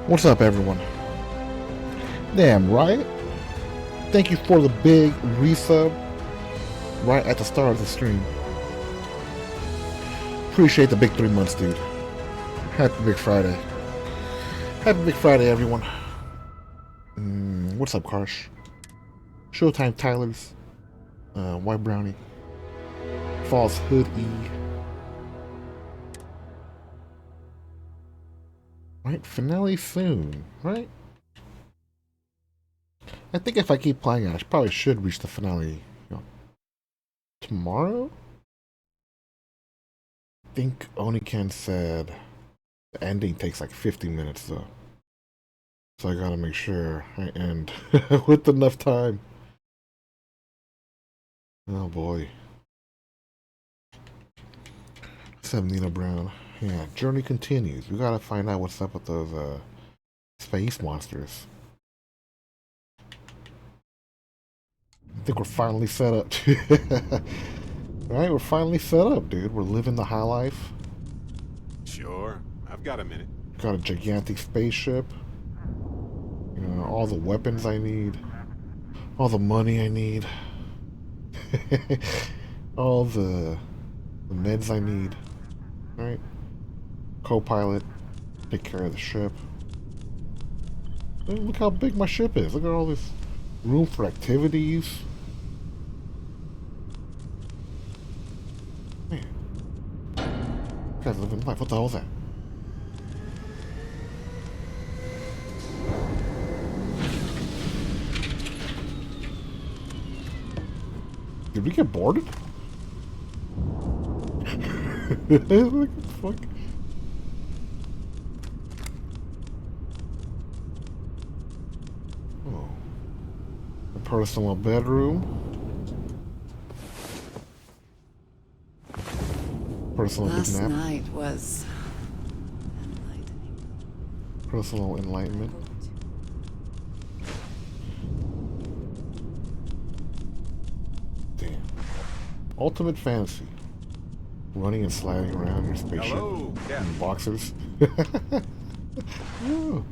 What's up, everyone? Damn right. Thank you for the big resub right at the start of the stream. Appreciate the big 3 months, dude. Happy Big Friday. Happy Big Friday, everyone. What's up, Karsh? Showtime Tyler's. White Brownie. False Hood E. Right, finale soon, right? I think if I keep playing it, I probably should reach the finale, tomorrow? I think Oniken said the ending takes like 50 minutes, though. So I gotta make sure I end with enough time. Oh boy. 7 Nina Brown. Yeah, journey continues. We gotta find out what's up with those space monsters. I think we're finally set up. Alright, we're finally set up, dude. We're living the high life. Sure, I've got a minute. Got a gigantic spaceship. You know, all the weapons I need. All the money I need. all the meds I need. Right? Co-pilot. Take care of the ship. Look how big my ship is. Look at all this room for activities. Man. You guys living life. What the hell is that? Did we get boarded? What the fuck? Oh. A personal bedroom. Personal Last nap. night was enlightening. Personal enlightenment. Damn. Ultimate fantasy. Running and sliding around your spaceship. Hello, yeah. In boxers. Oh.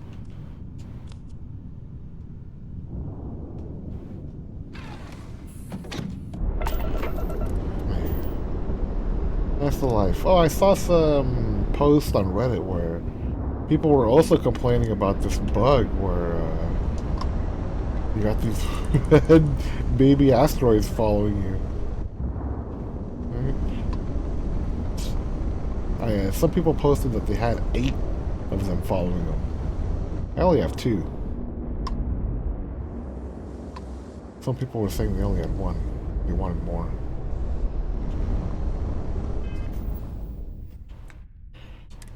That's the life. Oh, I saw some posts on Reddit where people were also complaining about this bug where you got these baby asteroids following you. Right? Some people posted that they had 8 of them following them. I only have 2. Some people were saying they only had 1. They wanted more.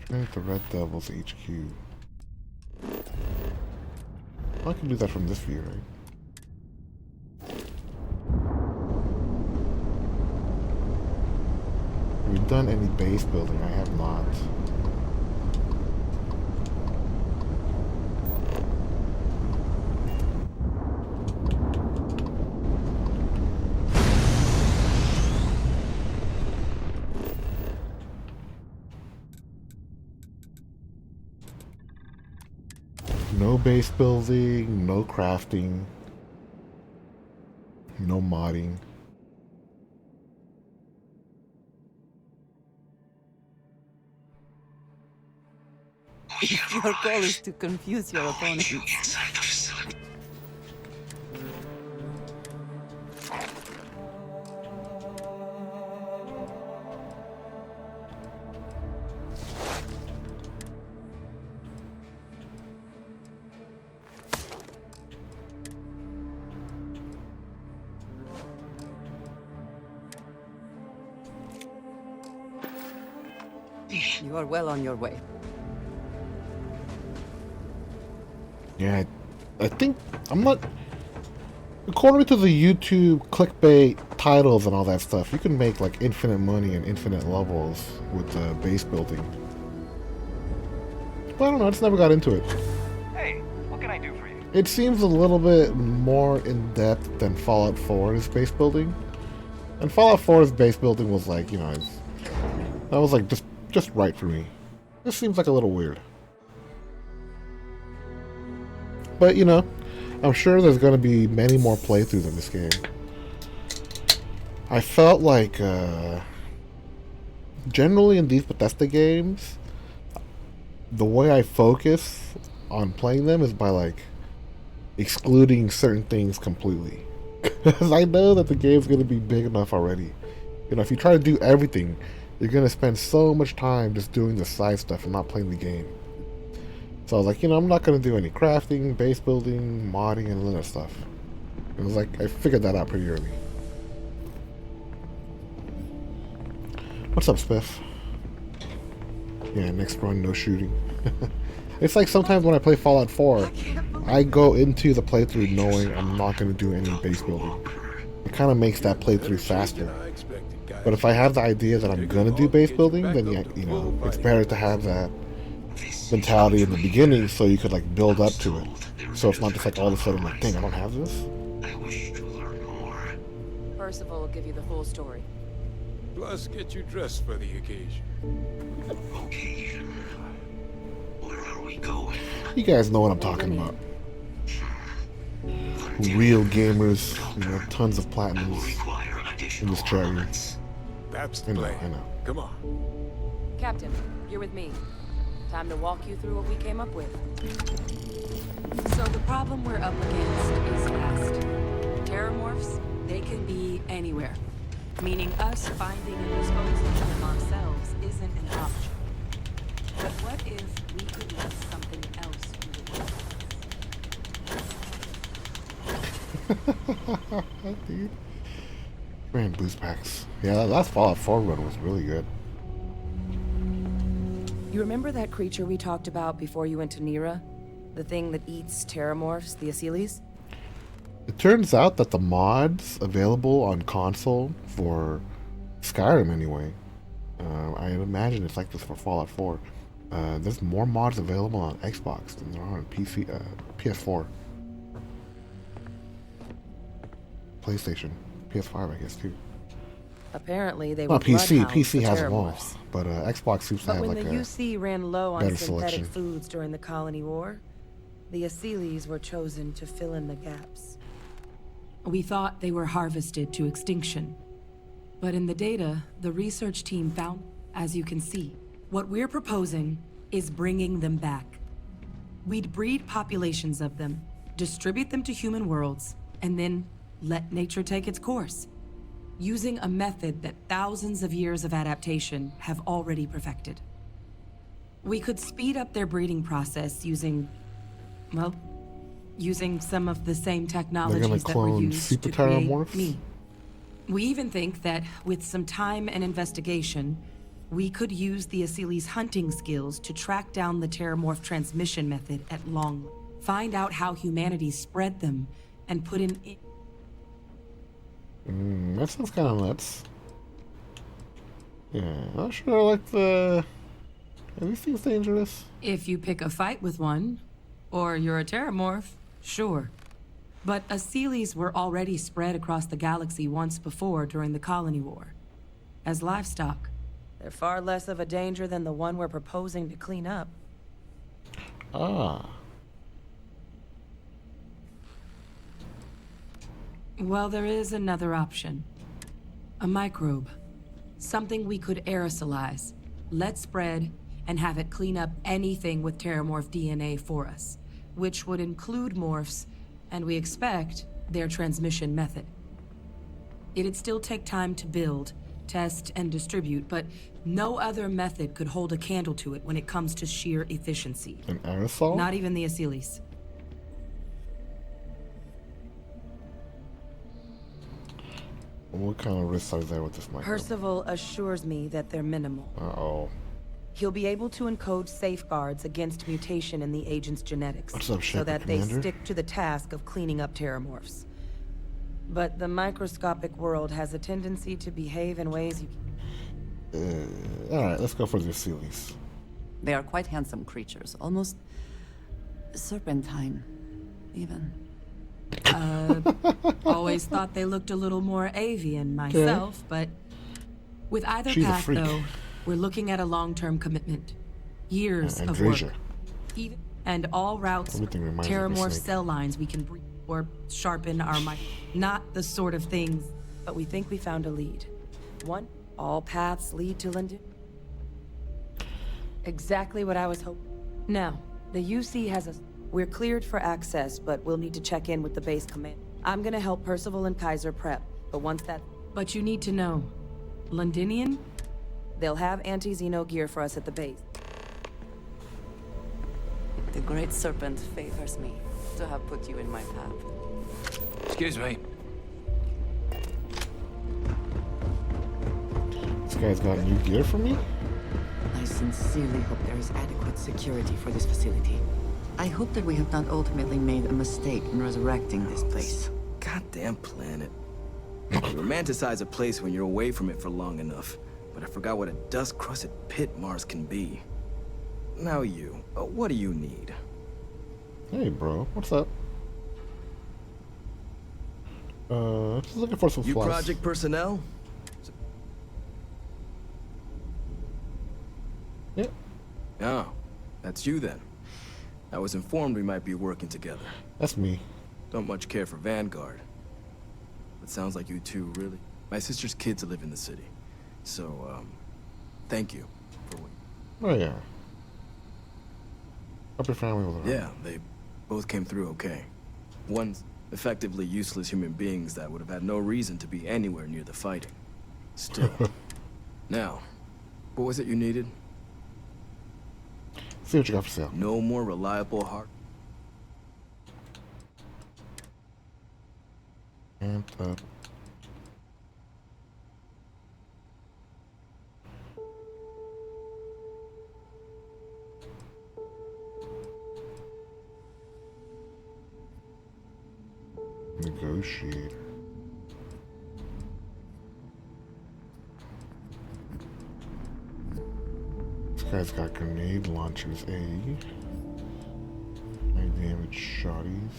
At the Red Devils HQ. I can do that from this view, right? Have we done any base building? I have not. No base building, no crafting, no modding. If your goal is to confuse your opponents. You are well on your way. Yeah, I think I'm not. According to the YouTube clickbait titles and all that stuff, you can make like infinite money and infinite levels with base building. But I don't know, I just never got into it. Hey, what can I do for you? It seems a little bit more in depth than Fallout 4's base building. And Fallout 4's base building was like, you know, that was like just right for me. This seems like a little weird. But, you know, I'm sure there's going to be many more playthroughs in this game. I felt like, generally in these Bethesda games, the way I focus on playing them is by, like, excluding certain things completely. Because I know that the game's going to be big enough already. You know, if you try to do everything, you're going to spend so much time just doing the side stuff and not playing the game. So I was like, you know, I'm not going to do any crafting, base building, modding, and all that stuff. It was like, I figured that out pretty early. What's up, Spiff? Yeah, next run, no shooting. It's like sometimes when I play Fallout 4, I go into the playthrough knowing I'm not going to do any base building. It kind of makes that playthrough faster. But if I have the idea that I'm going to do base building, then yeah, you know, it's better to have that mentality in the beginning so you could like build up to it. So it's not just like all of a sudden like, dang, I don't have this. I wish to learn more. Percival will give you the full story. Plus, get you dressed for the occasion. Occasion. Where are we going? You guys know what I'm talking about. Real gamers, you know, tons of platinums Require in additional this cherry. elements. That's I the know, plan. I know. Come on. Captain, you're with me. Time to walk you through what we came up with. So the problem we're up against is fast. Terramorphs, they can be anywhere. Meaning us finding and disposing of them ourselves isn't an option. But what if we could let something else do the work? Dude. Man, boost packs. Yeah, that last Fallout 4 run was really good. You remember that creature we talked about before you went to Nira? The thing that eats terramorphs, the Asyles? It turns out that the mods available on console for Skyrim anyway, I imagine it's like this for Fallout 4. There's more mods available on Xbox than there are on PC, PS4, PlayStation, PS5, I guess too. Apparently they Well, were PC. bloodhounds PC for has them all, terramorphs. but Xbox seems to But have when like the a UC ran low on better synthetic selection. foods during the Colony War, the Asyles were chosen to fill in the gaps. We thought they were harvested to extinction. But in the data, the research team found, as you can see, what we're proposing is bringing them back. We'd breed populations of them, distribute them to human worlds, and then let nature take its course, using a method that thousands of years of adaptation have already perfected. We could speed up their breeding process using, well, using some of the same technologies that were clone used super to create terramorphs? me. We even think that with some time and investigation, we could use the Asyles' hunting skills to track down the terramorph transmission method at long, find out how humanity spread them, and put in. That sounds kind of nuts. Yeah, not sure I like the. Are these things dangerous? If you pick a fight with one, or you're a terramorph, sure. But Asyles were already spread across the galaxy once before during the Colony War. As livestock, they're far less of a danger than the one we're proposing to clean up. Ah. Well, there is another option. A microbe. Something we could aerosolize, let spread, and have it clean up anything with terramorph DNA for us, which would include morphs, and we expect their transmission method. It'd still take time to build, test, and distribute, but no other method could hold a candle to it when it comes to sheer efficiency. An aerosol? Not even the Asyles. What kind of risks are there with this microbe? Percival assures me that they're minimal. Uh-oh. He'll be able to encode safeguards against mutation in the agent's genetics, What's up, so Shepard that they Commander? stick to the task of cleaning up terramorphs. But the microscopic world has a tendency to behave in ways you... Alright, let's go for the Asyles. They are quite handsome creatures, almost serpentine, even. Always thought they looked a little more avian myself, but with either She's a path, freak. though, we're looking at a long-term commitment. Years of Andresia. work. Even, And all routes, Everything reminds me of a terramorph snake. cell lines we can breathe or sharpen our mind. Not the sort of things, but we think we found a lead. One, all paths lead to London. Exactly what I was hoping. Now, the UC has us. We're cleared for access, but we'll need to check in with the base command. I'm gonna help Percival and Kaiser prep, but once that... But you need to know, Londinian? They'll have anti-Xeno gear for us at the base. The Great Serpent favors me to have put you in my path. Excuse me. This guy's got new gear for me? I sincerely hope there is adequate security for this facility. I hope that we have not ultimately made a mistake in resurrecting this place. Goddamn planet. You romanticize a place when you're away from it for long enough, but I forgot what a dust-crusted pit Mars can be. Now you, what do you need? Hey, bro. What's up? Just looking for some You flies. project personnel? Yeah. Oh, that's you then. I was informed we might be working together. That's me. Don't much care for Vanguard. But sounds like you two really... My sister's kids live in the city. So, thank you for what... Oh, yeah. Hope your family was alright. Yeah, they both came through okay. One's effectively useless human beings that would have had no reason to be anywhere near the fighting. Still. Now, what was it you needed? See what you got for sale. No more reliable heart. Amped up. Negotiator. This guy's got grenade launchers, A. High damage shotties.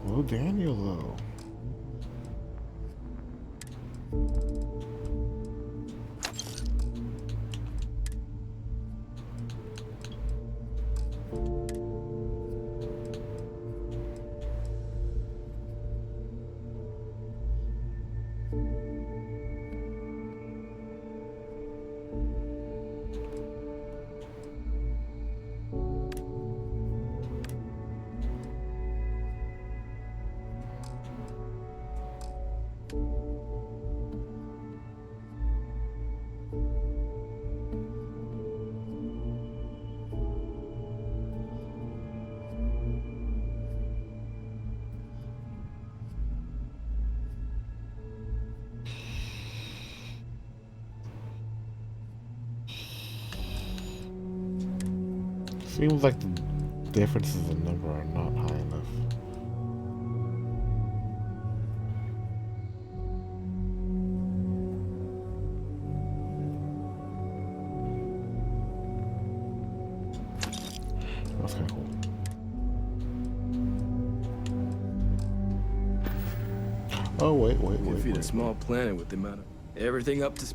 Hello, Daniel, though. Seems like the differences in number are not high enough. That's kind of cool. Oh, wait. You feed a small planet with the amount of everything up to...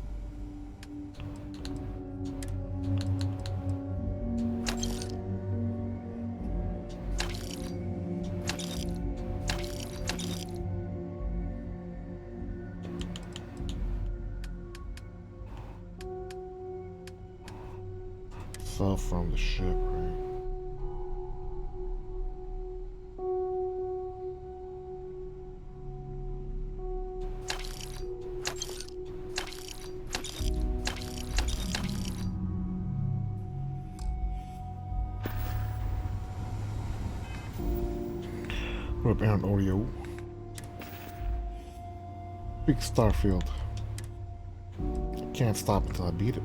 Fell from the ship, right? What up, Aaron Audio? Big Starfield. Can't stop until I beat it.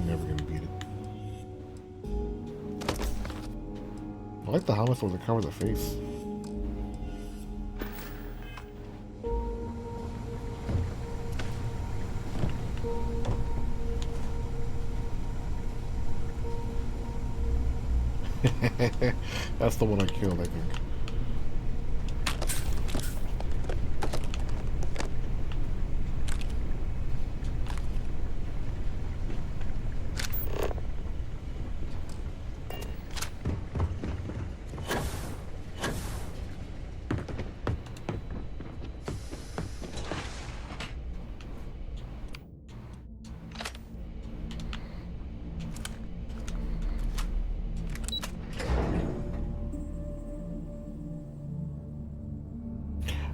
Never gonna beat it. I like the helmet where they cover the face. That's the one I killed, I think.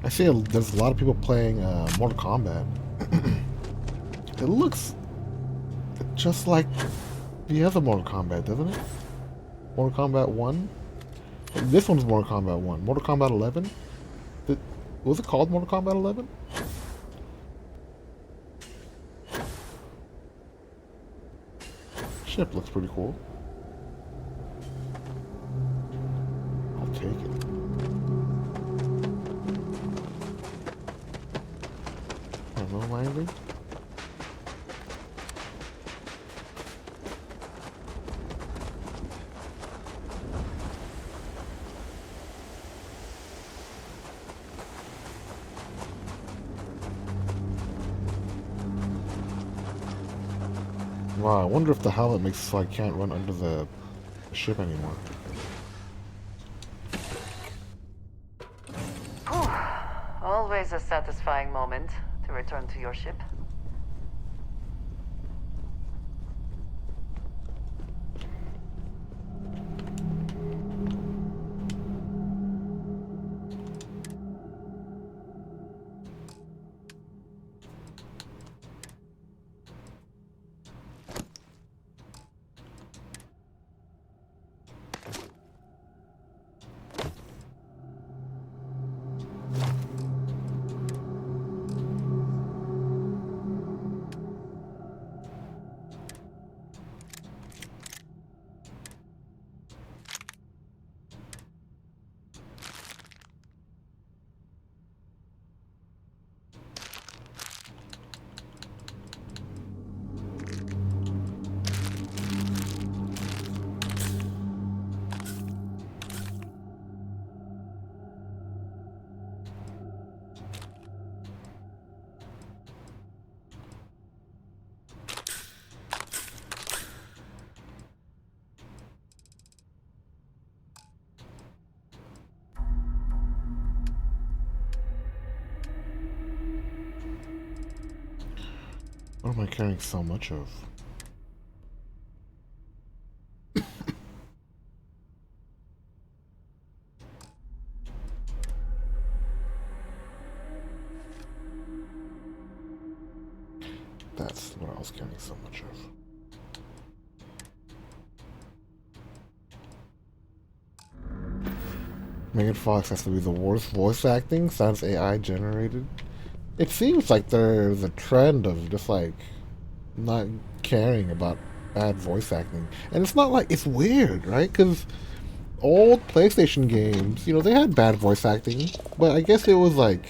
I see there's a lot of people playing Mortal Kombat. It looks just like the other Mortal Kombat, doesn't it? Mortal Kombat 1? This one's Mortal Kombat 1. Mortal Kombat 11? Was it called Mortal Kombat 11? Ship looks pretty cool. I'll take it. I don't know, landing. Wow, I wonder if the helmet makes it so I can't run under the ship anymore. Always a satisfying moment to return to your ship. What am I carrying so much of? That's what I was carrying so much of. Megan Fox has to be the worst voice acting. Sounds AI generated. It seems like there's a trend of just like not caring about bad voice acting. And it's not like it's weird, right? Because old PlayStation games, you know, they had bad voice acting, but I guess it was like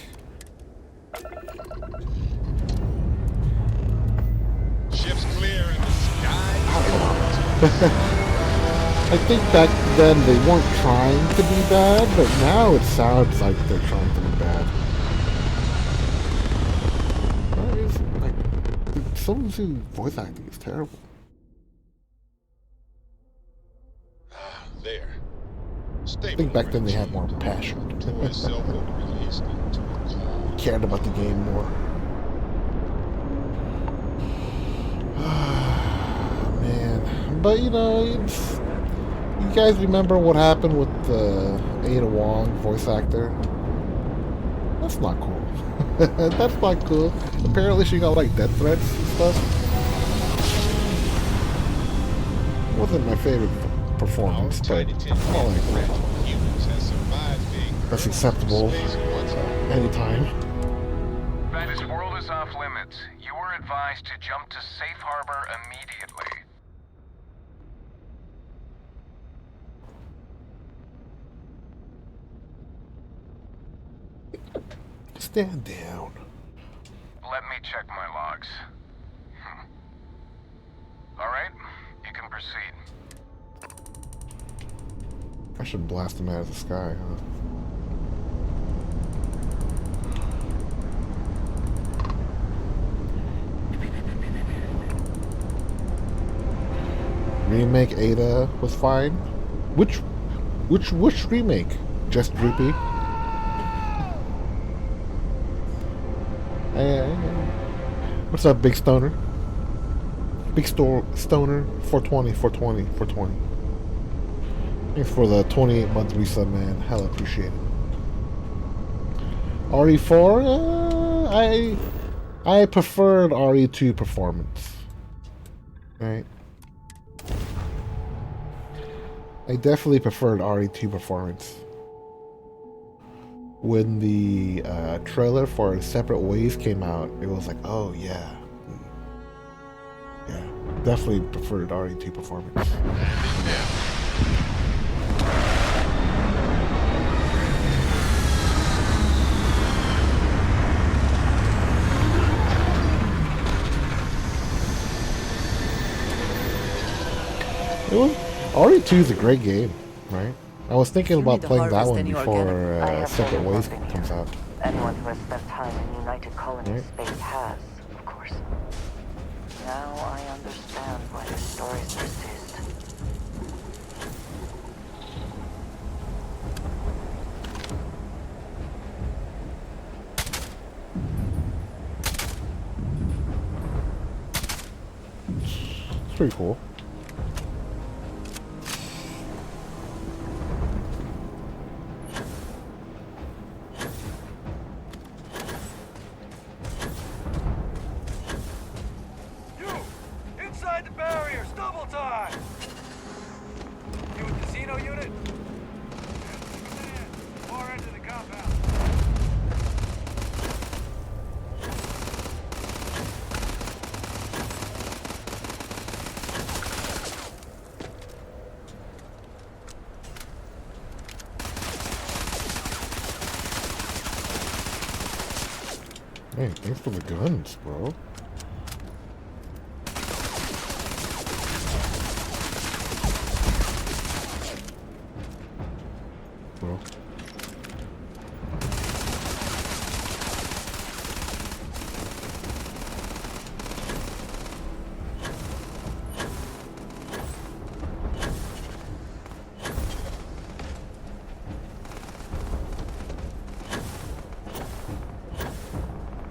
Ship's clear in the sky. I think back then they weren't trying to be bad, but now it sounds like they're trying to be bad. Like, some of the voice acting is terrible. There. I think back then they had more passion. Toy itself will be released into a cold. Cared about the game more. Man, but you know, it's. You guys remember what happened with the Ada Wong voice actor? That's not cool. That's not cool. Apparently she got like death threats and stuff. Wasn't my favorite performance, but I like it. That's acceptable anytime. This world is off limits. You were advised to jump to safe harbor immediately. Stand down. Let me check my logs. All right, you can proceed. I should blast him out of the sky, huh? Remake Ada was fine. Which remake? Just Droopy? Hey. What's up, Big Stoner? Big Stoner 420. Thanks for the 28 month resub, man. Hella appreciate it. RE4, I preferred RE2 performance. Right. I definitely preferred RE2 performance. When the trailer for Separate Ways came out, it was like, oh yeah. Yeah, definitely preferred RE2 performance. It was, RE2 is a great game, right? I was thinking about playing that one before Separate Ways comes out. Anyone who has spent time in United Colonies space has, of course. Now I understand why the stories persist. It's pretty cool. Hey, thanks for the guns, bro. Bro.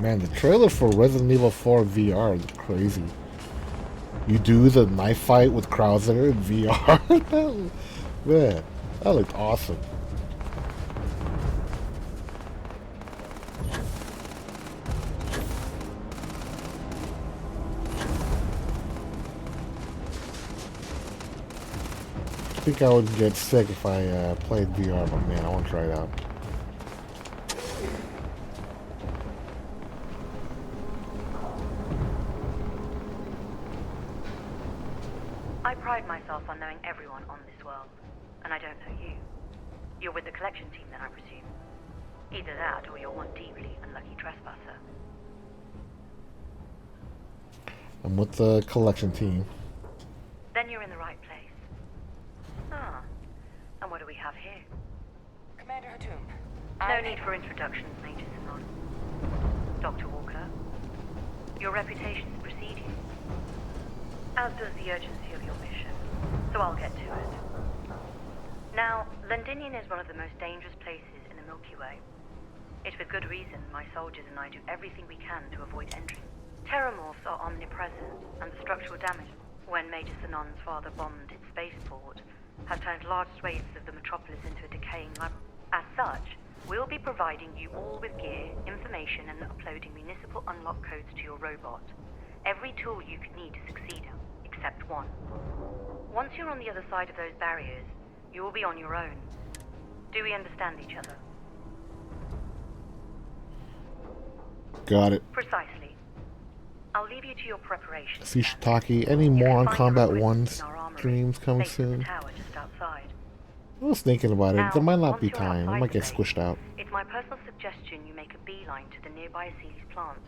Man, the trailer for Resident Evil 4 VR is crazy. You do the knife fight with Krauser in VR? Man, that looked awesome. I think I would get sick if I played VR, but man, I want to try it out. I pride myself on knowing everyone on this world, and I don't know you. You're with the collection team then, I presume. Either that, or you're one deeply unlucky trespasser. I'm with the collection team. Then you're in the right place. Ah, and what do we have here? Commander Hatum. No need for introductions, Major Simon. Dr. Walker, your reputations precede you, as does the urgency of your mission, so I'll get to it. Now, Londinium is one of the most dangerous places in the Milky Way. It's with good reason my soldiers and I do everything we can to avoid entering. Terramorphs are omnipresent, and the structural damage when Major Sinon's father bombed its spaceport has turned large swathes of the metropolis into a decaying lab. As such, we'll be providing you all with gear, information, and uploading municipal unlock codes to your robot. Every tool you could need to succeed, except one. Once you're on the other side of those barriers, you will be on your own. Do we understand each other? Got it. Precisely. I'll leave you to your preparations. See Shiitake, any more on Combat 1 streams coming soon? I was thinking about it. There might not be time. I might get squished out. It's my personal suggestion you make a beeline to the nearby Sealy's plant.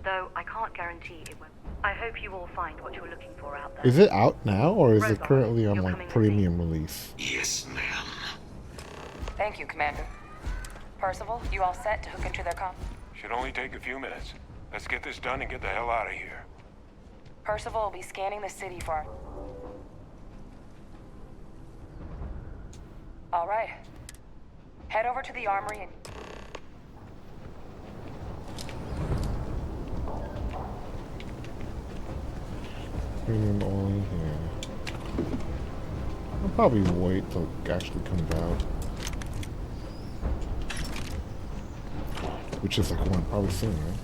Though I can't guarantee it won't. I hope you all find what you're looking for out there. Is it out now, or is it currently on like premium release? Yes, ma'am. Thank you, Commander. Percival, you all set to hook into their comm? Should only take a few minutes. Let's get this done and get the hell out of here. Percival will be scanning the city for... All right. Head over to the armory and... Premium only, yeah. I'll probably wait till it actually comes out. which is like one probably soon, right?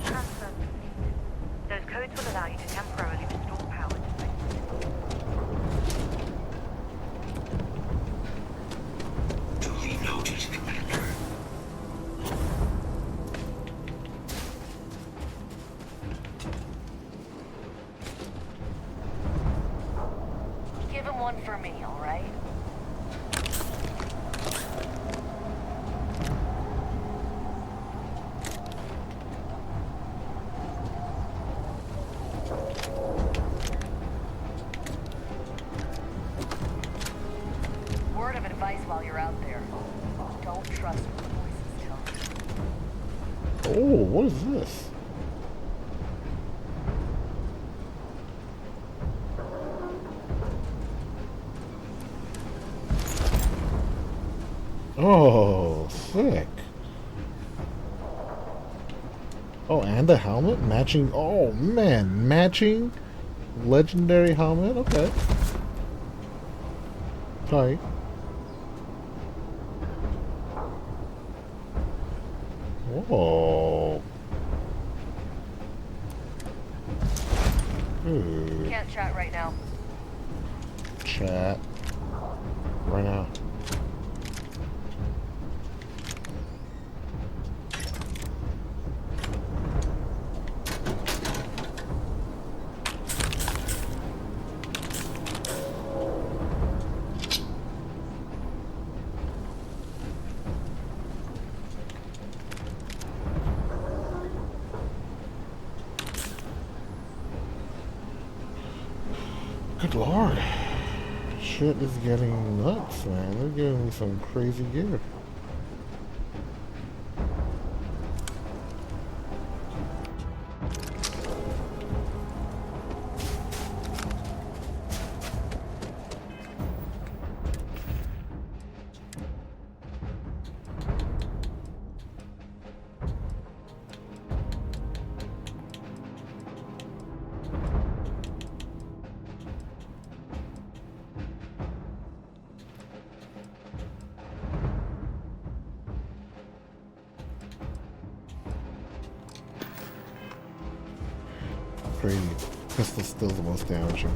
Transfer complete. Those codes will allow you to temporarily restore power to the Duly noted, Commander. Give him one for me, all right? Word of advice while you're out there. Don't trust what the voices tell you. Oh, what is this? Oh, sick. Oh, and the helmet matching. Oh man, matching legendary helmet. Okay. Tight. Whoa. Ooh. Can't chat right now. Chat. Right now. Good lord. Shit is getting nuts, man. They're giving me some crazy gear. Crazy. Pistol's still the most damaging.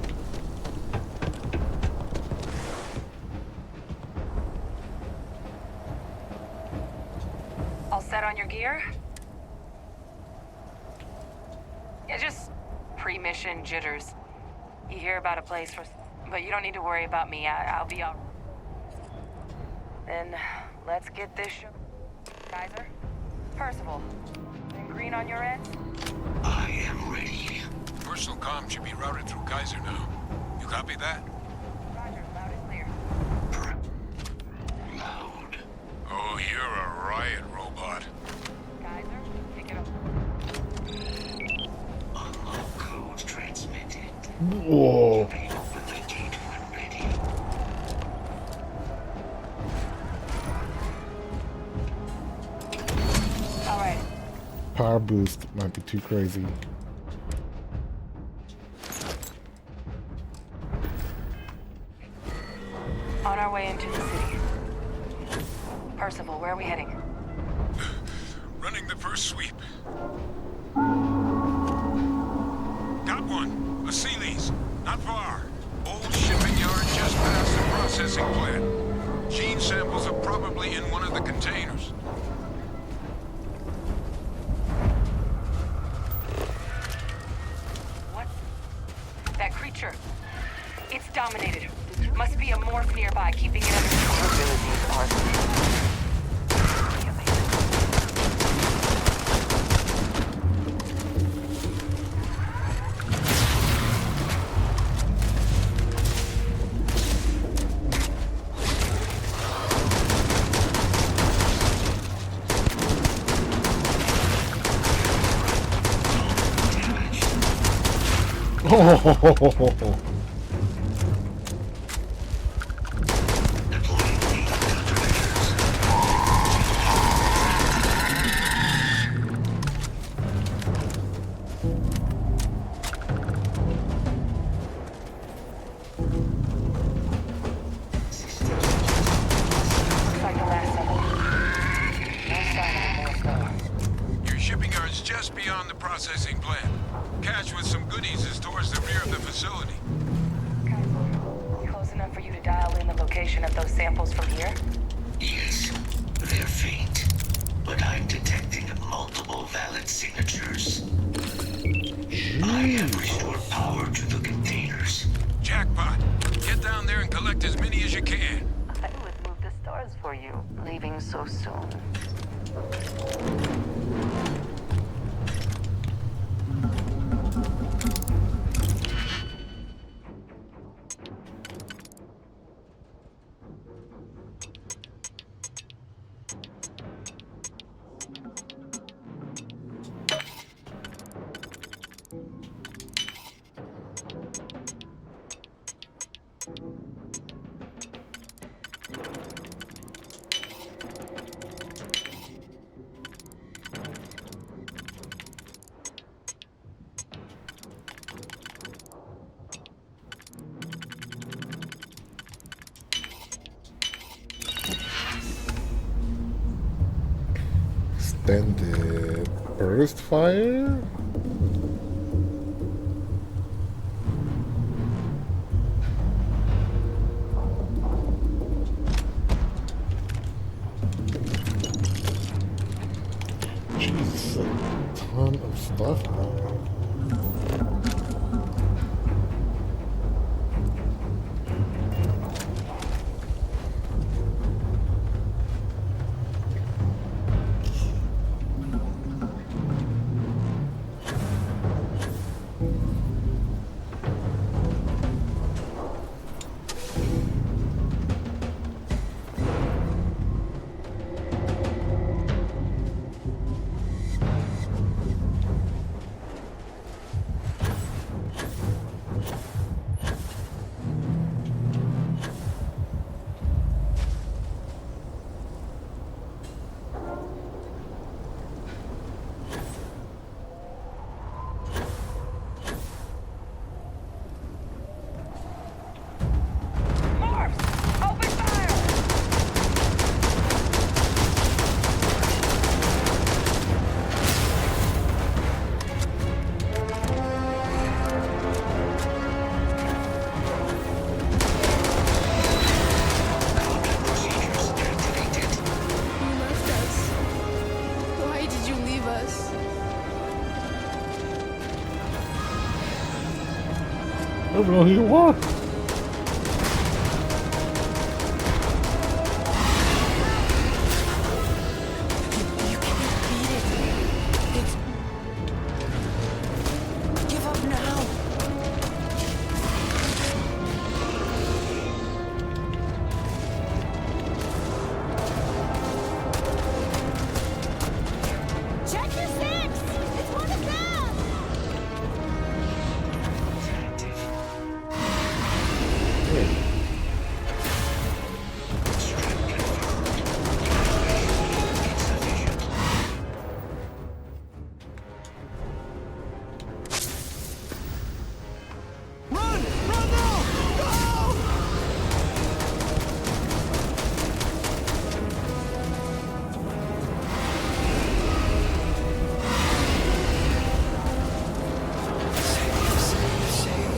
All set on your gear? Yeah, just pre-mission jitters. You hear about a place for... But you don't need to worry about me. I'll be all... Then, let's get this show... Kaiser? Percival? And green on your end? I am ready. Personal comm should be routed through Kaiser now. You copy that? Roger, loud and clear. Loud. Oh, you're a riot robot. Kaiser, pick it up. Unlock code transmitted. Whoa. Open the gate when ready. All right. Power boost might be too crazy. On our way into the city. Percival, where are we heading? Running the first sweep. Got one. A Sealy's. Not far. Old shipping yard just past the processing plant. Gene samples are probably in one of the containers. What? That creature. It's dominated. Must be a morph nearby, keeping it under control. Oh. care of the facility. Close enough for you to dial in the location of those samples from here? Yes, they're faint, but I'm detecting multiple valid signatures. I have restored power to the containers. Jackpot. Get down there and collect as many as you can. I would move the stars for you, leaving so soon. Extended burst fire? Jesus, a ton of stuff, man. I don't know who you are. Give up now! Check your six! It's one of them!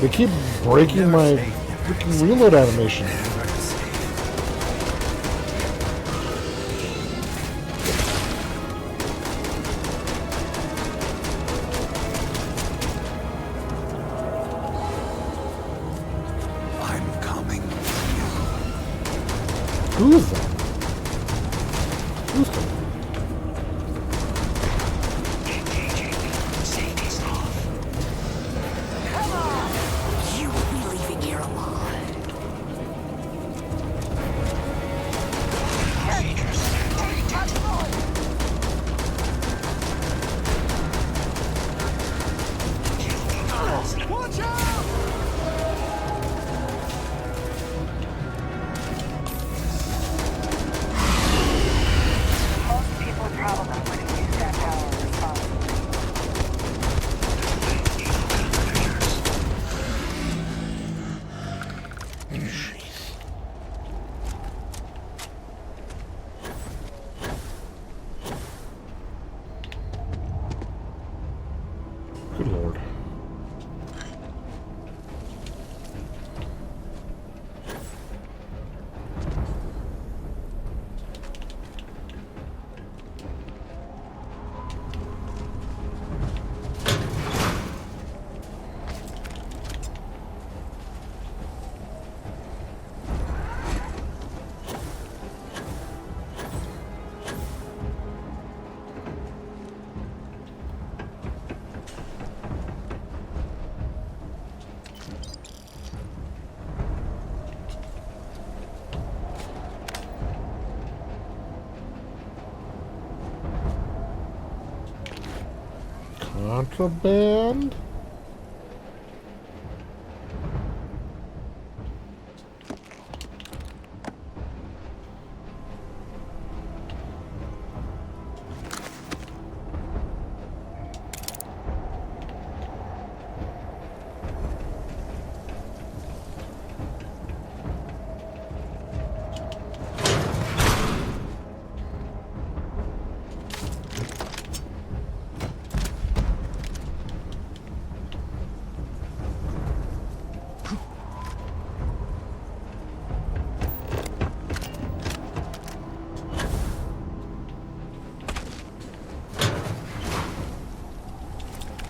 They keep breaking my freaking reload animation. I'm coming. Who is that? Who's coming? You will be leaving here alive. Watch out! Most people probably wouldn't use that power responsibly. Good lord. Contraband?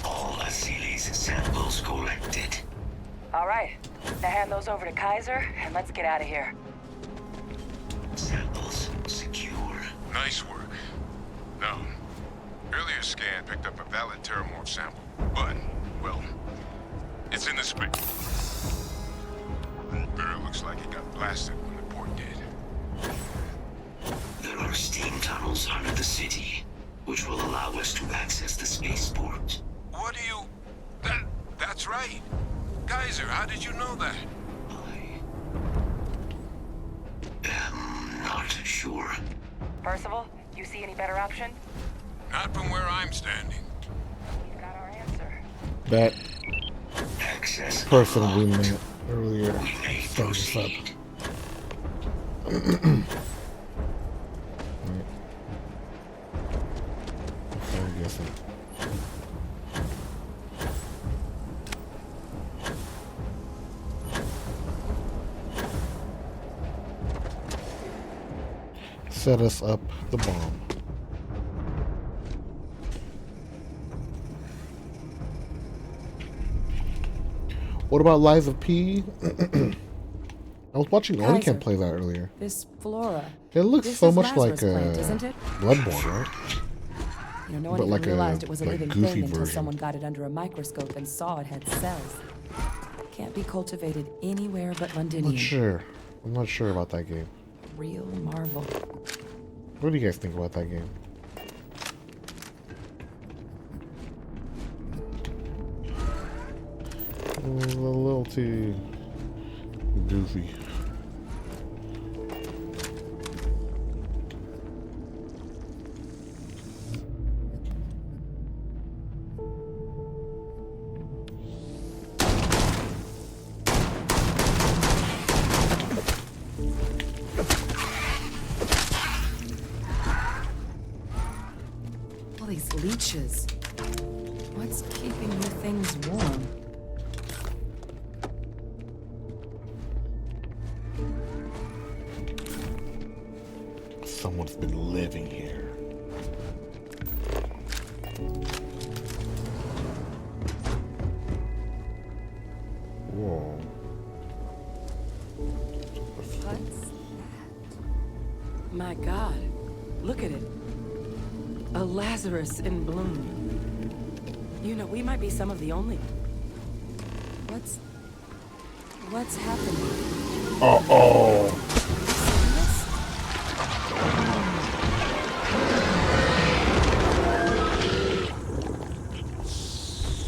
All Asili's samples collected. All right. Now hand those over to Kaiser, and let's get out of here. Samples secure. Nice work. No. Earlier scan picked up a valid Terramorph sample, but, well, it's in the space. Bear looks like it got blasted when the port did. There are steam tunnels under the city, which will allow us to access the spaceport. What do you... That's right. Kaiser, how did you know that? I am not sure. Percival, you see any better option? Not from where I'm standing. We've got our answer. That Access person we unlocked. met earlier We may started this up. proceed. I'm guessing. Set us up the bomb. What about Lies of P? I was watching Kaiser, Onicam play that earlier. This flora. It looks This so is much like Lazarus plant, isn't it? Bloodborne, right? You know, no But one like even a, realized it was a like, living goofy thing until version. someone got it under a microscope and saw it had cells. Can't be cultivated anywhere but I'm not Londinium. sure. I'm not sure about that game. Real marvel. What do you guys think about that game? A little too goofy. All these leeches. What's keeping you things warm? Someone's been living here. Whoa. What's that? My God, look at it. A Lazarus in bloom. You know, we might be some of the only... What's happening? Uh-oh.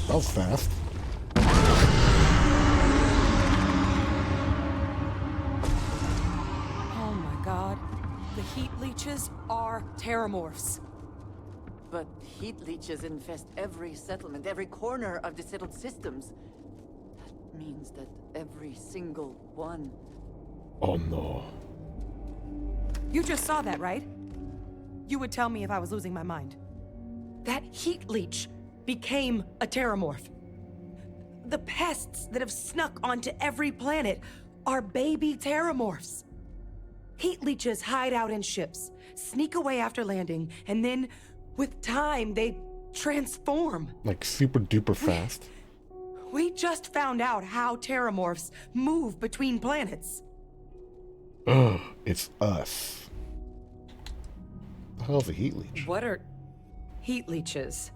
That was fast. Oh my God. The heat leeches are terramorphs. But heat leeches infest every settlement, every corner of the settled systems. That means that every single one... Oh no. You just saw that, right? You would tell me if I was losing my mind. That heat leech became a terramorph. The pests that have snuck onto every planet are baby terramorphs. Heat leeches hide out in ships, sneak away after landing, and then, with time, they transform. Like super duper fast. We just found out how terramorphs move between planets. Ugh, it's us. The hell's a heat leech? What are heat leeches?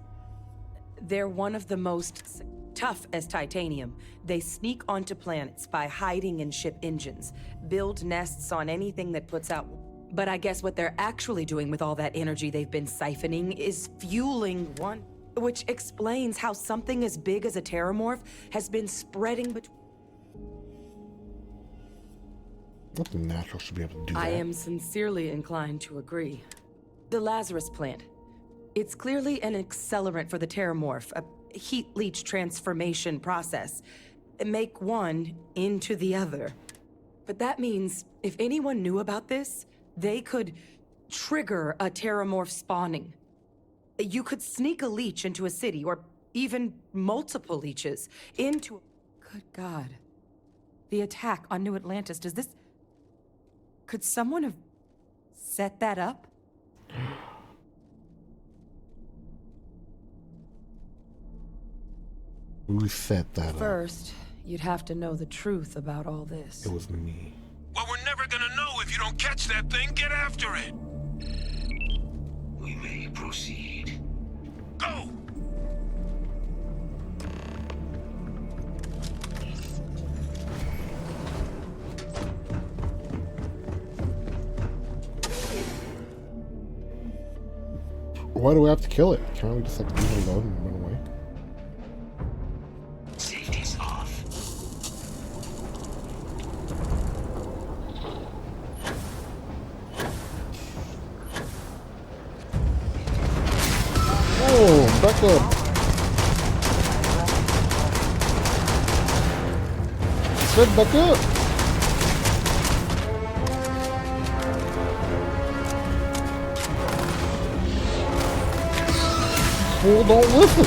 They're one of the most tough as titanium. They sneak onto planets by hiding in ship engines, build nests on anything that puts out. But I guess what they're actually doing with all that energy they've been siphoning is fueling one. Which explains how something as big as a terramorph has been spreading between... Nothing natural should be able to do that. I am sincerely inclined to agree. The Lazarus plant. It's clearly an accelerant for the terramorph, a heat leach transformation process. Make one into the other. But that means if anyone knew about this, they could trigger a terramorph spawning. You could sneak a leech into a city, or even multiple leeches, into... Good God. The attack on New Atlantis, does this... Could someone have set that up? Who set that up? First, you'd have to know the truth about all this. It was me. Well, we're never gonna know if you don't catch that thing. Get after it. We may proceed. Go! Why do we have to kill it? Can't we just like leave it alone and run away? Safety's off. Oh, back up! Said back up! Fool, don't listen!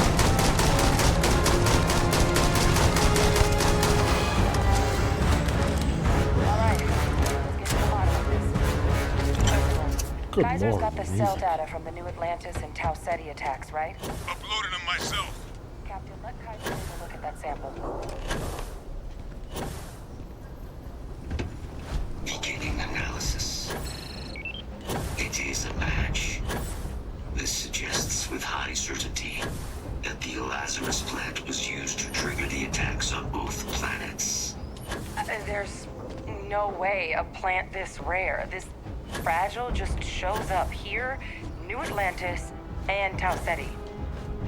Good Kaiser's lord. got the cell data from the New Atlantis and Tau Ceti attacks, right? Uploaded them myself. Captain, let Kaiser take a look at that sample. Beginning analysis. It is a match. This suggests with high certainty that the Lazarus plant was used to trigger the attacks on both planets. There's no way a plant this rare, this fragile, just shows up here, New Atlantis, and Tau Ceti.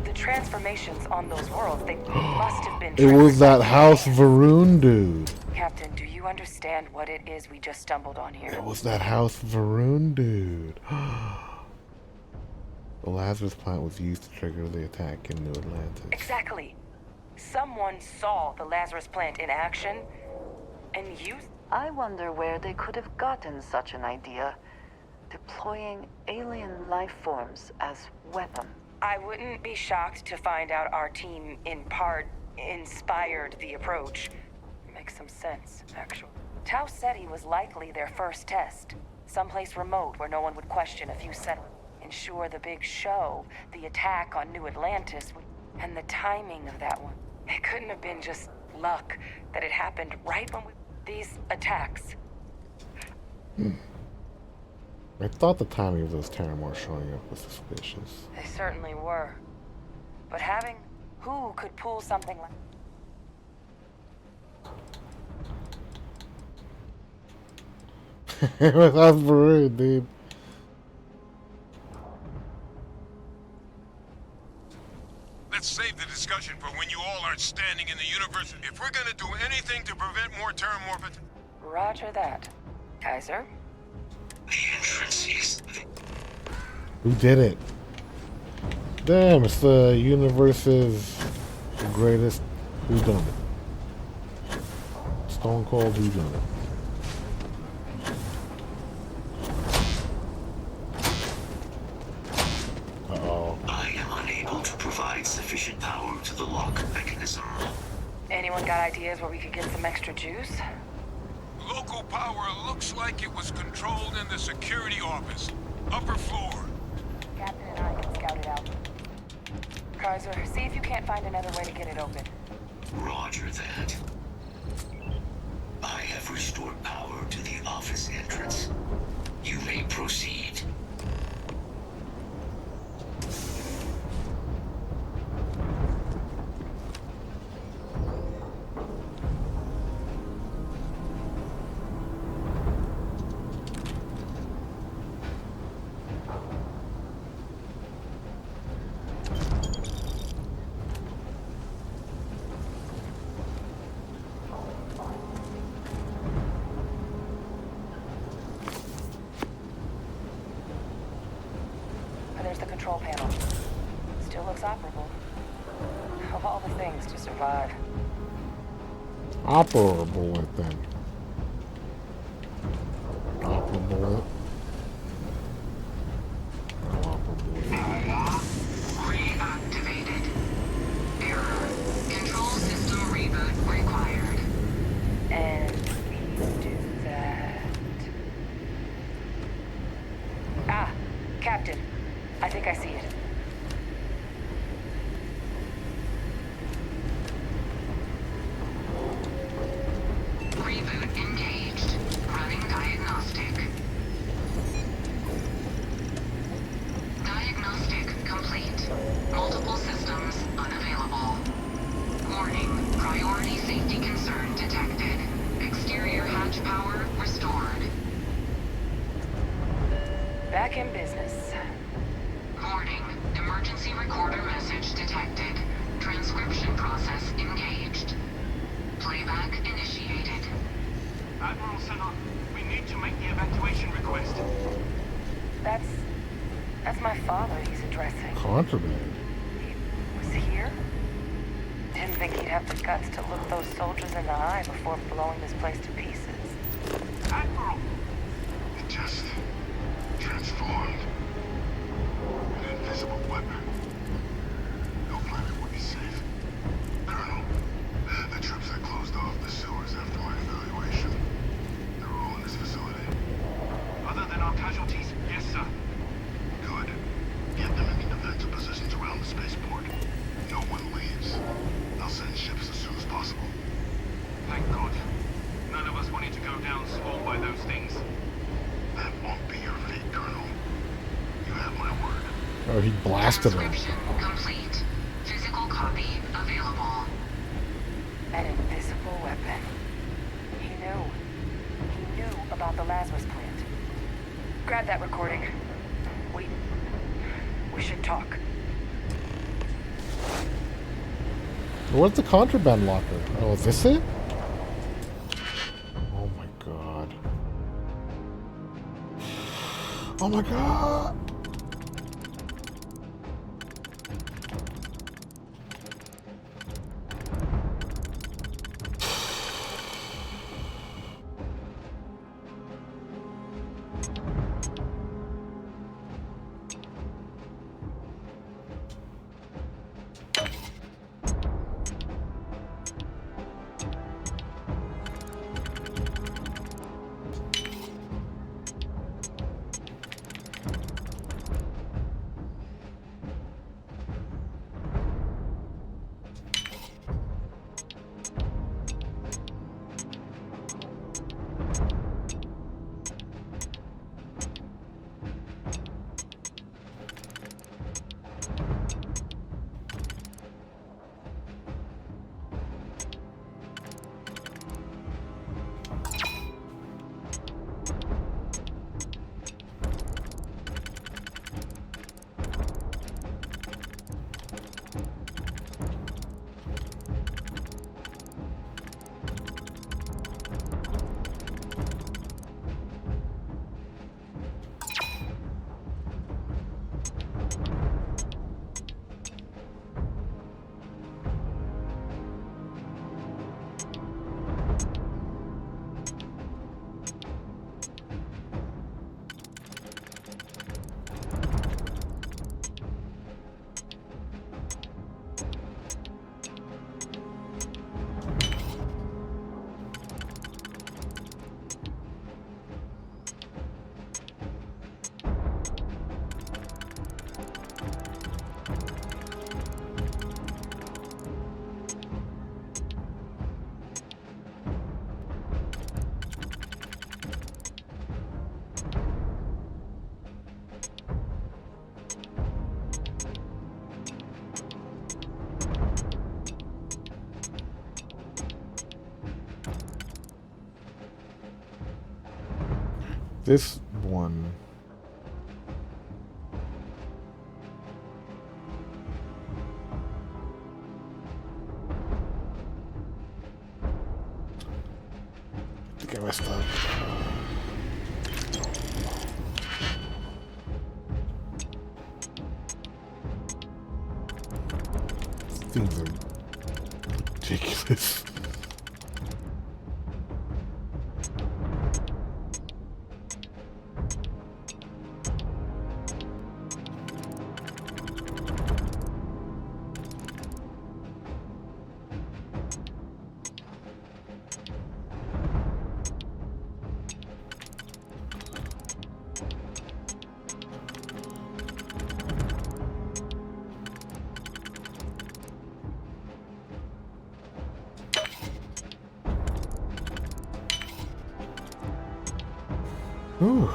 The transformations on those worlds, they must have been... It was that House Varun dude. Captain, do you understand what it is we just stumbled on here? It was that House Varun dude. The Lazarus plant was used to trigger the attack in New Atlantis. Exactly. Someone saw the Lazarus plant in action and used... I wonder where they could have gotten such an idea, deploying alien life forms as weapon. I wouldn't be shocked to find out our team, in part, inspired the approach. Makes some sense, actually. Tau Ceti was likely their first test. Someplace remote where no one would question a few settlers. Ensure the big show, the attack on New Atlantis, and the timing of that one. It couldn't have been just luck that it happened right when we... These attacks. I thought the timing of those Terramore showing up was suspicious. They certainly were. But having... Who could pull something like... It was us for real, dude. Let's save the discussion for when you all aren't standing in the universe. If we're gonna do anything to prevent more terramorphin... Roger that. Kaiser? The entrance is... Who did it? Damn, it's the universe's greatest whodunit. Stone Cold whodunit. Uh-oh. I am unable to provide sufficient power to the lock mechanism. Anyone got ideas where we could get some extra juice? Local power looks like it was controlled in the security office. Upper floor. Captain and I can scout it out. Kaiser, see if you can't find another way to get it open. Roger that. I have restored power to the office entrance. You may proceed. control panel. Still looks operable. Of all the things to survive. Operable it then. Operable it. Operable it. Reactivated. Error. Control system reboot required. And we do that. Ah, Captain. I think I see it. Reboot engaged. Running diagnostic. Diagnostic complete. Multiple systems unavailable. Warning. Priority safety concern detected. Exterior hatch power restored. Back in business. Warning. Emergency recorder message detected. Transcription process engaged. Playback initiated. Admiral Senon, we need to make the evacuation request. That's my father he's addressing. Contraband. He was here? Didn't think he'd have the guts to look those soldiers in the eye before blowing this place to pieces. Admiral! It just transformed. An invisible weapon. No planet would be safe. Colonel, the troops that closed off the sewers after my evaluation, they're all in this facility. Other than our casualties, yes, sir. Good. Get them in defensive positions around the spaceport. No one leaves. I'll send ships as soon as possible. Thank God. None of us wanted to go down swarmed by those things. That won't be your fate, Colonel. You have my word. Oh, he blasted him. Transcription complete. Physical copy available. An invisible weapon. He knew. He knew about the Lazarus plant. Grab that recording. We should talk. What's the contraband locker? Oh, is this it? Oh my god. Oh my god! This one. I think I messed up. this? Ooh.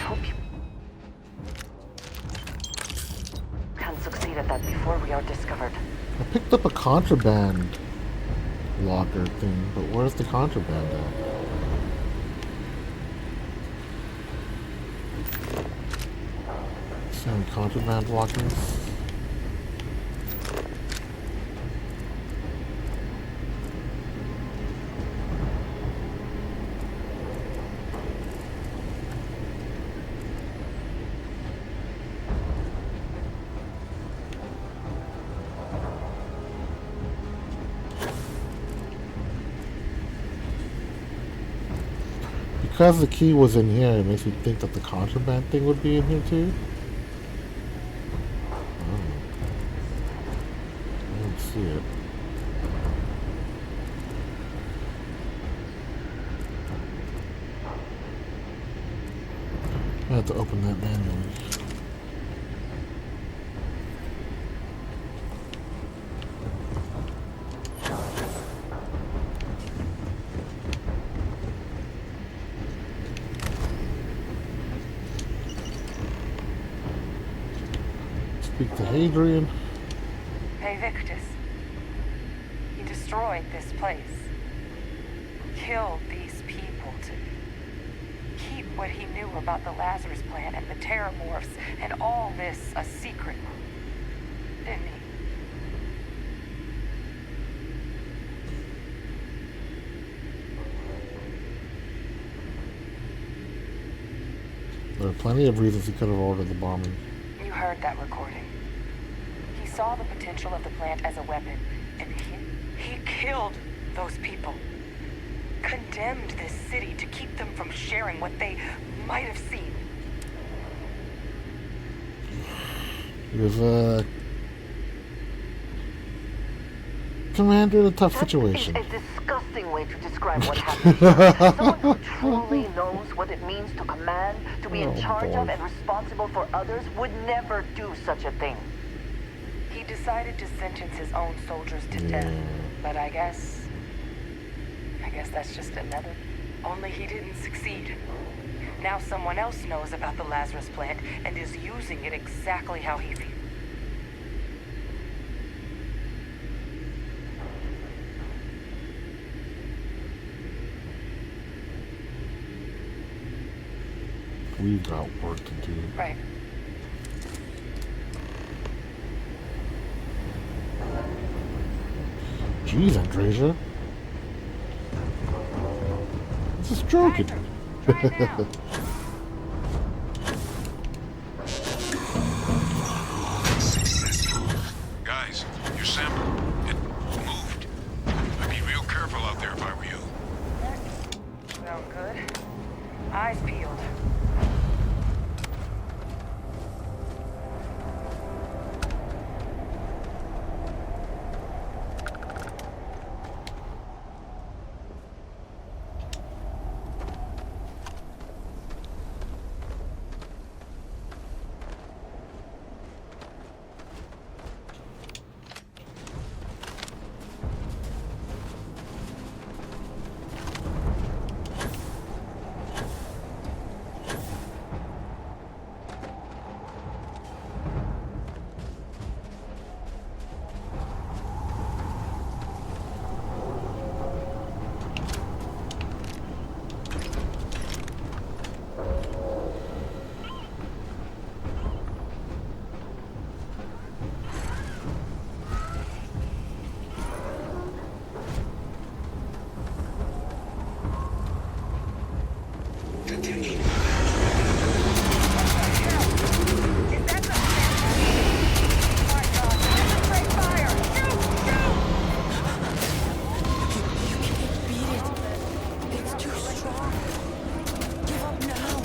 Hope you can succeed at that before we are discovered. I picked up a contraband locker thing, but where's the contraband at? Some contraband lockers. Because the key was in here, it makes me think that the contraband thing would be in here too. I don't see it. I have to open that manually. Speak to Hadrian. Hey, Victus. He destroyed this place. Killed these people to keep what he knew about the Lazarus plant and the Terramorphs and all this a secret. Didn't he? There are plenty of reasons he could have ordered the bombing. You heard that recording. He saw the potential of the plant as a weapon, and he killed those people. Condemned this city to keep them from sharing what they might have seen. He was a commander in a tough situation. That is a disgusting way to describe what happened here. Someone who truly knows what it means to command, to be in charge of and responsible for others would never do such a thing. He decided to sentence his own soldiers to death, but I guess that's just another. Only he didn't succeed. Now someone else knows about the Lazarus plant and is using it exactly how he feels. We've got work to do. Right. Jeez, Andresia. This is joking. Guys, your sample, it moved. I'd be real careful out there if I were you. Sound good? Eyes peeled. detection. Is that the Oh my god, concentrate fire! Shoot! You can't beat it. It's too strong. Give up now.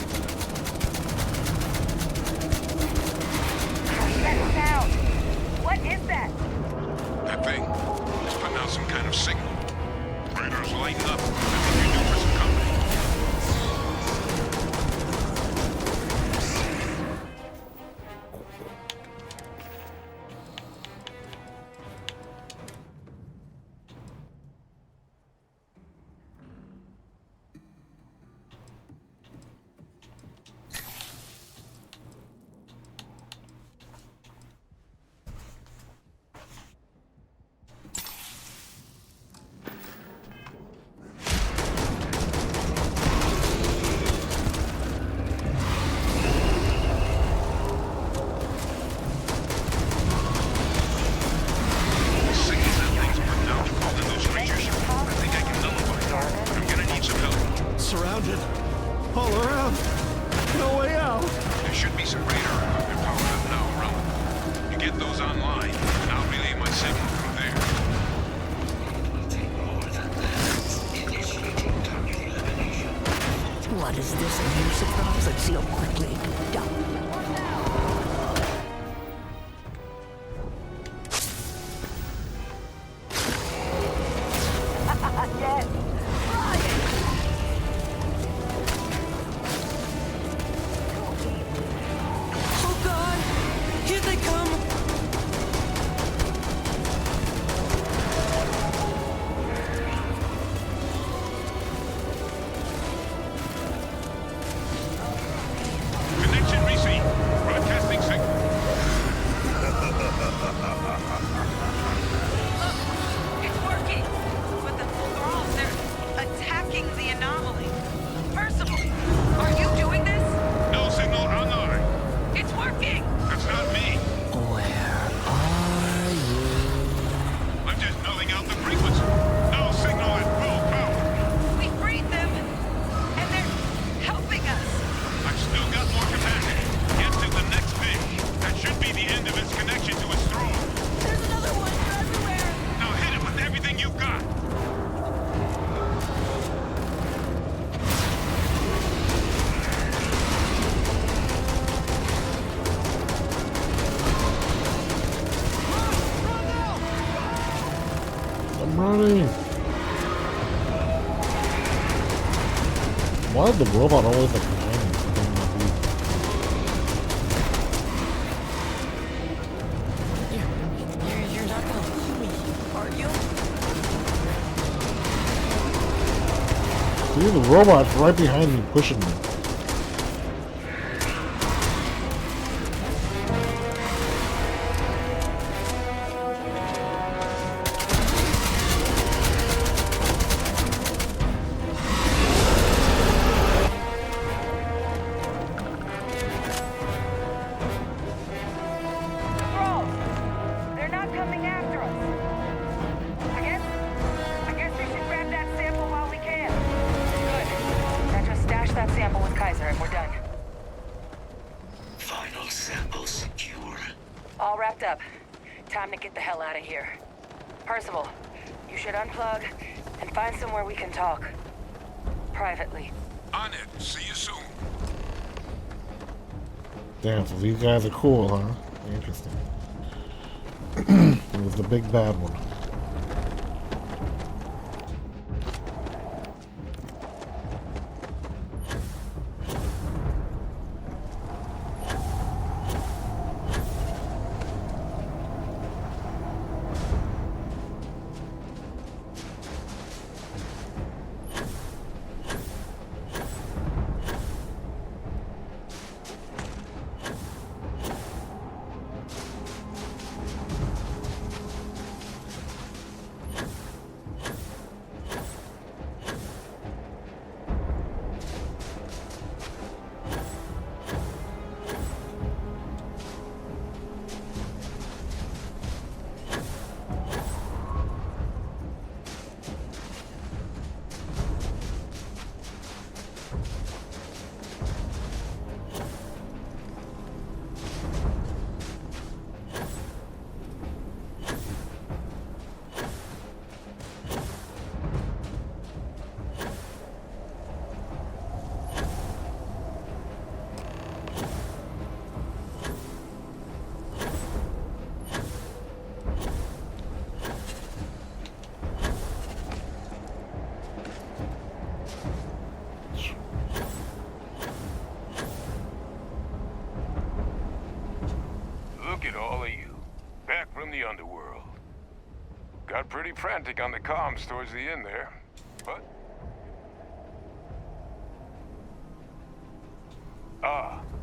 That sound! What is that? That thing is putting out some kind of signal. Radar's lighting up. I think you're due for some company. Surrounded. All around. No way out. There should be some radar equipment powered up now around. You get those online, and I'll relay my signal from there. It will take more than that. Initiating target elimination. What is this, a new surprise? Let's see how quickly it can be done. Yes! Flying! Oh god! Here they come! Connection received. Broadcasting signal. It's working! But the thralls, they're attacking the anomaly. Percival, are you doing this? No signal online. It's working! That's not me. Where are you? I'm just nulling out the frequency. No signal at full power. We freed them, and they're helping us. I've still got more capacity. Get to the next thing. That should be the end of its connection to its throne. There's another one everywhere. Now hit it with everything you've got. I'm running. Why is the robot always like behind me? You're not gonna leave me, are you? See, the robot's right behind me, pushing me. Thralls, they're not coming after us. I guess we should grab that sample while we can. Good. Now just stash that sample with Kaiser and we're done. Final sample secure. All wrapped up. Time to get the hell out of here. Percival, you should unplug and find somewhere we can talk. Privately. On it. See you soon. Damn, so these guys are cool, huh? Interesting. It was the big bad one. pretty frantic on the comms towards the end there, but...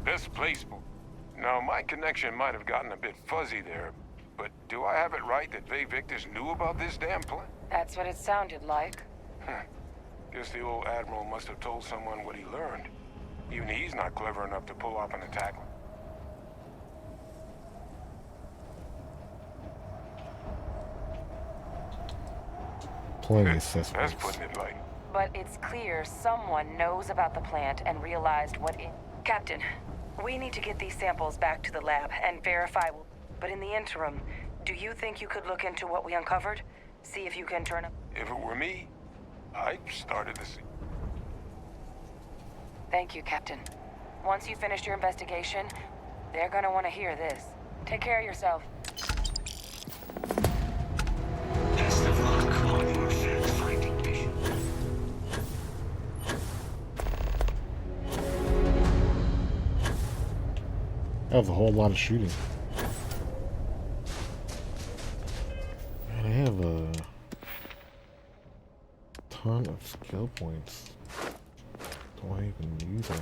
this placement. Now, my connection might have gotten a bit fuzzy there, but do I have it right that Vay Victus knew about this damn plan? That's what it sounded like. Guess the old Admiral must have told someone what he learned. Even he's not clever enough to pull off an attack. Plenty of That's suspects. putting it light. But it's clear someone knows about the plant and realized what it... Captain, we need to get these samples back to the lab and verify... But in the interim, do you think you could look into what we uncovered? See if you can turn up... If it were me, I'd started to see. Thank you, Captain. Once you've finished your investigation, they're gonna want to hear this. Take care of yourself. Best of luck on your fact-finding mission. That was a whole lot of shooting. Man, I have a ton of skill points. Do I even use them?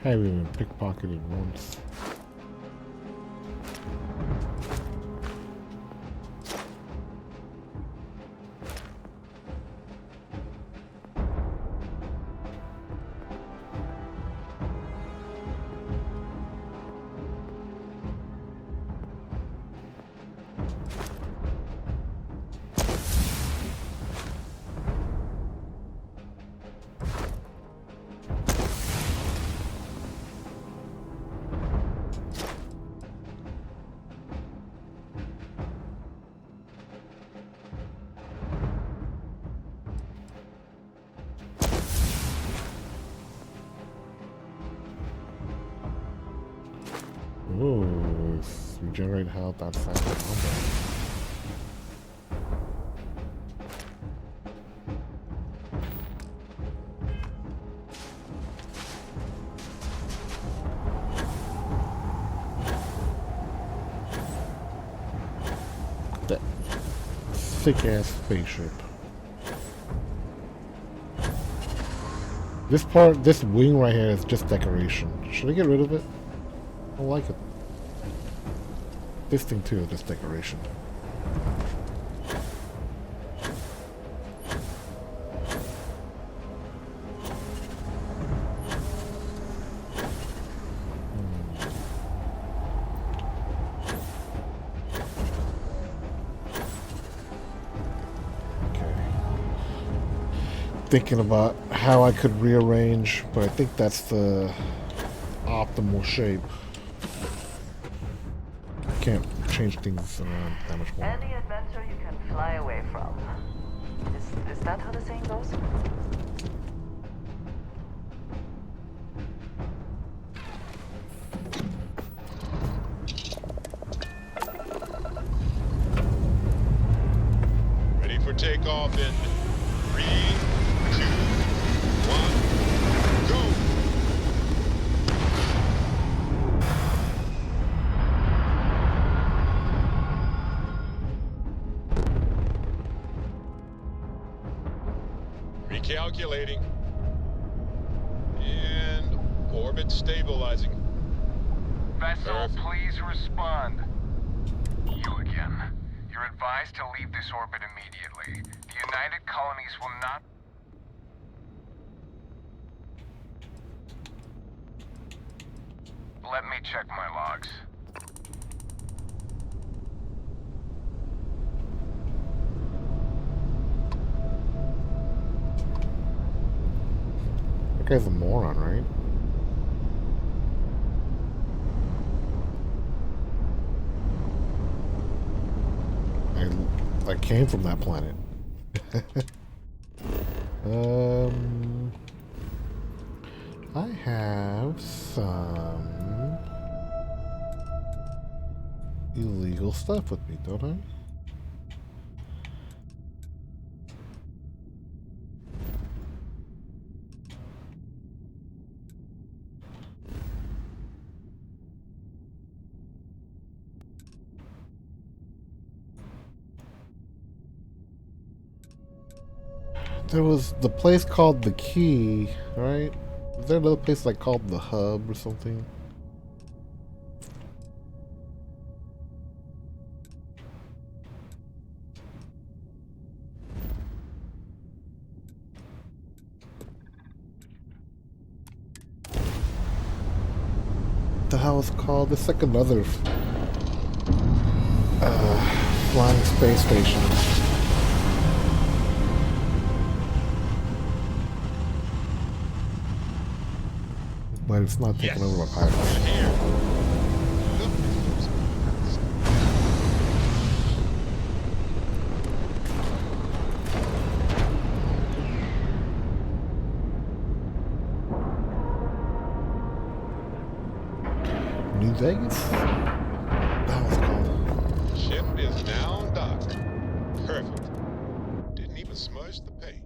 I haven't even pickpocketed once. Ooh, regenerate health outside the combat. That sick ass spaceship. This part, this wing right here is just decoration. Should I get rid of it? I don't like it. This thing too is just decoration. Thinking about how I could rearrange, but I think that's the optimal shape. Can't change things around that much more. Any adventure you can fly away from. Is that how the saying goes? Ready for takeoff in 3, 2, 1, go! Recalculating. And orbit stabilizing. Vessel, please respond. You again. You're advised to leave this orbit immediately. The United Colonies will not... Let me check my logs. That guy's a moron, right? I came from that planet. I have some illegal stuff with me, don't I? There was the place called the Key, right? Is there another place like called the Hub or something? What the hell is it called? It's like another flying space station. But it's not taking over my pipeline. New Vegas? That was called. Ship is now docked. Perfect. Didn't even smudge the paint.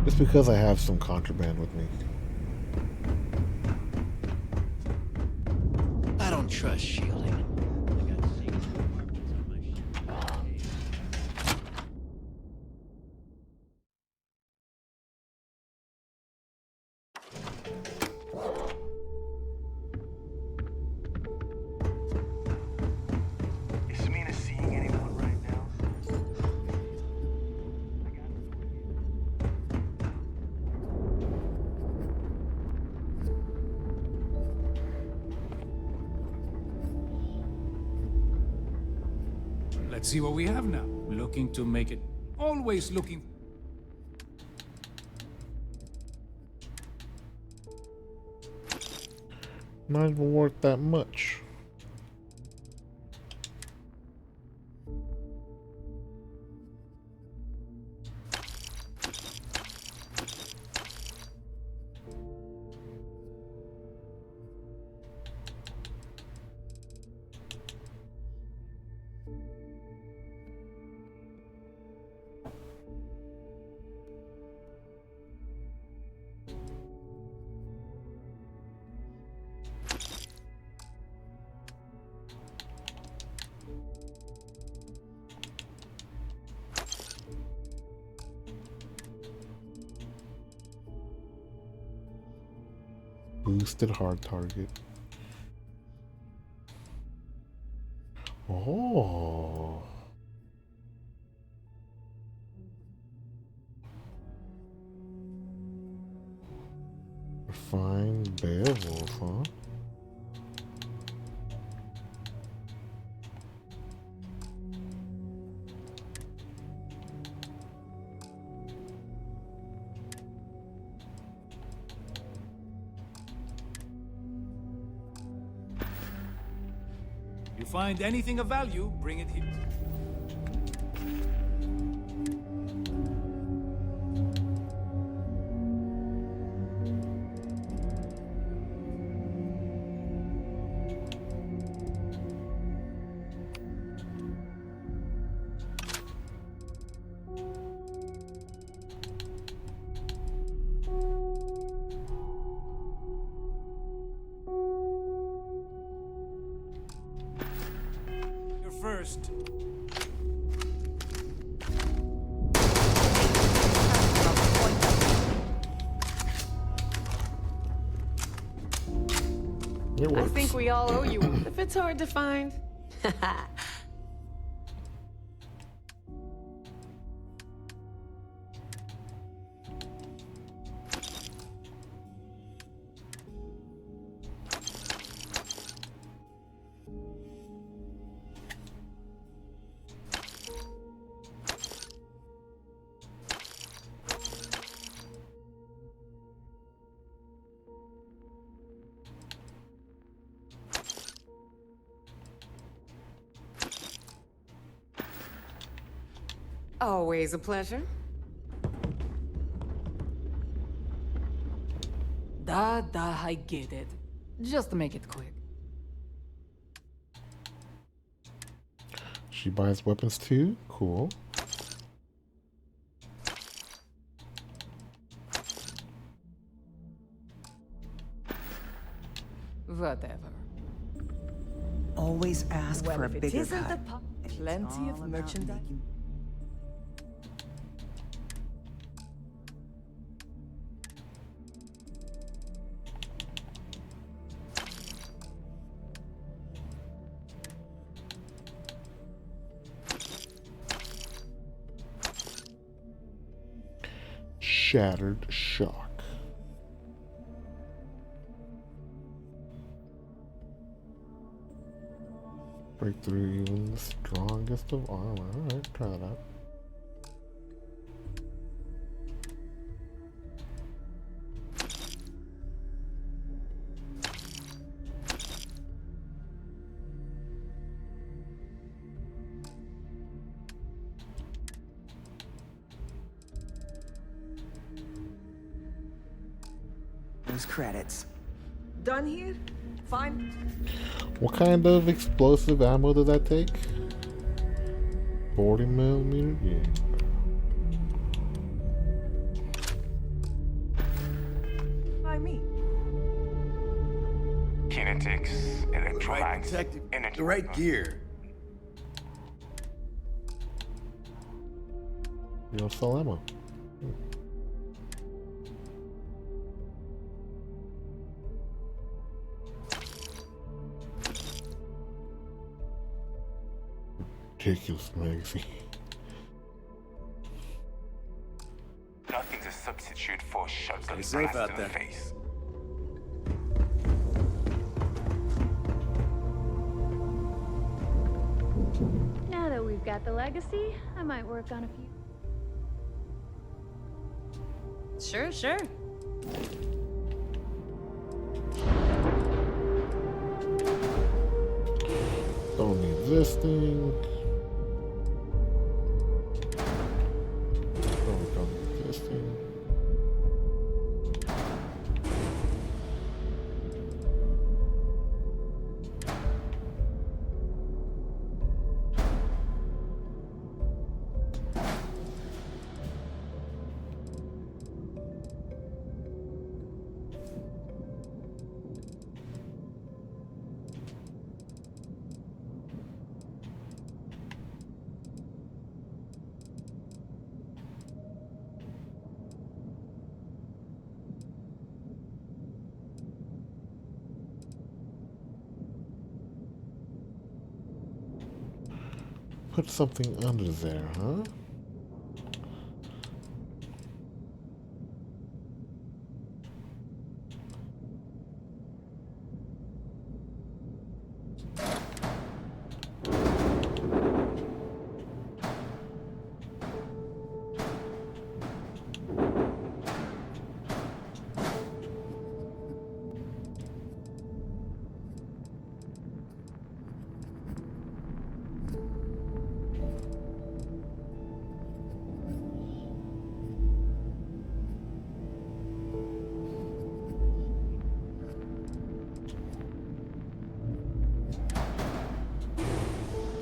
It's because I have some contraband with me. I don't trust shielding. Is Samina seeing anyone right now? Let's see what we have now. Looking to make it. Always looking. Not even worth that much. Boosted hard target. Oh. Refined Beowulf, huh? You find anything of value, bring it here. You're first. I think we all owe you one if it's hard to find. Always a pleasure. Da, I get it. Just to make it quick. She buys weapons too? Cool. Whatever. Always ask Well, for a if it bigger isn't cut. Plenty of merchandise. Shattered shock. Break through even the strongest of armor. Alright, try that out. Those credits. Done here? Fine. What kind of explosive ammo does that take? 40 millimeter? Yeah. By me. Kinetics, electrolytes, energy. The right gear. You don't sell ammo. Ridiculous magazine. Nothing's a substitute for shotgun Stay safe blast out to the there. face. Now that we've got the legacy, I might work on a few. Sure. Don't need this thing. Don't need this thing. Put something under there, huh?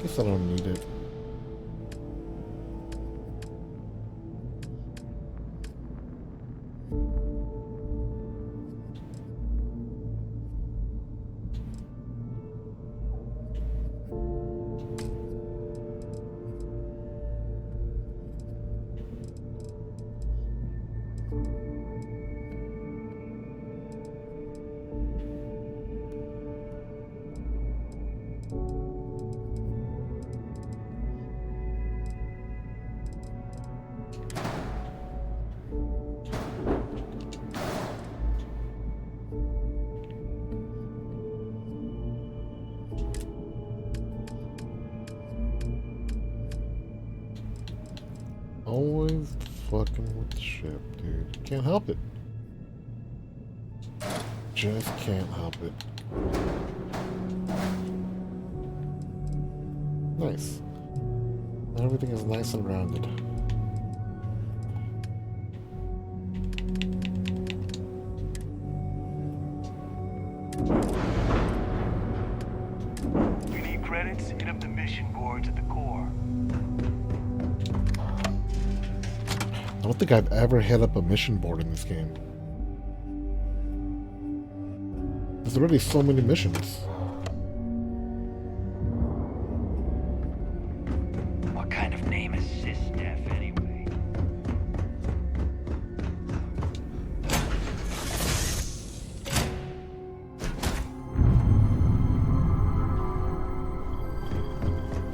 Guess I don't need it. Always fucking with the ship, dude. Can't help it. Just can't help it. Nice. Everything is nice and rounded. credits, hit up the mission boards at the core. I don't think I've ever hit up a mission board in this game. There's already so many missions. What kind of name is SysDef anyway?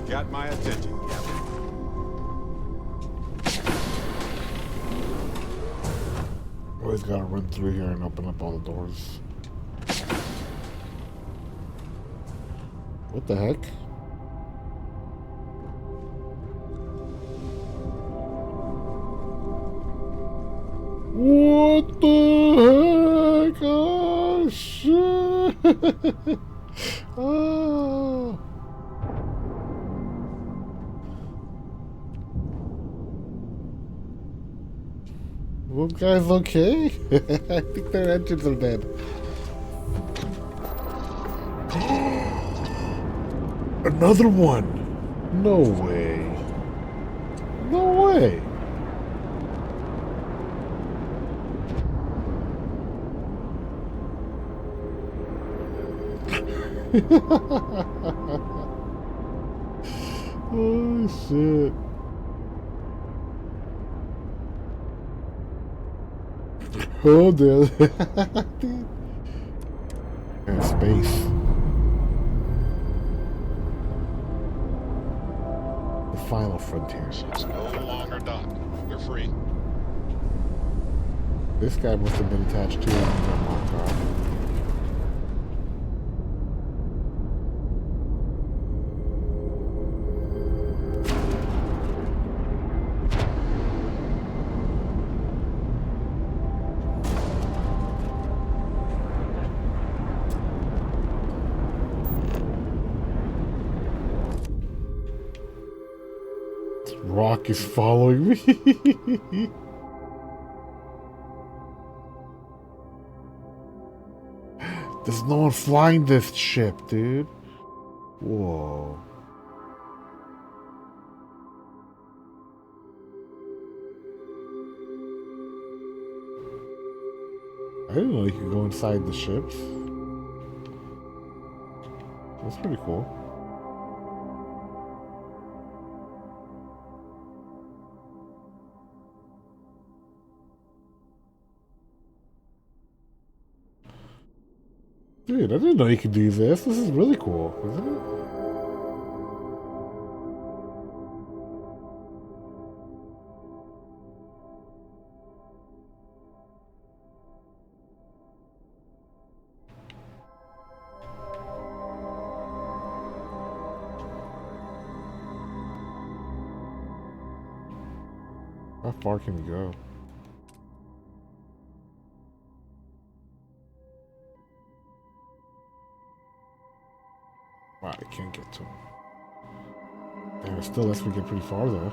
Got my attention, Captain. Always gotta run through here and open up all the doors. What the heck? What the heck? Oh, shit! Oh. Those guys okay? I think their engines are dead. Another one! No way. No way. Oh shit. Oh dude. And space. The final frontier. It's no longer docked. You're free. This guy must have been attached to it in the mock car. Rock is following me. There's no one flying this ship, dude. Whoa. I didn't know you could go inside the ships. That's pretty cool. Dude, I didn't know you could do this. This is really cool, isn't it? How far can you go? Wow, I can't get to him. Damn, it still lets me get pretty far though.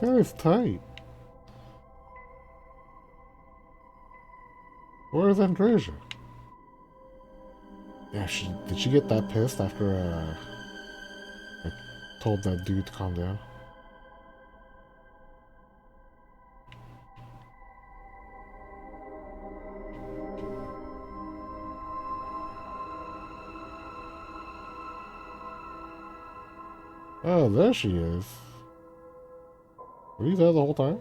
That is tight. Where is Andreja? Yeah, did she get that pissed after I told that dude to calm down? Oh, there she is. Were you there the whole time?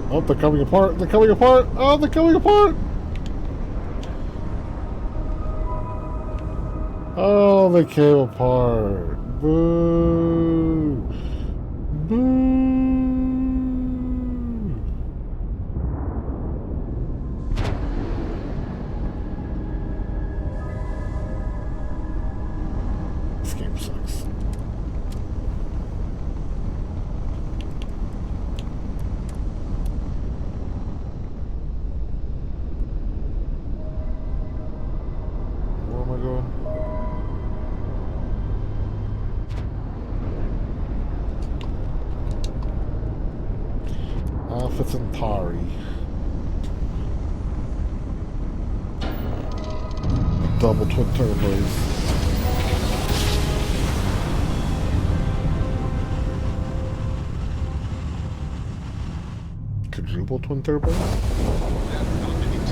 Oh, they're coming apart. They're coming apart. Oh, they're coming apart. Oh, they came apart. Boo. Boo. This game sucks. Where am I going? Alpha Centauri. Double twin turbos. Quadruple twin turbos?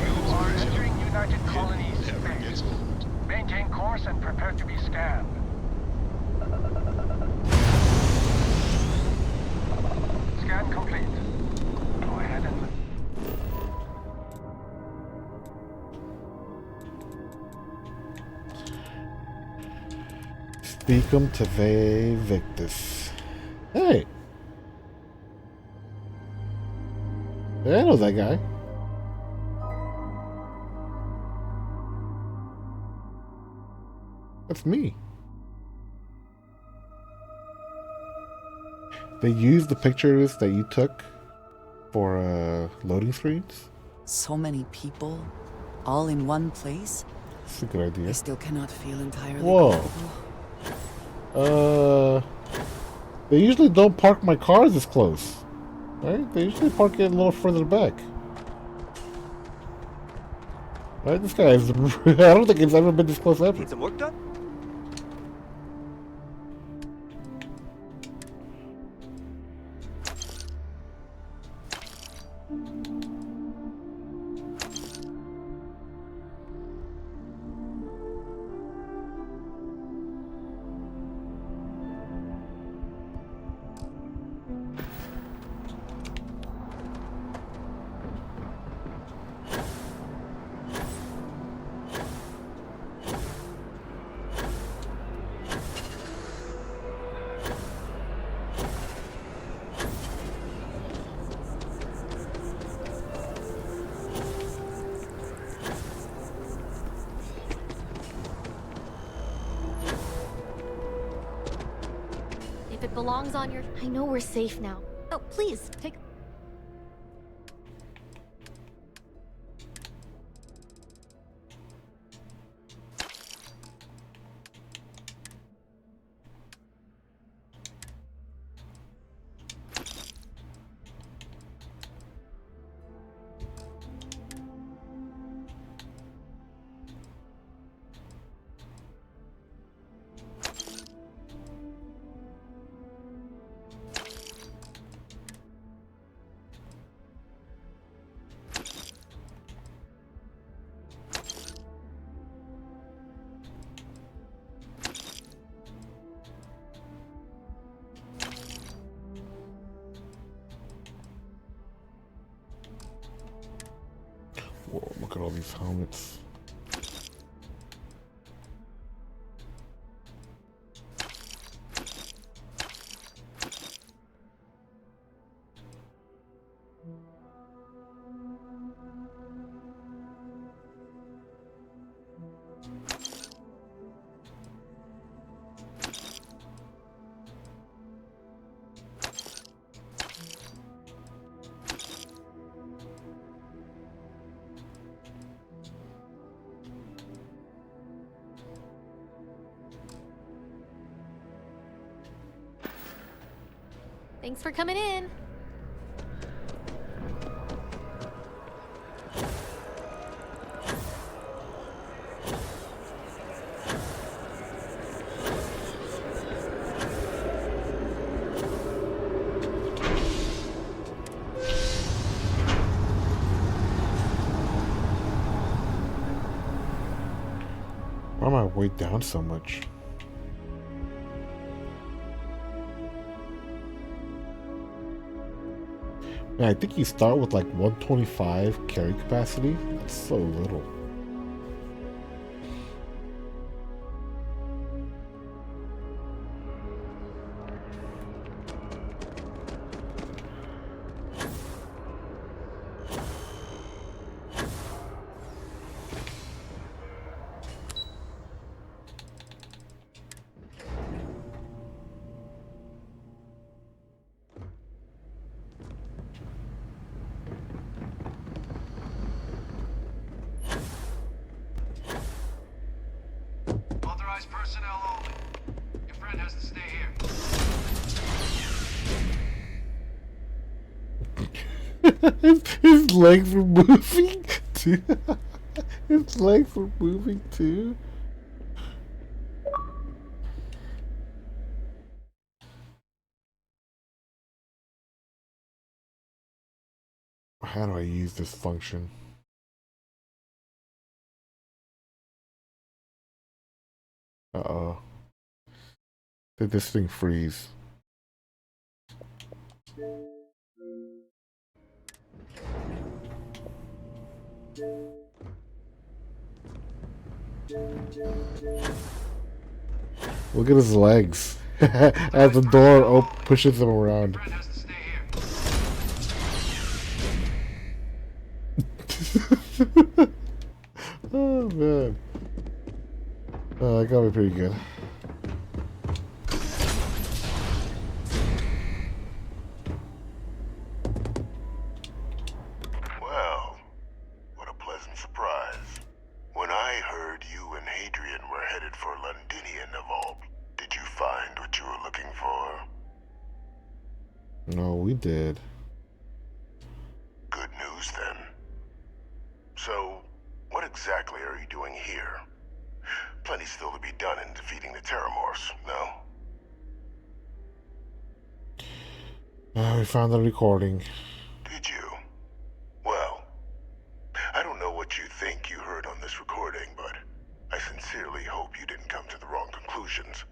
You are entering United Colonies space. Maintain course and prepare to be scanned. Scan complete. Go ahead and... Speakum to Ve Victus. Hey! Yeah, I know that guy. That's me. They used the pictures that you took for loading screens. So many people, all in one place. That's a good idea. I still cannot feel entirely Whoa. They usually don't park my cars this close. Right? They usually park it a little further back. Right? This guy is... I don't think it's ever been this close ever. Need some work done? If it belongs on your... I know we're safe now. Oh, please, take... Whoa, look at all these helmets. Thanks for coming in. Why am I weighed down so much? Man, I think you start with like 125 carry capacity. That's so little. Authorized personnel only. Your friend has to stay here. His legs were moving too. His legs were moving too. How do I use this function? Uh-oh. Did this thing freeze? Look at his legs. As the door pushes him around. Oh man. That got me pretty good. Well, what a pleasant surprise. When I heard you and Hadrian were headed for Londinian of all, did you find what you were looking for? No, we did. Good news then. So, what exactly are you doing here? Plenty still to be done in defeating the Terramorphs, no? We found the recording. Did you? Well, I don't know what you think you heard on this recording, but I sincerely hope you didn't come to the wrong conclusions.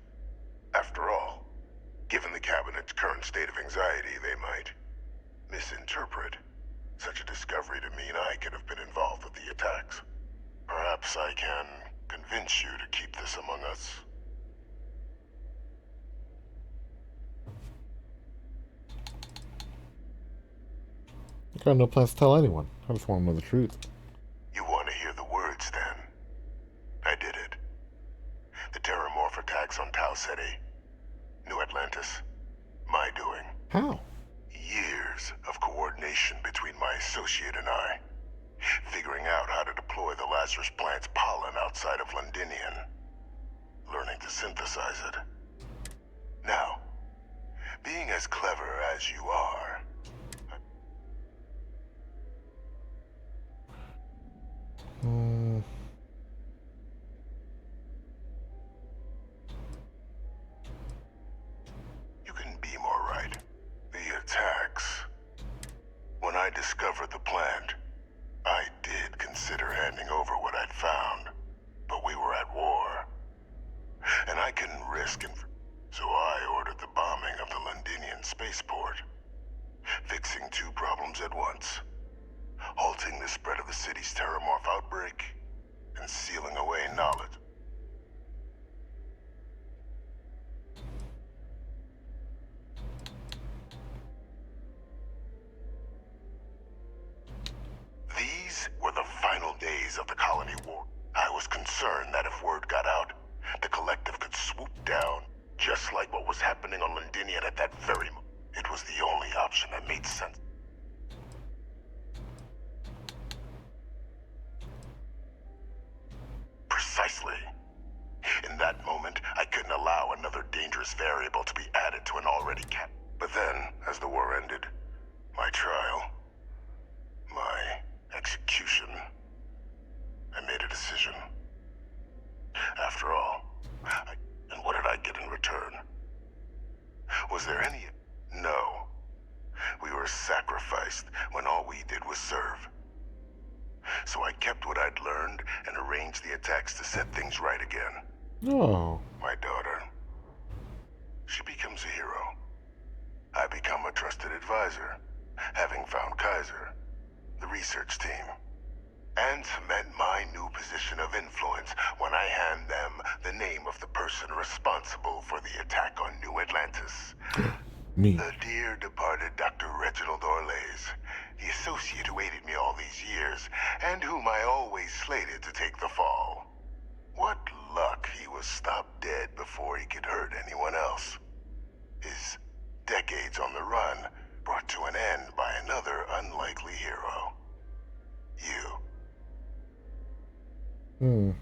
After all, given the Cabinet's current state of anxiety, they might misinterpret such a discovery to mean I could have been involved with the attacks. Perhaps I can convince you to keep this among us. I got no plans to tell anyone. I just want to know the truth. You want to hear the words, then? I did it. The Terramorph attacks on Tau Ceti, New Atlantis. My doing. How? Years of coordination between my associate and I. Figuring out how to deploy the Lazarus plant's pollen outside of Londinian. Learning to synthesize it. Now, being as clever as you are... You can be more right. The attacks. When I discovered the plant, I did consider handing over what I'd found, but we were at war. And I couldn't risk so I ordered the bombing of the Londinian spaceport. Fixing two problems at once. Halting the spread of the city's Terramorph outbreak, and sealing away knowledge. These were the final days of the colony war. I was concerned that if word got out, the collective could swoop down, just like what was happening on Londinian at that very moment. It was the only option that made sense. Precisely. In that moment, I couldn't allow another dangerous variable to be added to an already But then, as the war ended, my trial, my execution, I made a decision. After all, and what did I get in return? Was there any? No. We were sacrificed when all we did was serve. So I kept what I'd learned and arranged the attacks to set things right again. Oh. My daughter. She becomes a hero. I become a trusted advisor, having found Kaiser, the research team, and cement my new position of influence when I hand them the name of the person responsible for the attack on New Atlantis. Me. The dear departed Dr. Reginald Orlays, the associate who aided me all these years, and whom I always slated to take the fall. What luck he was stopped dead before he could hurt anyone else. His decades on the run brought to an end by another unlikely hero. You.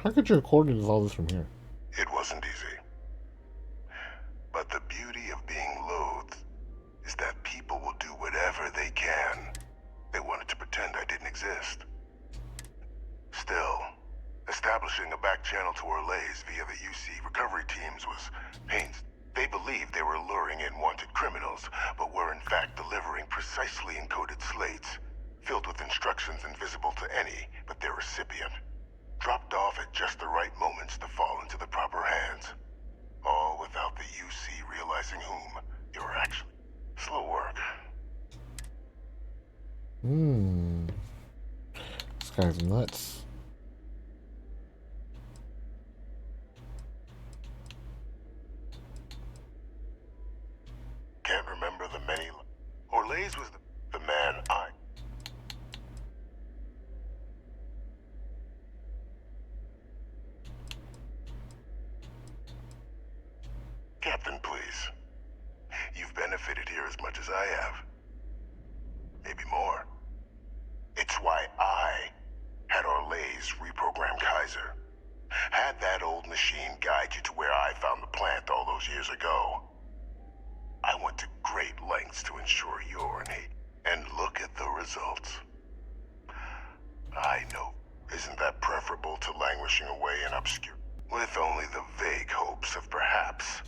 How could you coordinate all this from here? It wasn't easy. But the beauty of being loathed is that people will do whatever they can. They wanted to pretend I didn't exist. Still, establishing a back channel to Orlays via the UC recovery teams was painstaking. They believed they were luring in wanted criminals, but were in fact delivering precisely encoded slates, filled with instructions invisible to any but their recipient, dropped off at just the right moments to fall into the proper hands. All without the UC realizing whom they were actually. Slow work. This guy's nuts. Can't remember the many. Orlays was the man I. Captain, please. You've benefited here as much as I have. Maybe more. It's why I had Orlays reprogram Kaiser. Had that old machine guide you to where I found the plant all those years ago. I went to great lengths to ensure you're in hate. And look at the results. I know. Isn't that preferable to languishing away in obscure? With only the vague hopes of perhaps...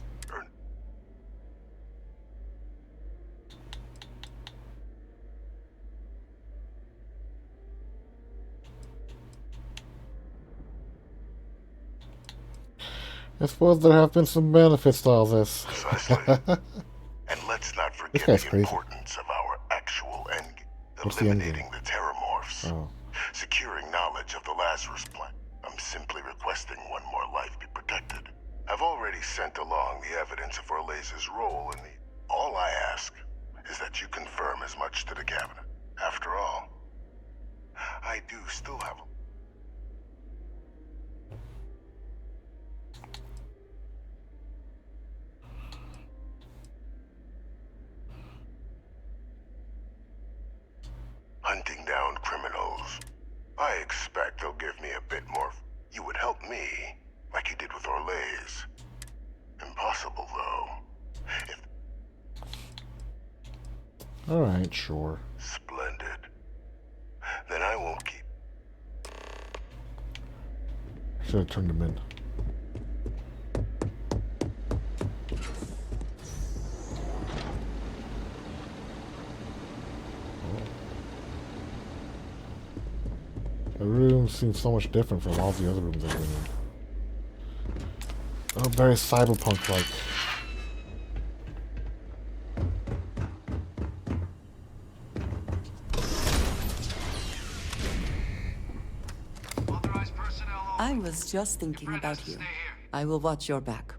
I suppose there have been some benefits to all this. Precisely. And let's not forget the importance of our actual end game. Eliminating the terramorphs. Oh. Securing knowledge of the Lazarus plant. I'm simply requesting one more life be protected. I've already sent along the evidence of Orlays' role in the... All I ask is that you confirm as much to the cabinet. After all, I do still have a... Hunting down criminals. I expect they'll give me a bit more. You would help me, like you did with Orlays. Impossible, though. Alright, sure. Splendid. Then I won't keep. Should have turned him in. The room seems so much different from all the other rooms I've been in. Oh, very cyberpunk-like. I was just thinking about you. I will watch your back.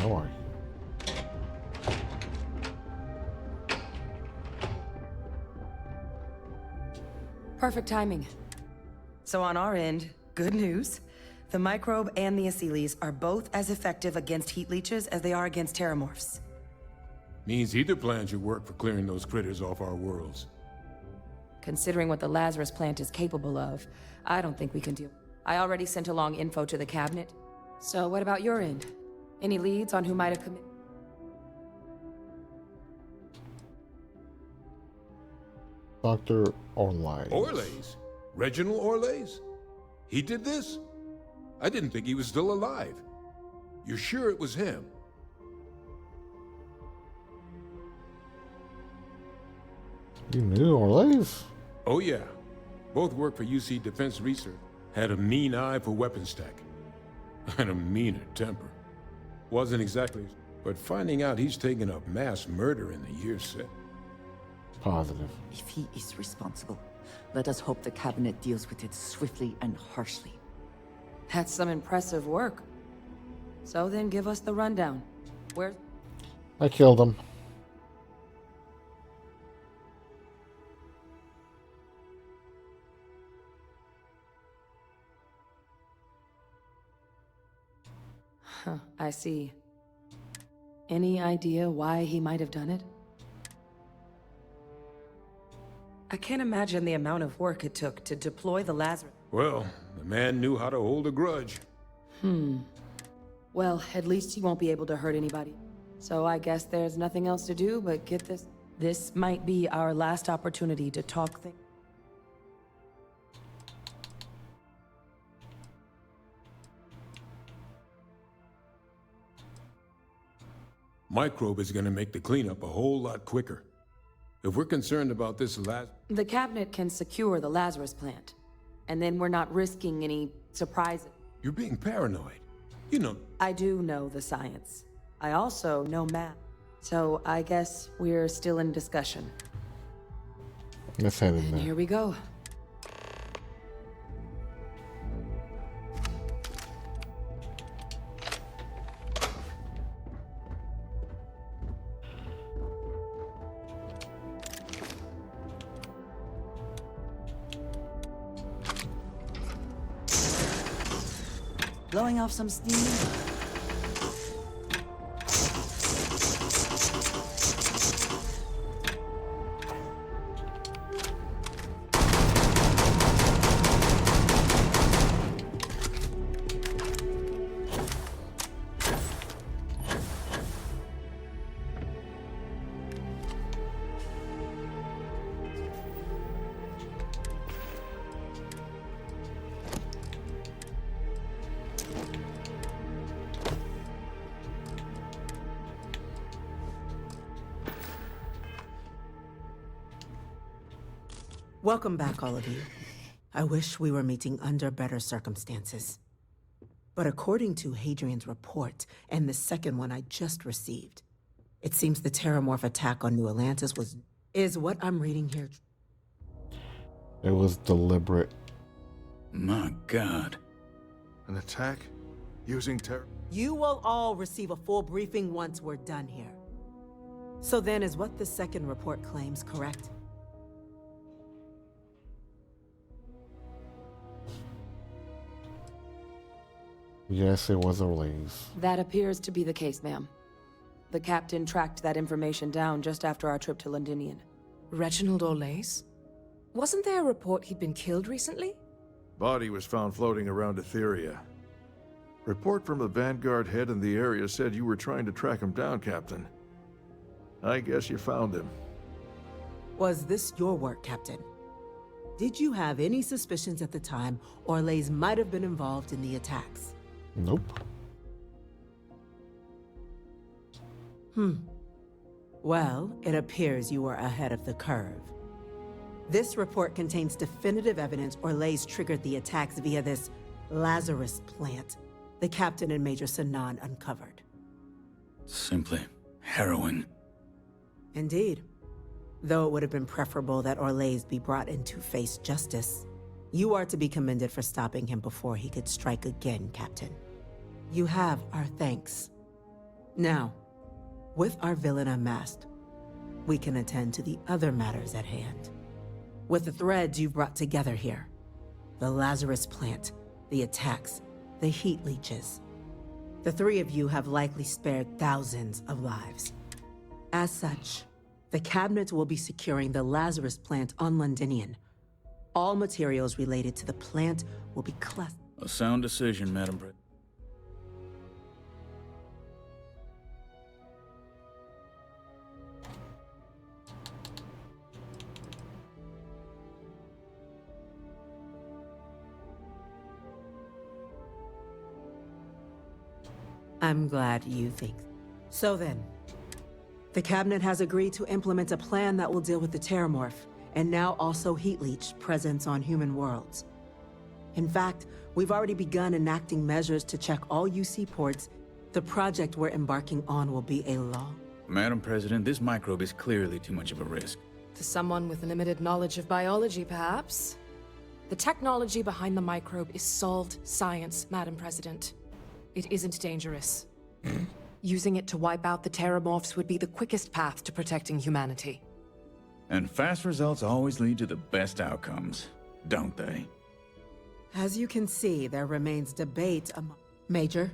am I? Perfect timing. So on our end, good news. The microbe and the Asylees are both as effective against heat leeches as they are against terramorphs. Means either plan should work for clearing those critters off our worlds. Considering what the Lazarus plant is capable of, I don't think we can do. I already sent along info to the cabinet. So what about your end? Any leads on who might have committed? Dr. Orlays. Orlays? Reginald Orlays? He did this? I didn't think he was still alive. You're sure it was him? You knew Orlays? Oh yeah. Both worked for UC Defense Research. Had a mean eye for weapons tech. And a meaner temper. Wasn't exactly... But finding out he's taken up mass murder in the years since. Positive. If he is responsible, let us hope the cabinet deals with it swiftly and harshly. That's some impressive work. So then give us the rundown. Where? I killed him. Huh, I see. Any idea why he might have done it? I can't imagine the amount of work it took to deploy the Lazarus. Well, the man knew how to hold a grudge. Well, at least he won't be able to hurt anybody. So I guess there's nothing else to do but get this. This might be our last opportunity to talk things. Microbe is gonna make the cleanup a whole lot quicker. If we're concerned about this The cabinet can secure the Lazarus plant. And then we're not risking any surprises. You're being paranoid. You know... I do know the science. I also know math. So I guess we're still in discussion. Let's head in there. Here we go. Blowing off some steam? Welcome back, all of you. I wish we were meeting under better circumstances. But according to Hadrian's report, and the second one I just received, it seems the Terramorph attack on New Atlantis is what I'm reading here. It was deliberate. My God. An attack? Using terror? You will all receive a full briefing once we're done here. So then, is what the second report claims correct? Yes, it was Orlays. That appears to be the case, ma'am. The captain tracked that information down just after our trip to Londinian. Reginald Orlays? Wasn't there a report he'd been killed recently? Body was found floating around Etheria. Report from the Vanguard head in the area said you were trying to track him down, Captain. I guess you found him. Was this your work, Captain? Did you have any suspicions at the time Orlays might have been involved in the attacks? Nope. Well, it appears you were ahead of the curve. This report contains definitive evidence Orlays triggered the attacks via this Lazarus plant the Captain and Major Sanan uncovered. Simply heroin. Indeed. Though it would have been preferable that Orlays be brought in to face justice, you are to be commended for stopping him before he could strike again, Captain. You have our thanks. Now, with our villain unmasked, we can attend to the other matters at hand. With the threads you've brought together here, the Lazarus plant, the attacks, the heat leeches, the three of you have likely spared thousands of lives. As such, the cabinet will be securing the Lazarus plant on Londinian. All materials related to the plant will be classified. A sound decision, Madam President. I'm glad you think. So then, the cabinet has agreed to implement a plan that will deal with the Terramorph, and now also Heat Leech presence on human worlds. In fact, we've already begun enacting measures to check all UC ports. The project we're embarking on will be a long... Madam President, this microbe is clearly too much of a risk. To someone with limited knowledge of biology, perhaps? The technology behind the microbe is solved science, Madam President. It isn't dangerous. Using it to wipe out the Terramorphs would be the quickest path to protecting humanity. And fast results always lead to the best outcomes, don't they? As you can see, there remains debate among... Major?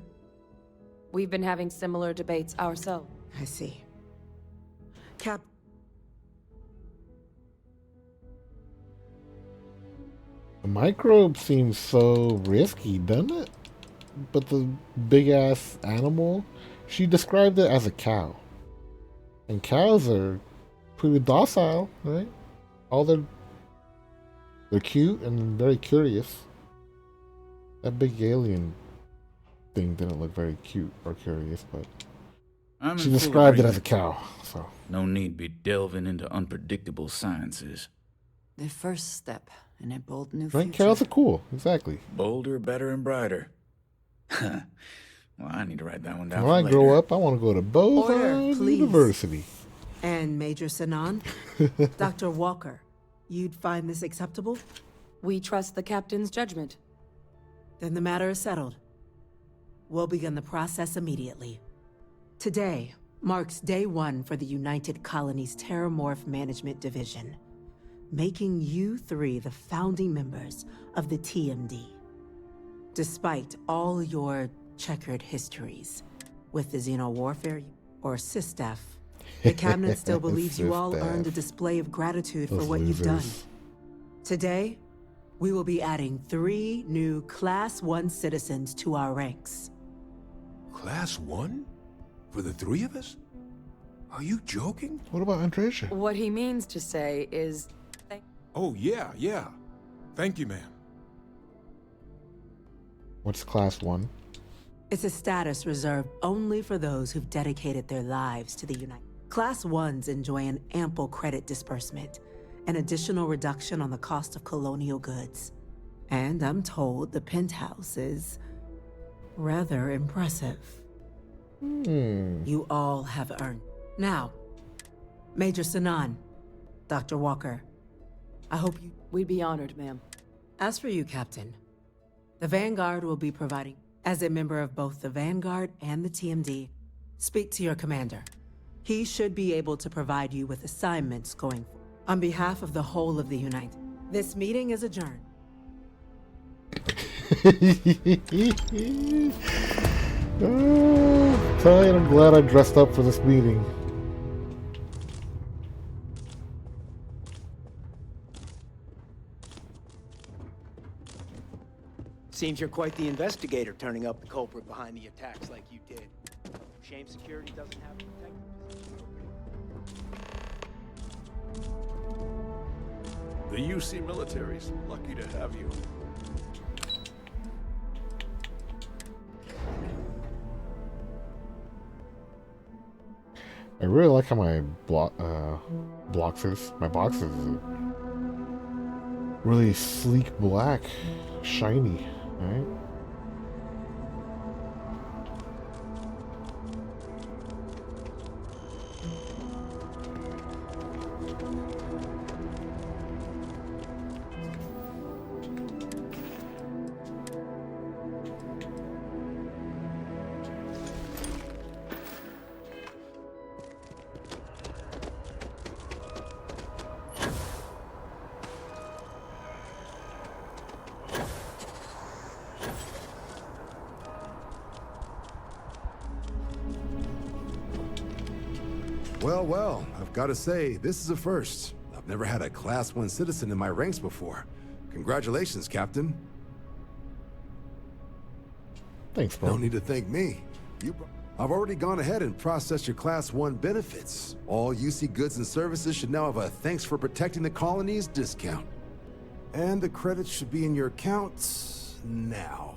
We've been having similar debates ourselves. I see. Cap... The microbe seems so risky, doesn't it? But the big-ass animal, she described it as a cow. And cows are pretty docile, right? They're cute and very curious. That big alien thing didn't look very cute or curious, but she described it as a cow, so. No need be delving into unpredictable sciences. The first step in a bold new Right? future. Cows are cool, exactly. Bolder, better, and brighter. Well, I need to write that one down. When I for grow later. up, I want to go to Bovine University. And Major Sanan? Dr. Walker, you'd find this acceptable? We trust the captain's judgment. Then the matter is settled. We'll begin the process immediately. Today marks day one for the United Colonies Terramorph Management Division, making you three the founding members of the TMD. Despite all your checkered histories with the Xeno-warfare or SysStaff, the cabinet still believes you all earned a display of gratitude for what you've done. Today, we will be adding 3 new Class 1 citizens to our ranks. Class 1? For the 3 of us? Are you joking? What about Andresia? What he means to say is... Oh, yeah. Thank you, ma'am. What's Class 1? It's a status reserved only for those who've dedicated their lives to the United. Class 1s enjoy an ample credit disbursement, an additional reduction on the cost of colonial goods. And I'm told the penthouse is rather impressive. You all have earned. Now, Major Sanan, Dr. Walker, I hope you... We'd be honored, ma'am. As for you, Captain, the Vanguard will be providing... As a member of both the Vanguard and the TMD, speak to your commander. He should be able to provide you with assignments going forward. On behalf of the whole of the United, this meeting is adjourned. I'm glad I dressed up for this meeting. Seems you're quite the investigator, turning up the culprit behind the attacks like you did. Shame security doesn't have a protective position. The UC military's lucky to have you. I really like how my boxes are really sleek black, shiny, right? Well, well, I've got to say, this is a first. I've never had a Class 1 citizen in my ranks before. Congratulations, Captain. Thanks, bro. No need to thank me. I've already gone ahead and processed your Class 1 benefits. All UC goods and services should now have a thanks for protecting the colonies discount. And the credits should be in your accounts now.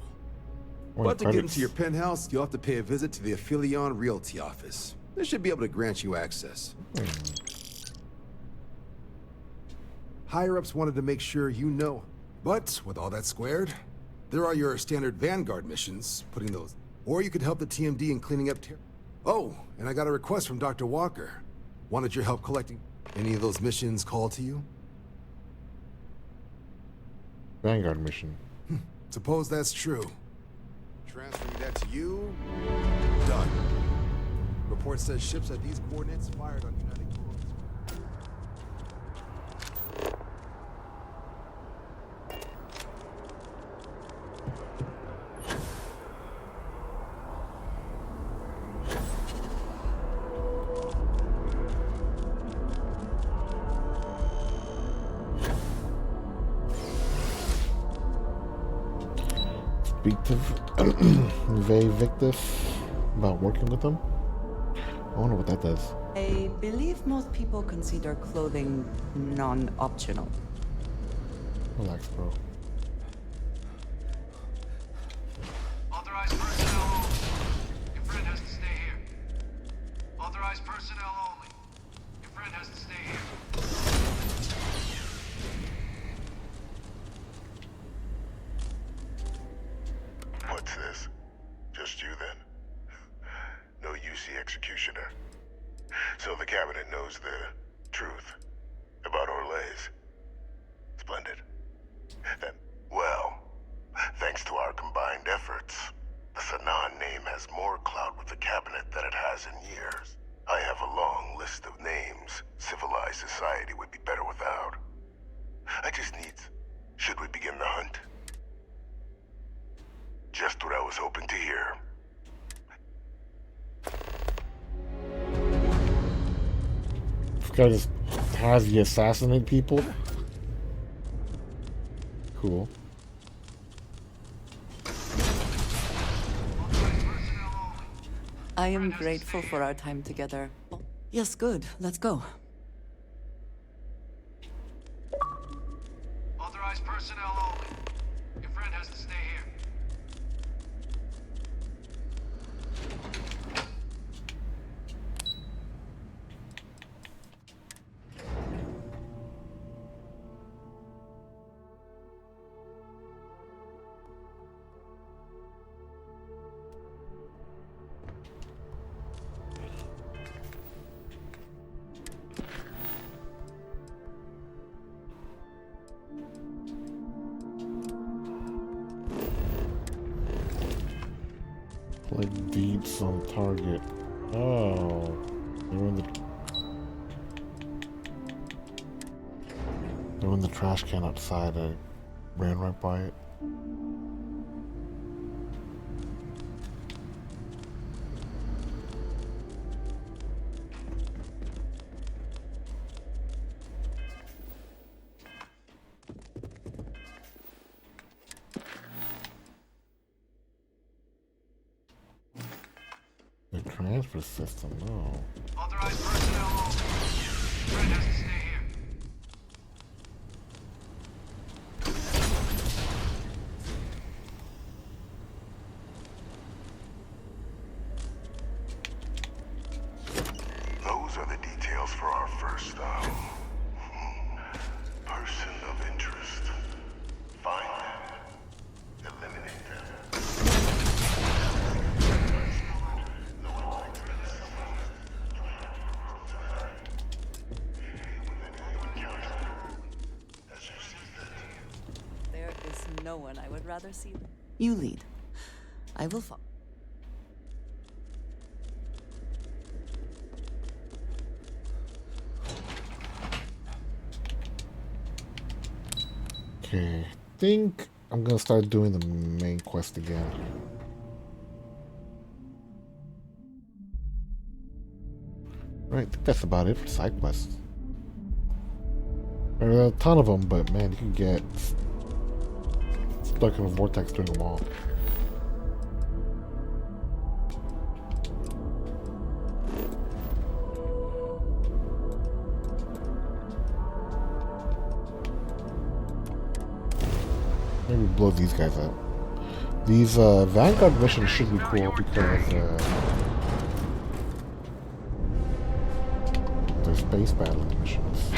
But to get into your penthouse, you'll have to pay a visit to the Aphelion Realty office. They should be able to grant you access. Higher-ups wanted to make sure you know. But with all that squared, there are your standard Vanguard missions, putting those... Or you could help the TMD in cleaning up Oh, and I got a request from Dr. Walker. Wanted your help collecting... Any of those missions call to you? Vanguard mission. Suppose that's true. Transferring that to you... Done. Report says ships at these coordinates fired on United Colonies. Speak to Vay Victus about working with them. I wonder what that does. I believe most people consider clothing non-optional. Relax, bro. Authorized personnel only. Your friend has to stay here. Authorized personnel only. Your friend has to stay here. What's this? Just you then? No UC executioner. So the cabinet knows the truth about Orlays. Splendid. Then, well, thanks to our combined efforts, the Sanan name has more clout with the cabinet than it has in years. I have a long list of names civilized society would be better without. I just need... Should we begin the hunt? Just what I was hoping to hear. This guy just has you assassinate people. Cool. I am grateful for our time together. Yes, good. Let's go. Authorized personnel only. Your friend has to stay here. Like deeds on target. Oh, they're in the trash can outside. I ran right by it. The transfer system, no. Authorized personnel only. Your friend has to stay here. Those are the details for our first, person of interest. Find them. Eliminate them. There is no one I would rather see. You lead. I will follow. Okay, I think I'm gonna start doing the main quest again. Right, I think that's about it for side quests. There are a ton of them, but man, you can get stuck in a vortex doing them all. Maybe blow these guys up. These Vanguard missions should be cool because they're space battling missions.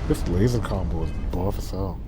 This laser combo is buff as hell.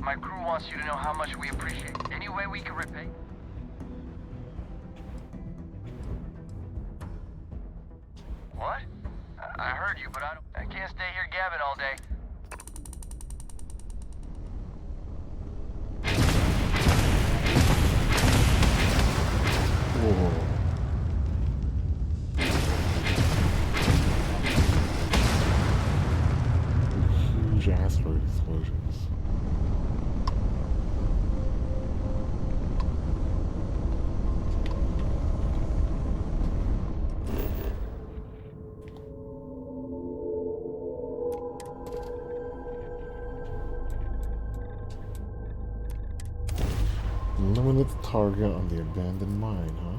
My crew wants you to know how much we appreciate it. Any way we can repay? What? I heard you, but I can't stay here gabbing all day. Whoa. Huge asteroid explosions. Eliminate the target on the abandoned mine, huh?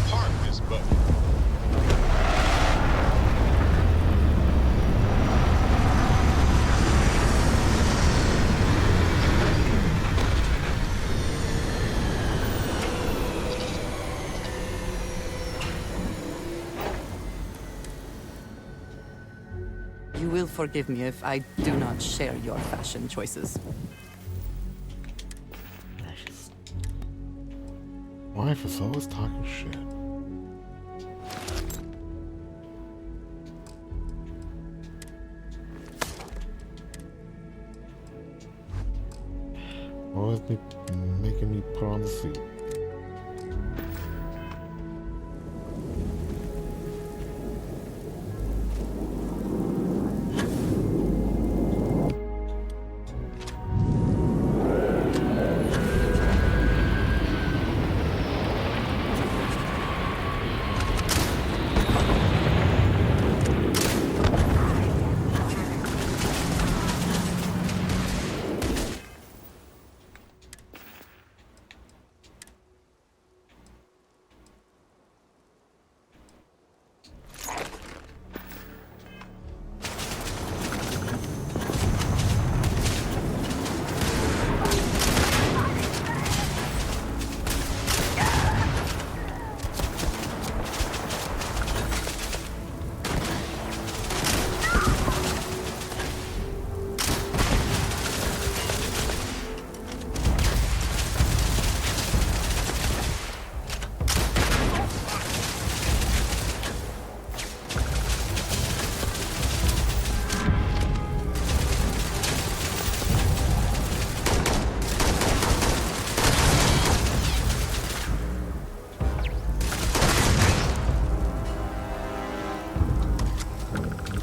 Park this boat. You will forgive me if I do not share your fashion choices. Wife is always talking shit. Always be making me put on the seat.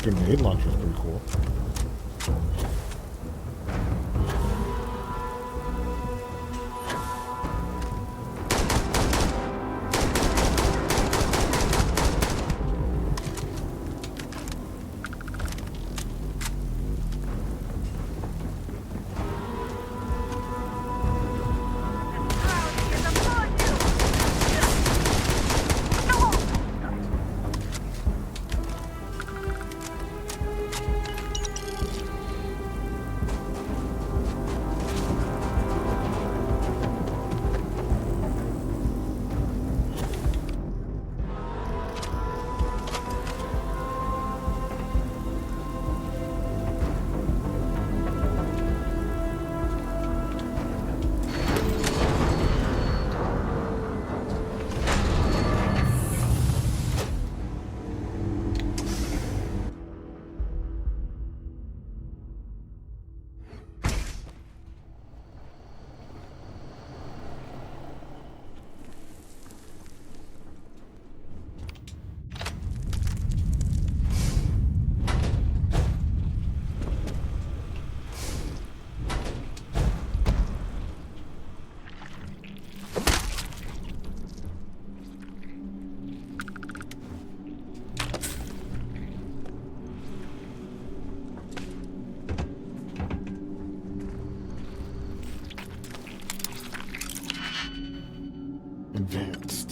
Grenade launcher is pretty cool. Advanced.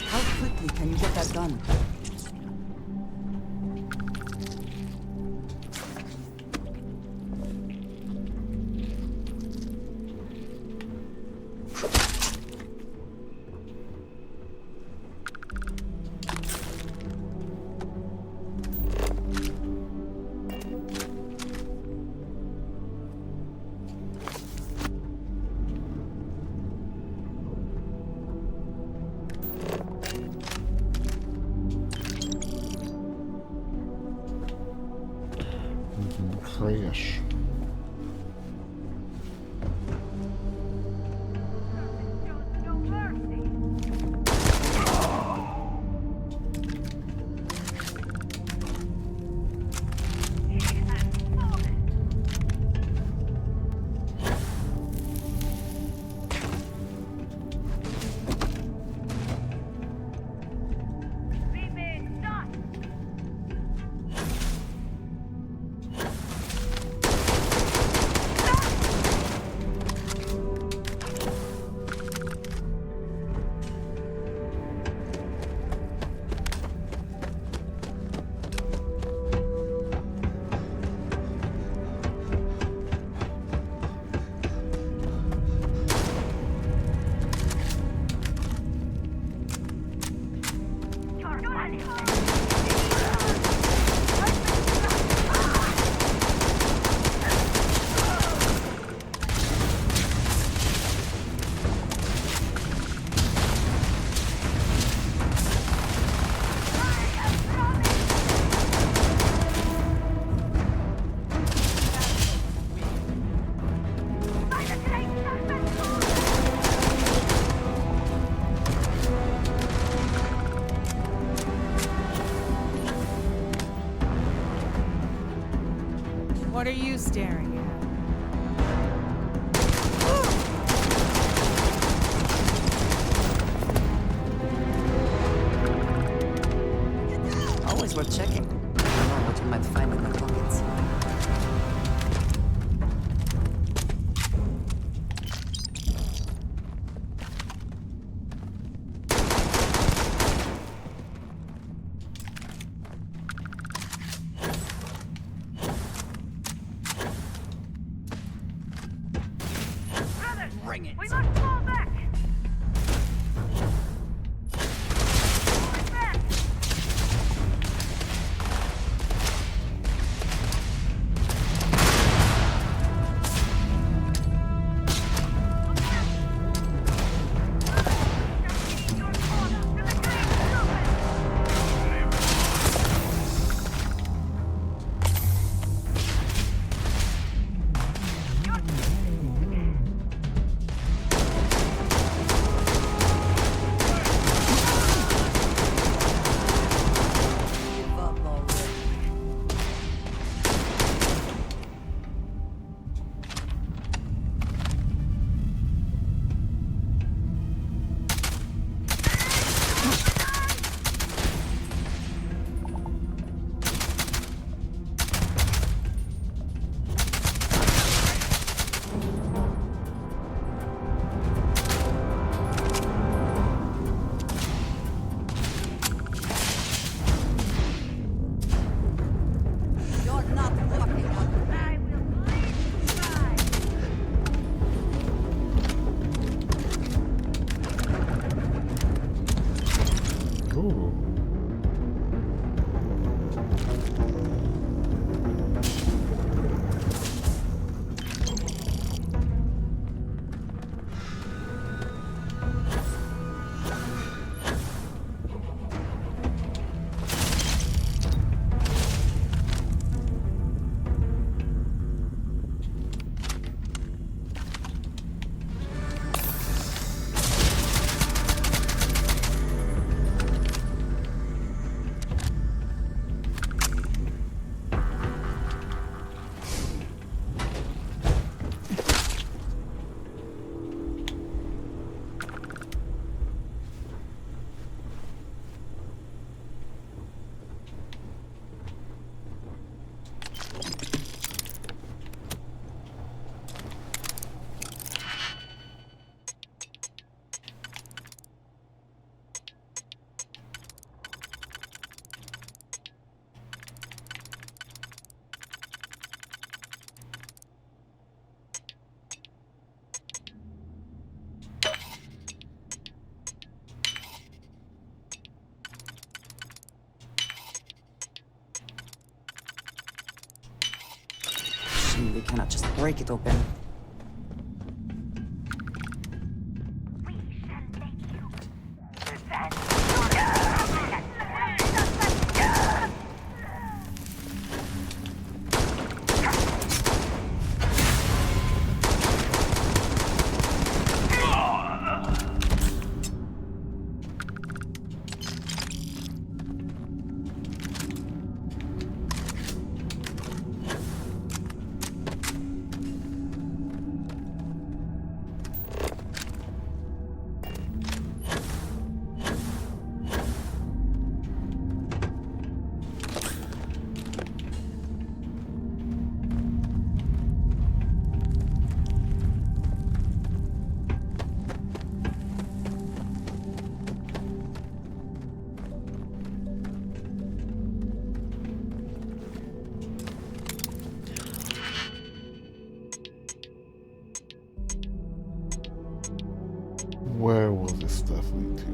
How quickly can you get that done? Crash. What are you staring at? Always worth checking. I don't know what you might find in the pockets. Bring it! We must fall back! We cannot just break it open. Where will this stuff lead to?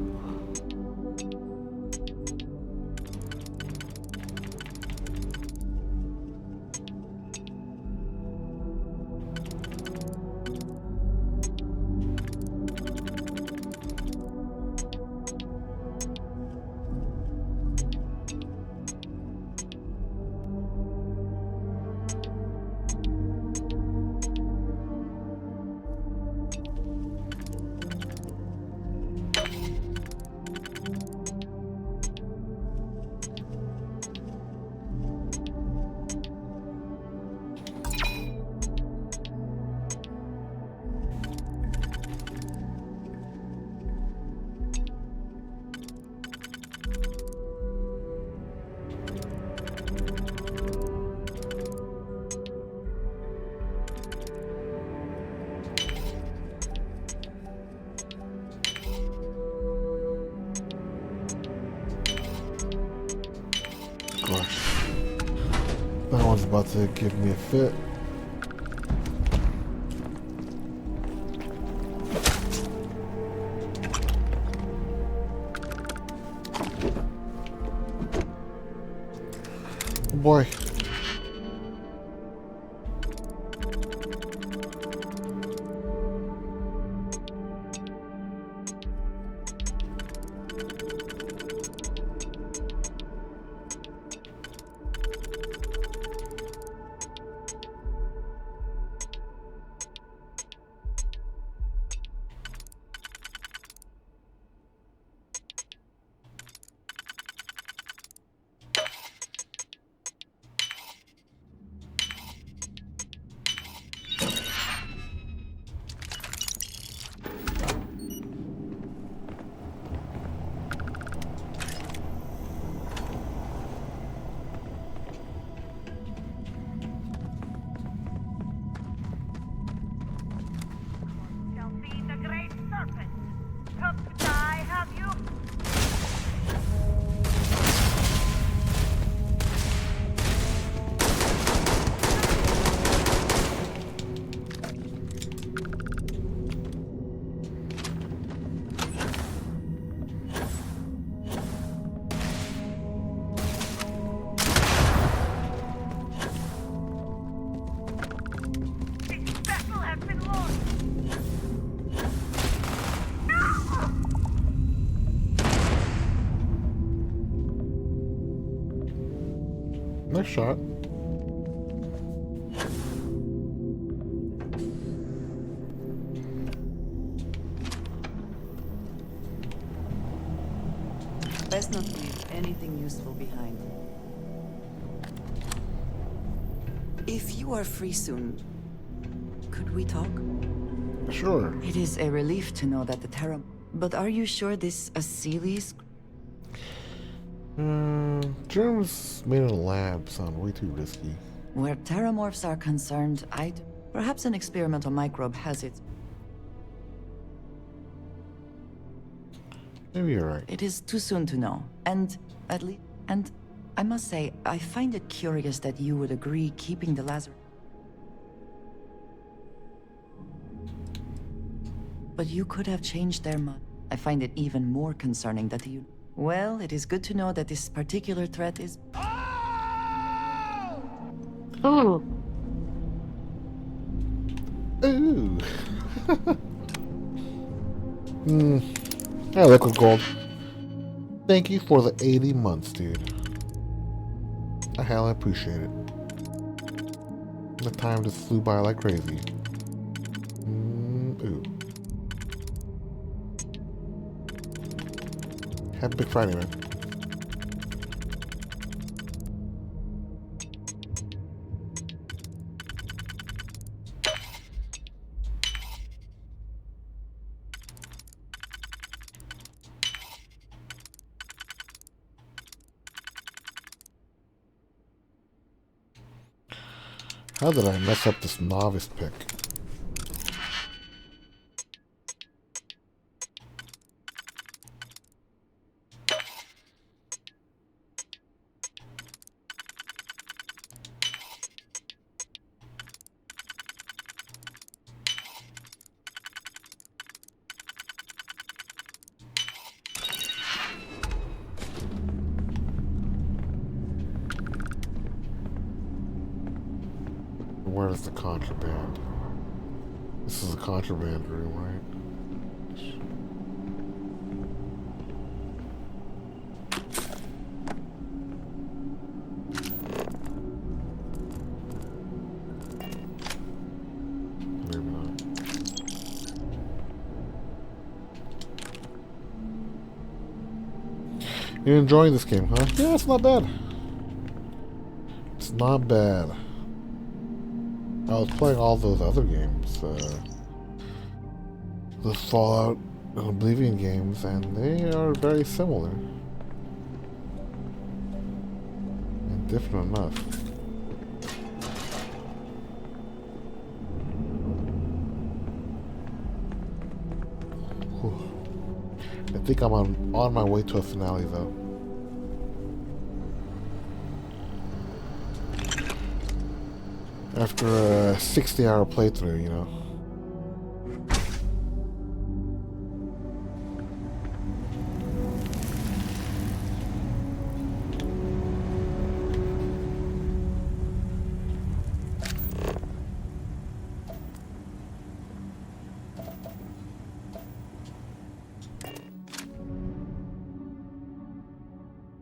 gosh. That one's about to give me a fit. Oh boy. Nice shot. Best not leave anything useful behind. If you are free soon, could we talk? Sure. It is a relief to know that the Terra... But are you sure this Asili's... Germs made in a lab sound way too risky. Where terramorphs are concerned, perhaps an experimental microbe has it. Maybe you're right. It is too soon to know. And I must say, I find it curious that you would agree keeping the Lazarus. But you could have changed their mind. I find it even more concerning that you... Well, it is good to know that this particular threat is... Oh! Ooh! Hey, Liquid Gold. Thank you for the 80 months, dude. I hella appreciate it. The time just flew by like crazy. Ooh. Happy Big Friday, man. How did I mess up this novice pick? Where's the contraband? This is a contraband room, right? Maybe not. You're enjoying this game, huh? Yeah, it's not bad. It's not bad. I was playing all those other games, the Fallout and Oblivion games, and they are very similar. And different enough. Whew. I think I'm on my way to a finale, though. After a 60-hour playthrough, you know.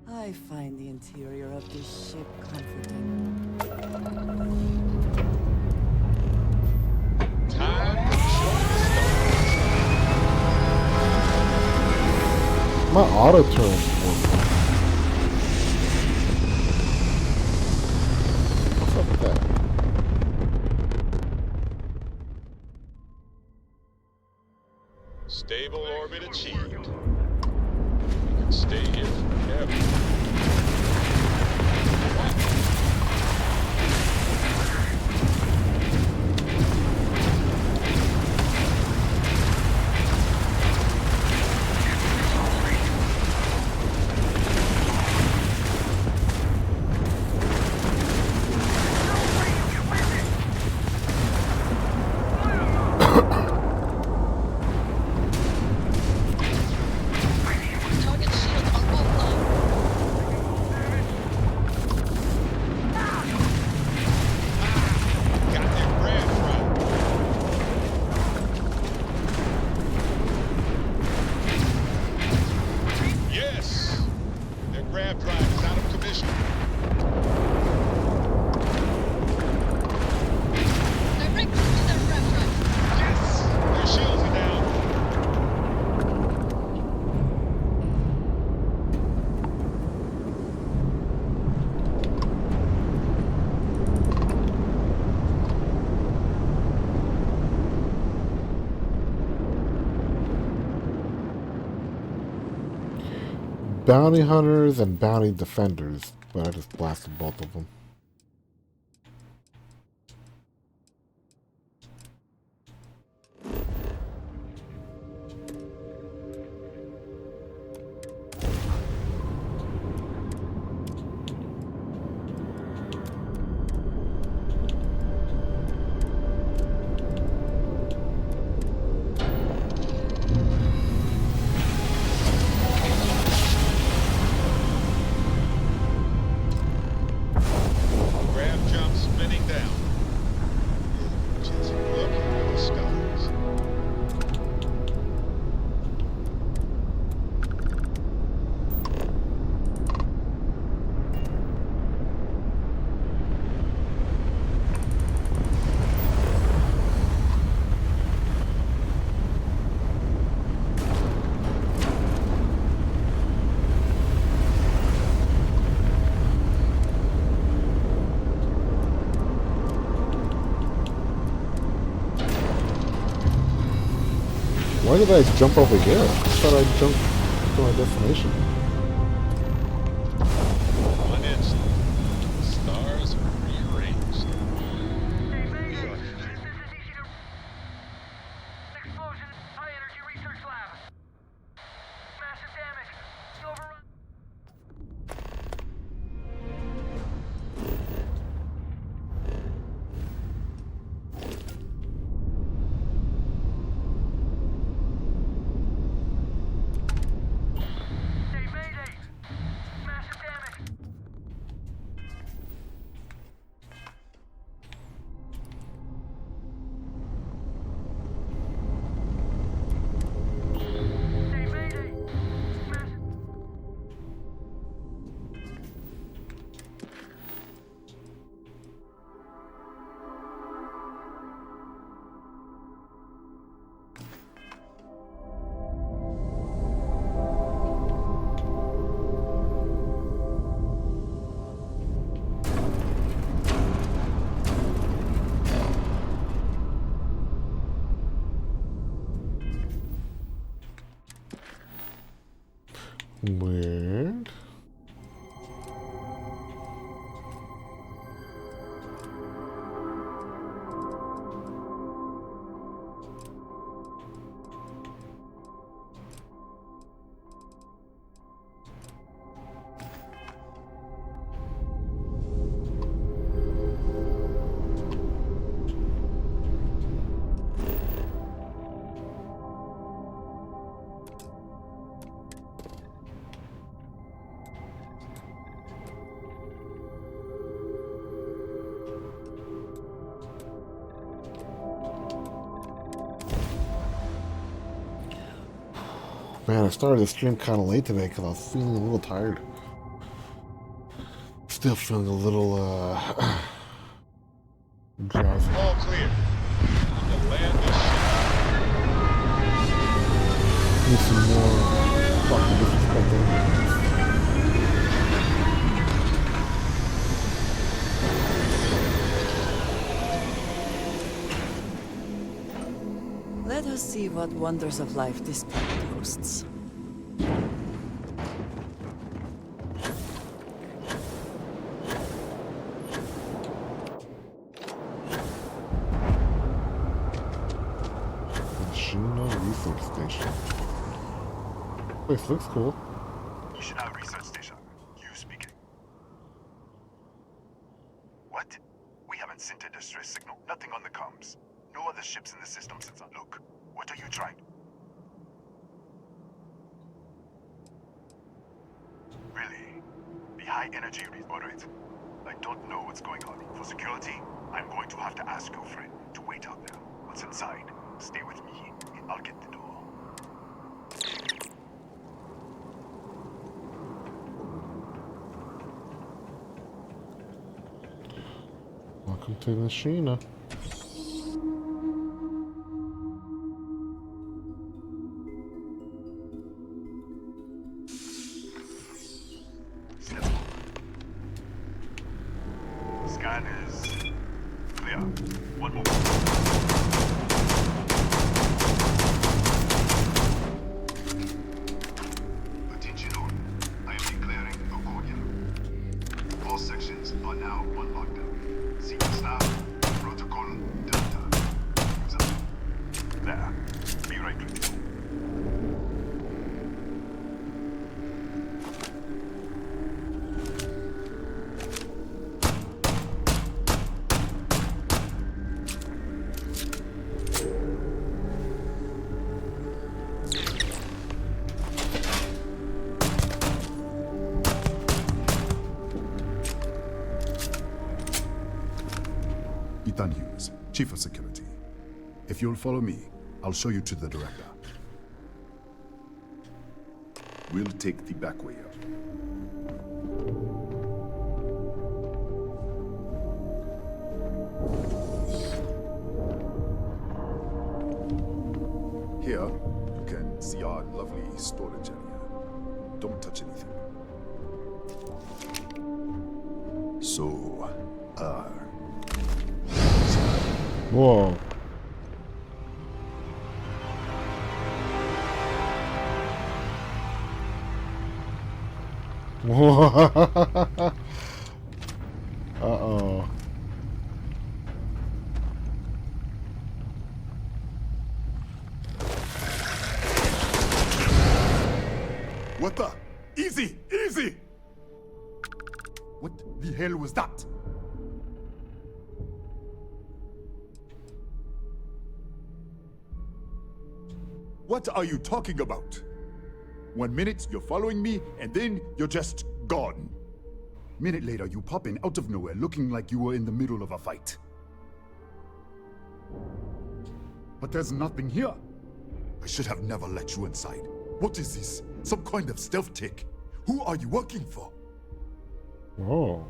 I find the interior of this ship comforting. My auto turns work. What's up with that? Stable orbit achieved. You can stay here forever. Bounty hunters and bounty defenders, but I just blasted both of them. Why did I jump over here? I thought I jumped to my destination. One instant. Stars are rearranged. Explosion, high energy research lab. Massive damage. Overrun. Weird. Man, I started the stream kind of late today because I was feeling a little tired. Still feeling a little, drowsy. All clear. To land this ship. Need some more fucking disrespect. Let us see what wonders of life this planet hosts. Research station. This looks cool. Ishina Research Station. You speaking. What? We haven't sent a distress signal. Nothing on the comms. No other ships in the system since I look. What are you trying? Really? The high energy alright. I don't know what's going on. For security, I'm going to have to ask your friend to wait out there. What's inside? Stay with me. I'll get the door. Welcome to the Sheena. Scan is clear. One more. Attention all. I am declaring Accordia. All sections are now on lockdown. Senior staff, protocol, Delta. There. Be right with you. Ethan Hughes, Chief of Security. If you'll follow me, I'll show you to the director. We'll take the back way out. Here, you can see our lovely storage area. Don't touch anything. So, Whoa. Uh-oh. What the? Easy! Easy! What the hell was that? What are you talking about? 1 minute, you're following me, and then you're just gone. Minute later, you pop in out of nowhere looking like you were in the middle of a fight. But there's nothing here. I should have never let you inside. What is this? Some kind of stealth tech? Who are you working for? Whoa.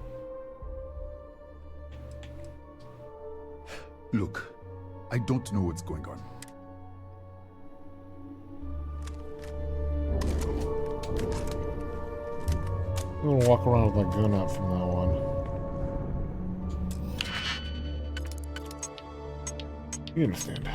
Look, I don't know what's going on. I'm gonna walk around with my gun out from now on. You understand.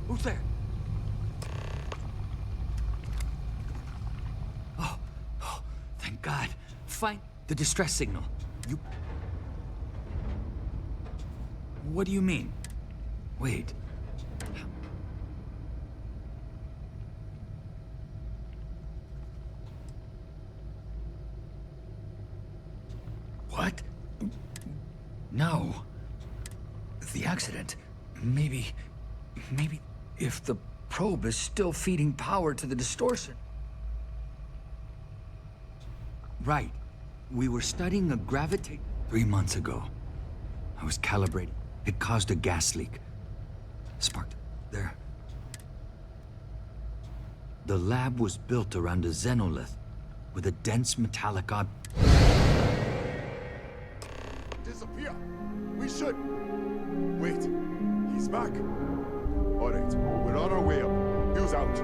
Who's there? Oh, thank God. Find the distress signal. You... What do you mean? Wait. What? No. The accident. Maybe if the probe is still feeding power to the distortion. Right. We were studying a gravitate 3 months ago. I was calibrating. It caused a gas leak. Sparked there. The lab was built around a xenolith with a dense metallic object. Disappear! We should! Wait, he's back. Alright, we're on our way up. Hughes out.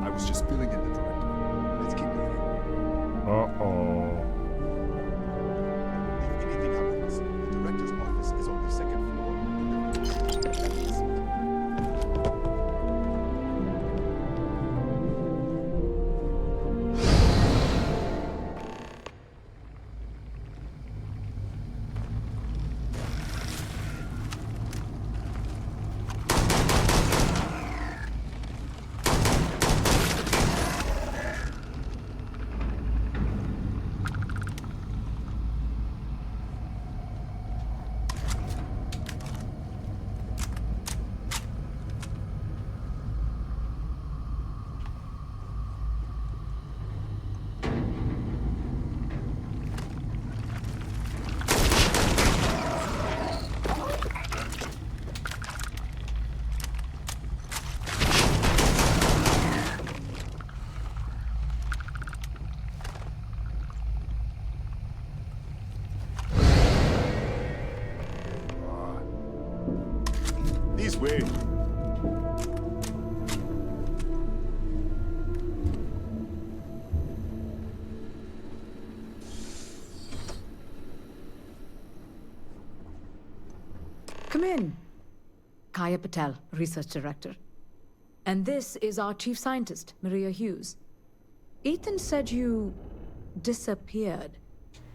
I was just filling in the director. Let's keep moving. Uh-oh. If anything happens, the director's office is on the second floor. This way. Come in. Kaya Patel, Research Director. And this is our Chief Scientist, Maria Hughes. Ethan said you disappeared,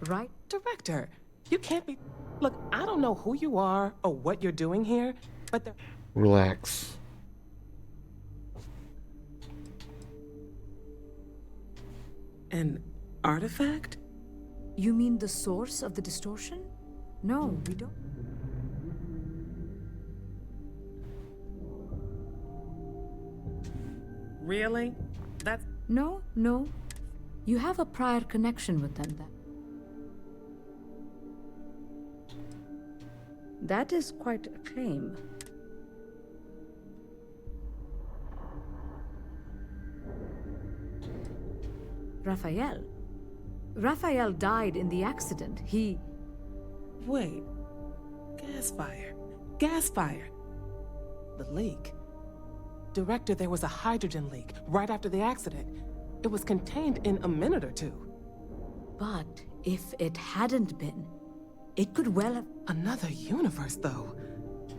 right? Director, you can't be... Look, I don't know who you are or what you're doing here, but the... Relax. An artifact? You mean the source of the distortion? No, we don't. Really? That's... No. You have a prior connection with them then. That is quite a claim. Raphael died in the accident. He... Wait. Gas fire. The leak. Director, there was a hydrogen leak right after the accident. It was contained in a minute or two. But if it hadn't been, it could well have... Another universe, though.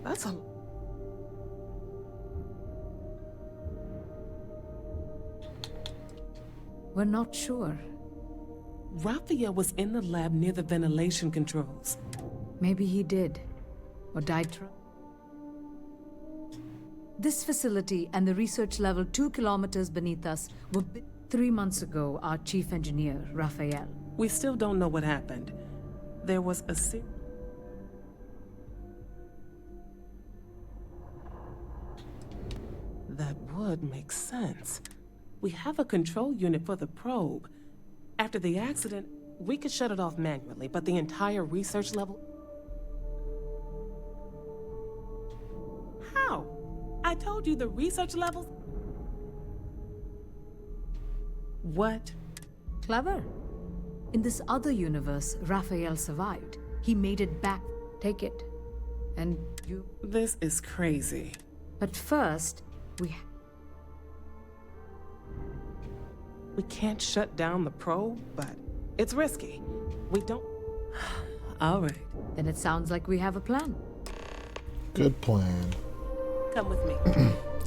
That's a... We're not sure. Raphael was in the lab near the ventilation controls. Maybe he did. Or died This facility and the research level 2 kilometers beneath us were 3 months ago, our chief engineer, Raphael. We still don't know what happened. There was a... That would make sense. We have a control unit for the probe. After the accident, we could shut it off manually, but the entire research level... How? I told you the research levels... What? Clever. In this other universe, Raphael survived. He made it back. Take it. And you... This is crazy. But first, we can't shut down the probe, but it's risky. We don't... All right. Then it sounds like we have a plan. Good plan. Come with me.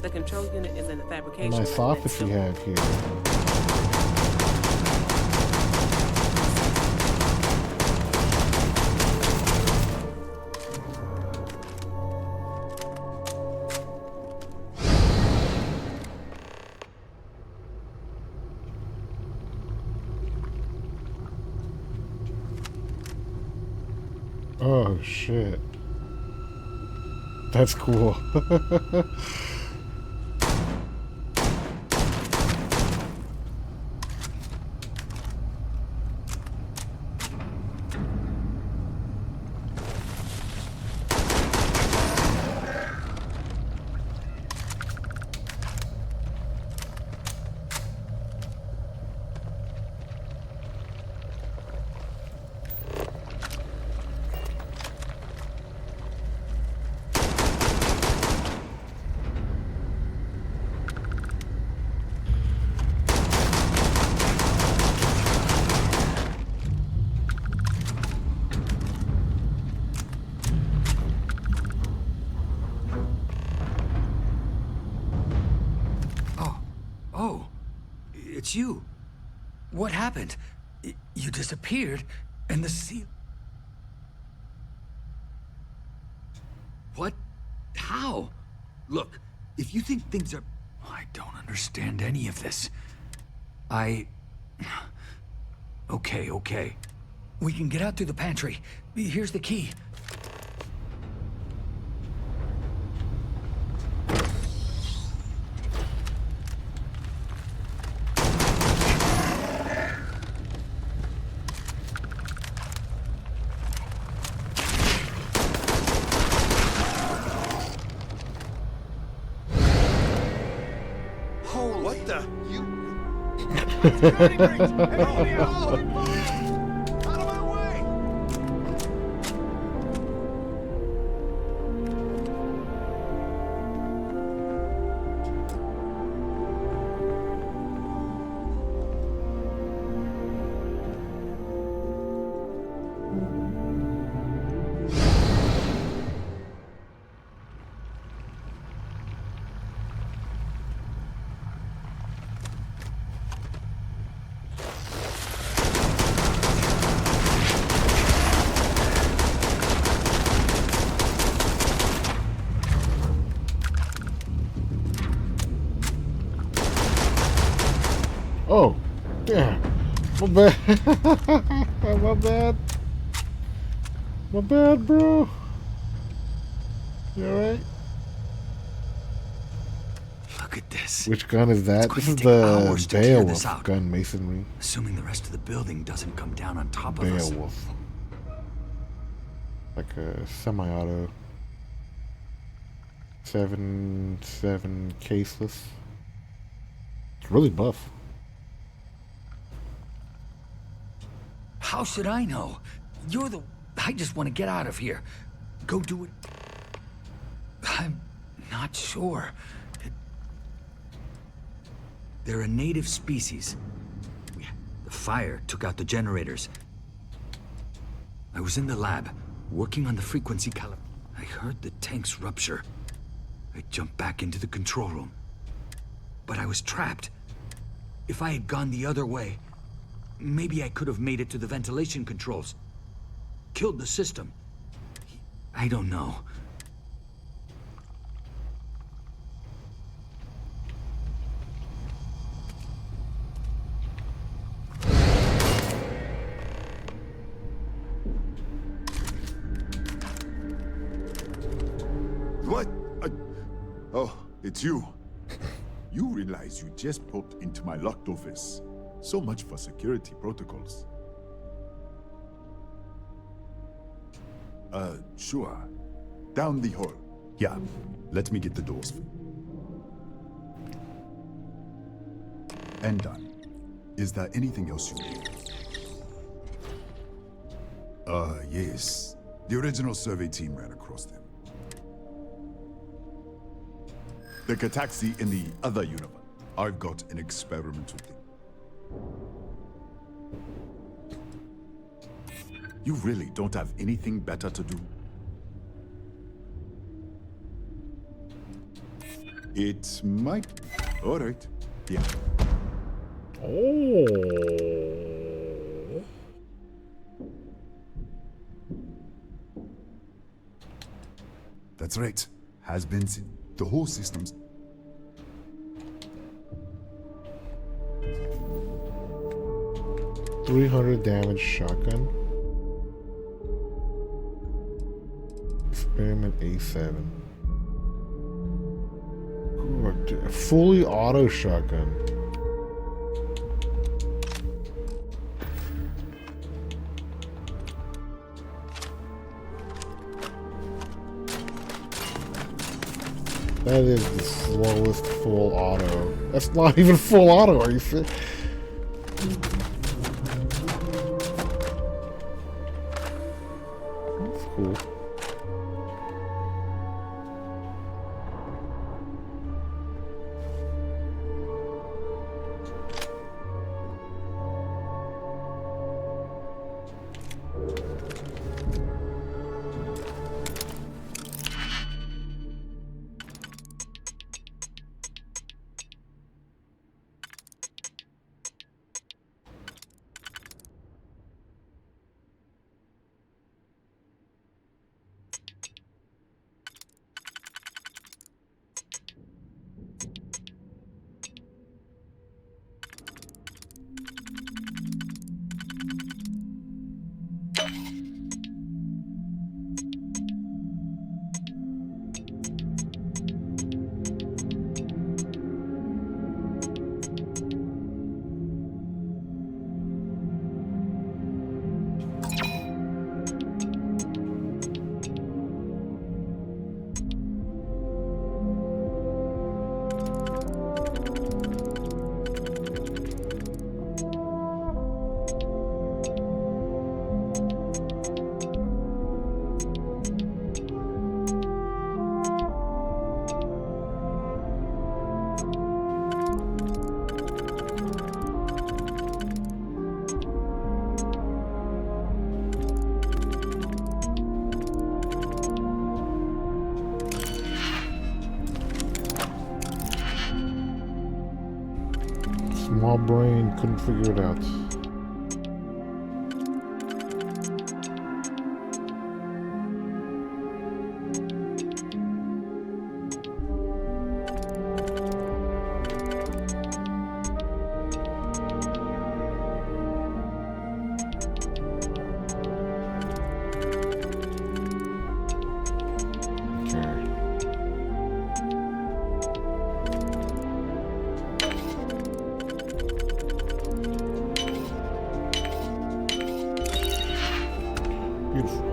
The control unit is in the fabrication. Nice office you have here. Oh shit. That's cool. Oh, it's you. What happened? You disappeared, and the seal... What? How? Look, if you think things are... I don't understand any of this. Okay. We can get out through the pantry. Here's the key. What the? You. Oh, damn. My bad. My bad. My bad, bro. You alright? Look at this. Which gun is that? It's This going is to take hours the to clear this Beowulf out. gun masonry. Assuming the rest of the building doesn't come down on top of us. Beowulf. Like a semi-auto. 7 caseless. It's really buff. How should I know? You're the... I just want to get out of here. Go do it. I'm not sure. They're a native species. The fire took out the generators. I was in the lab, working on the frequency calibration. I heard the tanks rupture. I jumped back into the control room. But I was trapped. If I had gone the other way, maybe I could have made it to the ventilation controls. Killed the system. I don't know. What? Oh, it's you. You realize you just popped into my locked office. So much for security protocols. Sure. Down the hall. Yeah, let me get the doors. And done. Is there anything else you need? Yes. The original survey team ran across them. The Cataxi in the other universe. I've got an experimental thing. You really don't have anything better to do? It might... All right. Yeah. Oh. That's right. Has been seen. The whole system's... $300 damage shotgun. Experiment A7. Ooh, a fully auto shotgun. That is the slowest full auto. That's not even full auto, are you serious? That's cool. Small brain couldn't figure it out. Beautiful.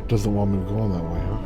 Doesn't want me to go on that way, huh?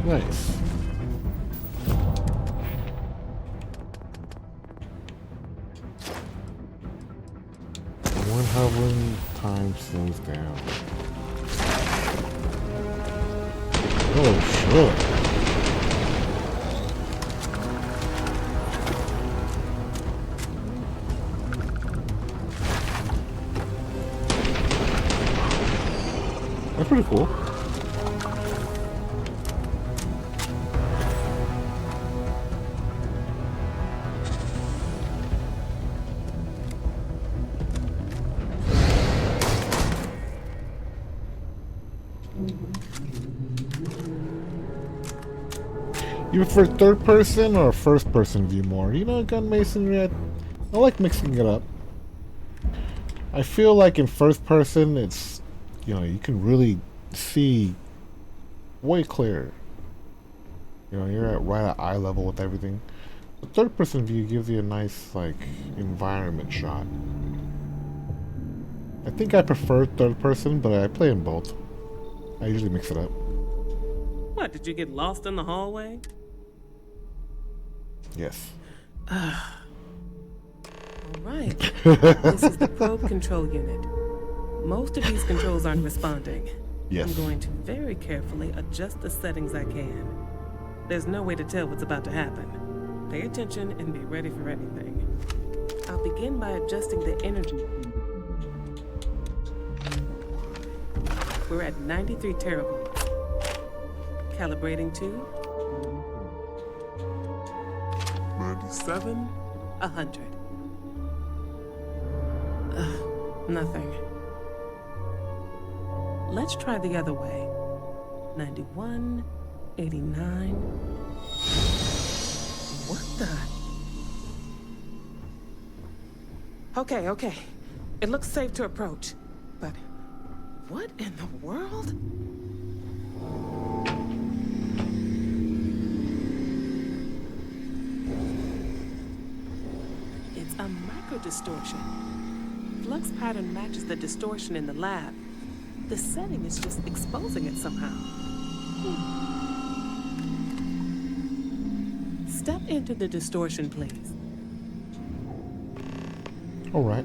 Nice. One hovering time slows down. Oh shit. That's pretty cool. You prefer third person or first person view more? You know, gun masonry, I like mixing it up. I feel like in first person, it's, you know, you can really see way clearer. You know, you're right at eye level with everything. The third person view gives you a nice, like, environment shot. I think I prefer third person, but I play in both. I usually mix it up. What, did you get lost in the hallway? Yes. Alright. This is the probe control unit. Most of these controls aren't responding. Yes. I'm going to very carefully adjust the settings I can. There's no way to tell what's about to happen. Pay attention and be ready for anything. I'll begin by adjusting the energy. We're at 93 teravolts. Calibrating to 97, 100. Nothing. Let's try the other way. 91, 89. What the? Okay. It looks safe to approach. But what in the world? It's a micro-distortion. Flux pattern matches the distortion in the lab. The setting is just exposing it somehow. Step into the distortion, please. Alright.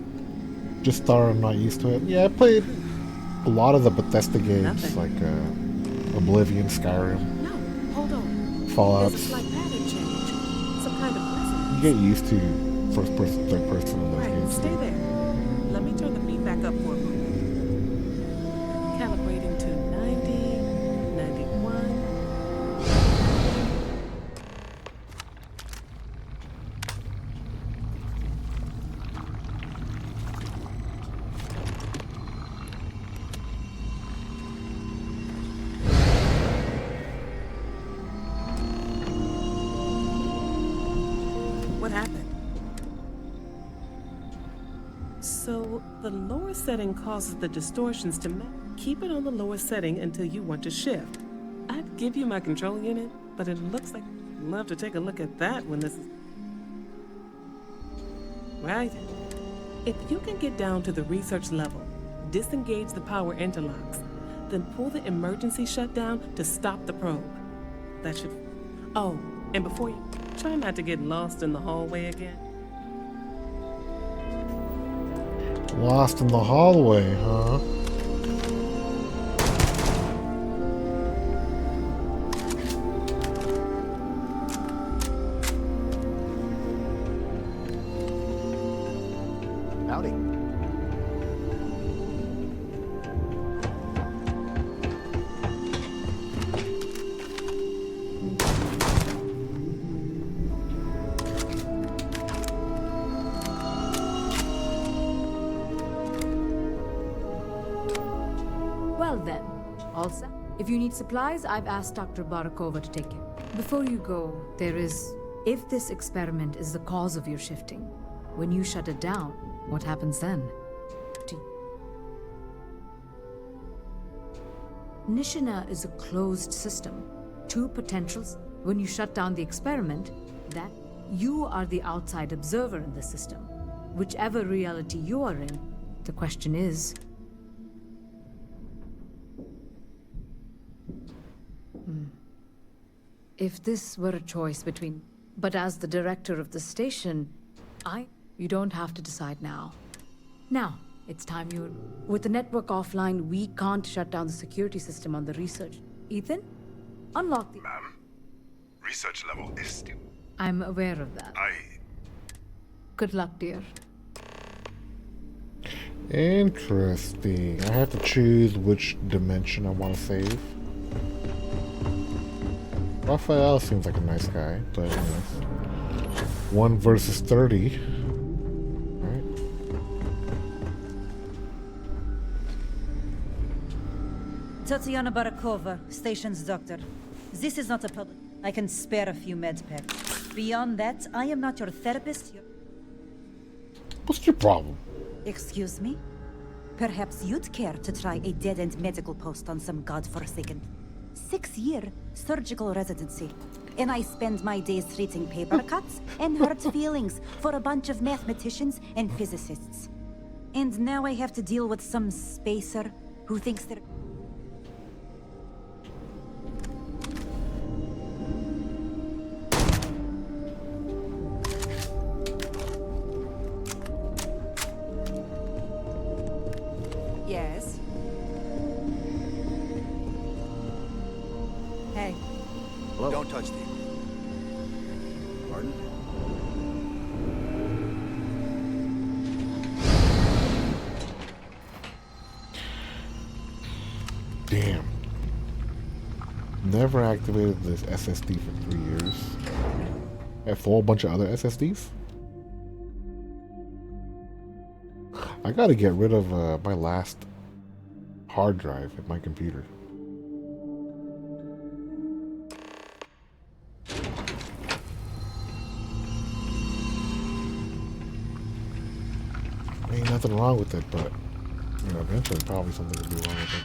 Just thought I'm not used to it. Yeah, I played a lot of the Bethesda games, like Oblivion, Skyrim. No, hold on. Fallout. There's a slight pattern change. Some kind of resonance. You get used to first person, third person in those Right, games. stay there. Let me turn the beat back up for a moment. Calibrating to 90, 91. What happened? So, the lower setting causes the distortions to keep it on the lower setting until you want to shift. I'd give you my control unit, but it looks like I'd love to take a look at that when this is... Right. If you can get down to the research level, disengage the power interlocks, then pull the emergency shutdown to stop the probe. That should... Oh, and before you... Try not to get lost in the hallway again. Lost in the hallway, huh? Howdy. Well then, all set. If you need supplies, I've asked Dr. Barakova to take care. Before you go, there is... If this experiment is the cause of your shifting, when you shut it down, what happens then? Nishina is a closed system. Two potentials. When you shut down the experiment, that you are the outside observer in the system. Whichever reality you are in, the question is... If this were a choice between... But as the director of the station, you don't have to decide now. Now, It's time you... With the network offline, we can't shut down the security system on the research. Ethan, unlock the... Ma'am? Research level is still... I'm aware of that. Good luck, dear. Interesting. I have to choose which dimension I want to save. Raphael seems like a nice guy, but you know, 1 versus 30. Alright. Tatiana Barakova, station's doctor. This is not a public. I can spare a few med packs. Beyond that, I am not your therapist. What's your problem? Excuse me? Perhaps you'd care to try a dead-end medical post on some godforsaken 6-year surgical residency. And I spend my days treating paper cuts and hurt feelings for a bunch of mathematicians and physicists. And now I have to deal with some spacer who thinks they're... Yes. Hey. Hello? Don't touch the... Pardon? Damn. Never activated this SSD for 3 years. I have a whole bunch of other SSDs. I gotta get rid of my last hard drive at my computer. Ain't nothing wrong with it, but you know, eventually probably something will be wrong with it.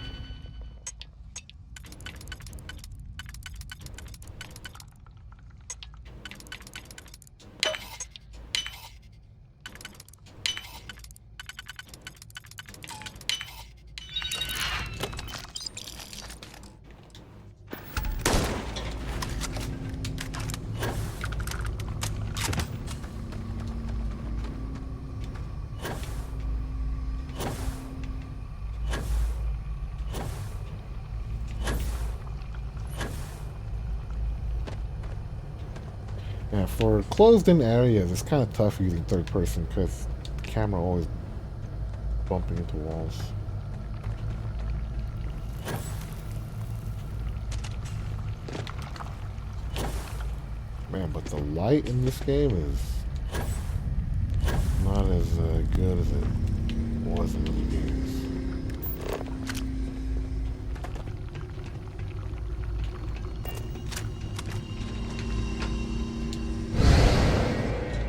Yeah, for closed-in areas, it's kind of tough using third person because the camera always bumping into walls. Man, but the light in this game is not as good as it was in the games.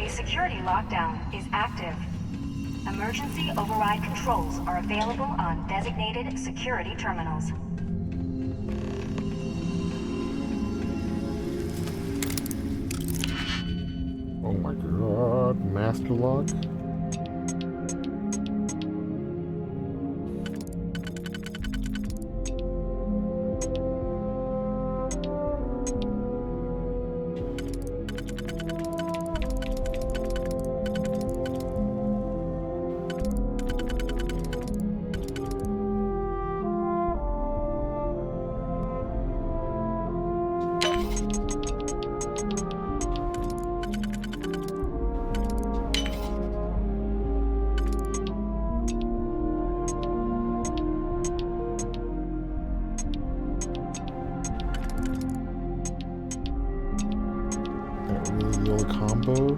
Security lockdown is active. Emergency override controls are available on designated security terminals. Oh my god, master lock? Combo.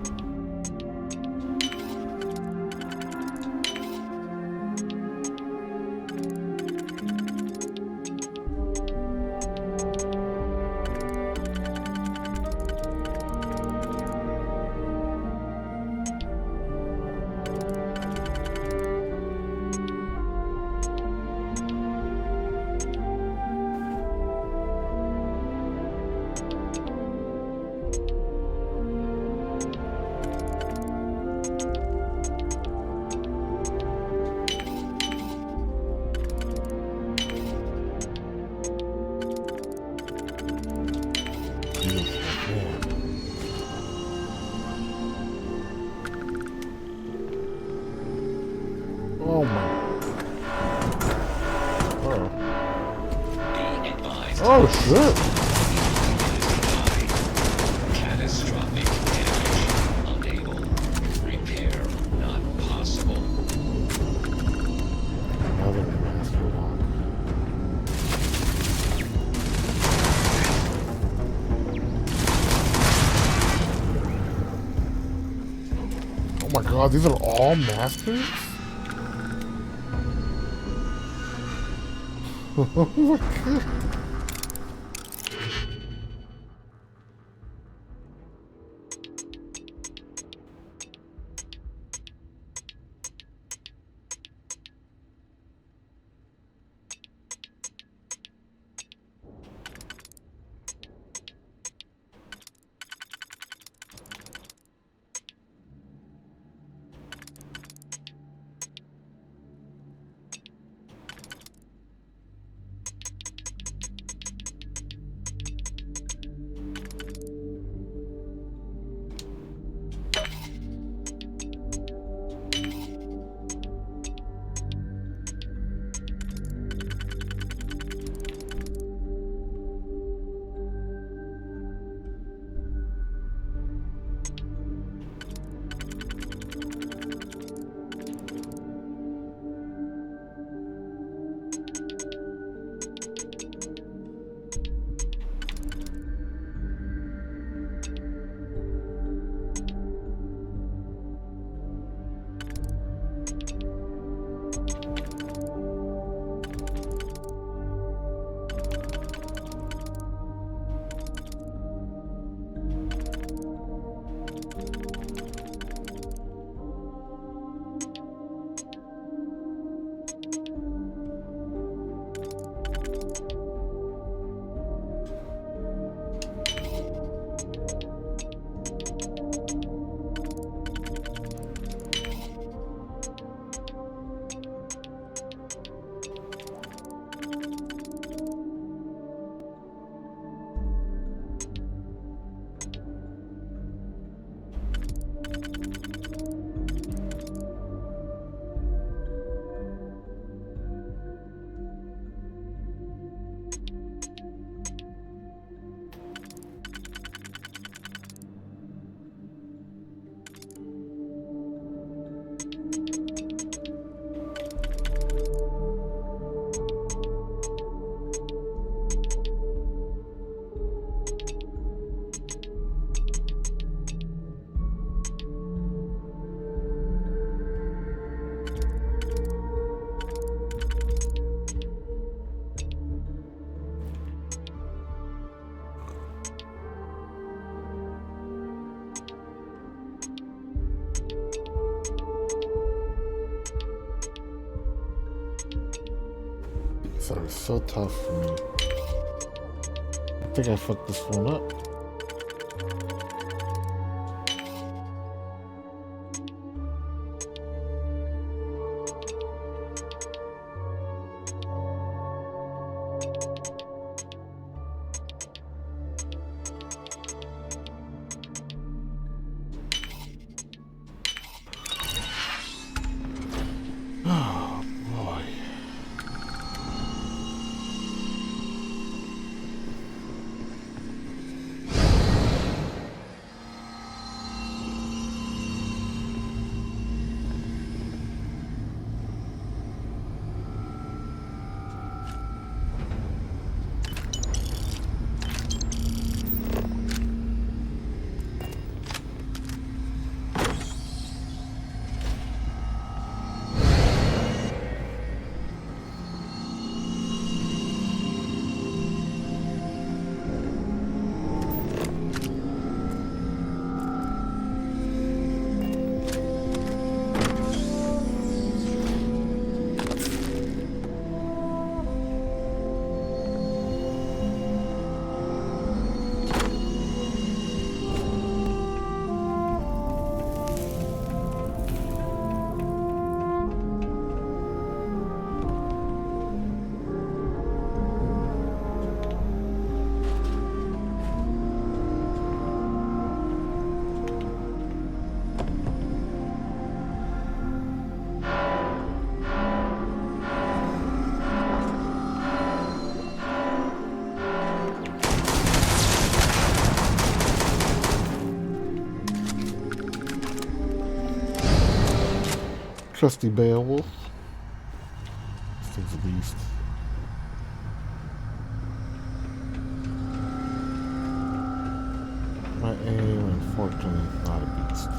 Oh my. Oh. Oh shit. Catastrophic damage. Unable. Repair not possible. Another master lock. Oh my god, these are all masters? Oh my god. These are so tough for me. I think I fucked this one up. Oh boy. trusty Beowulf. This thing's a beast. My aim, unfortunately, is not a beast.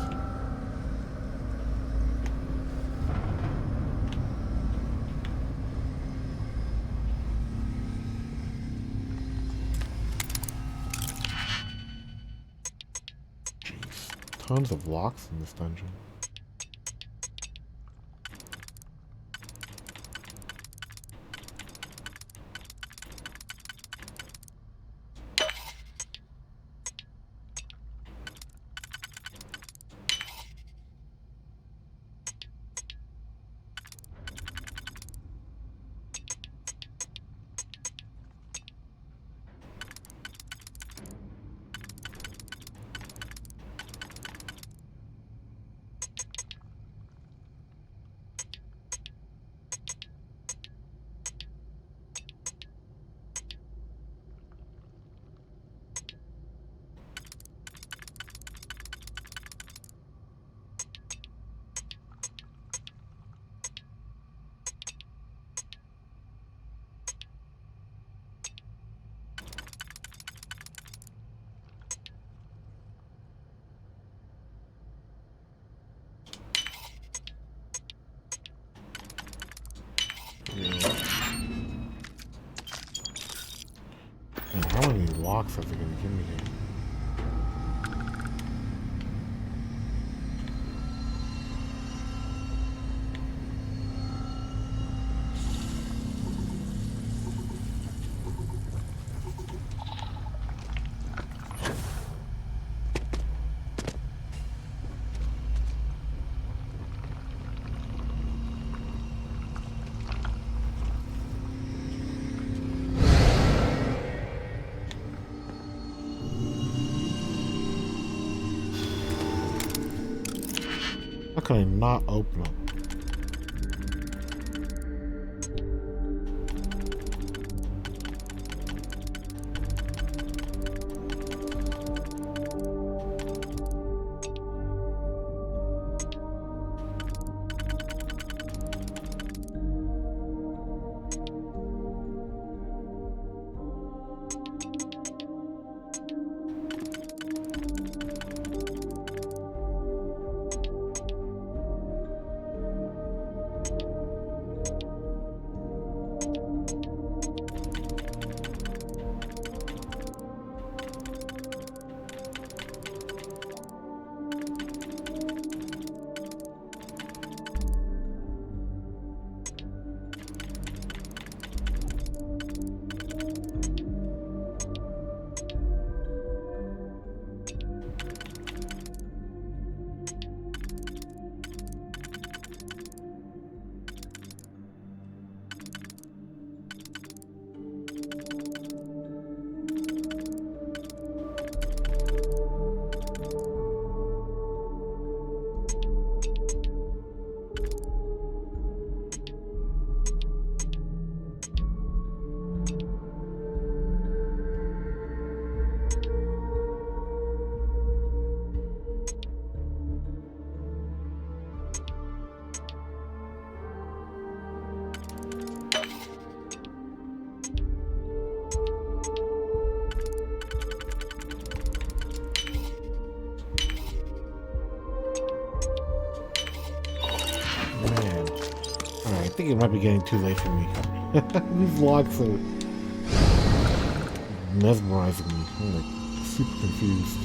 Jeez, tons of locks in this dungeon. Man, how many locks are they gonna give me here? How can I not open them? I think it might be getting too late for me. These locks are mesmerizing me. I'm like super confused.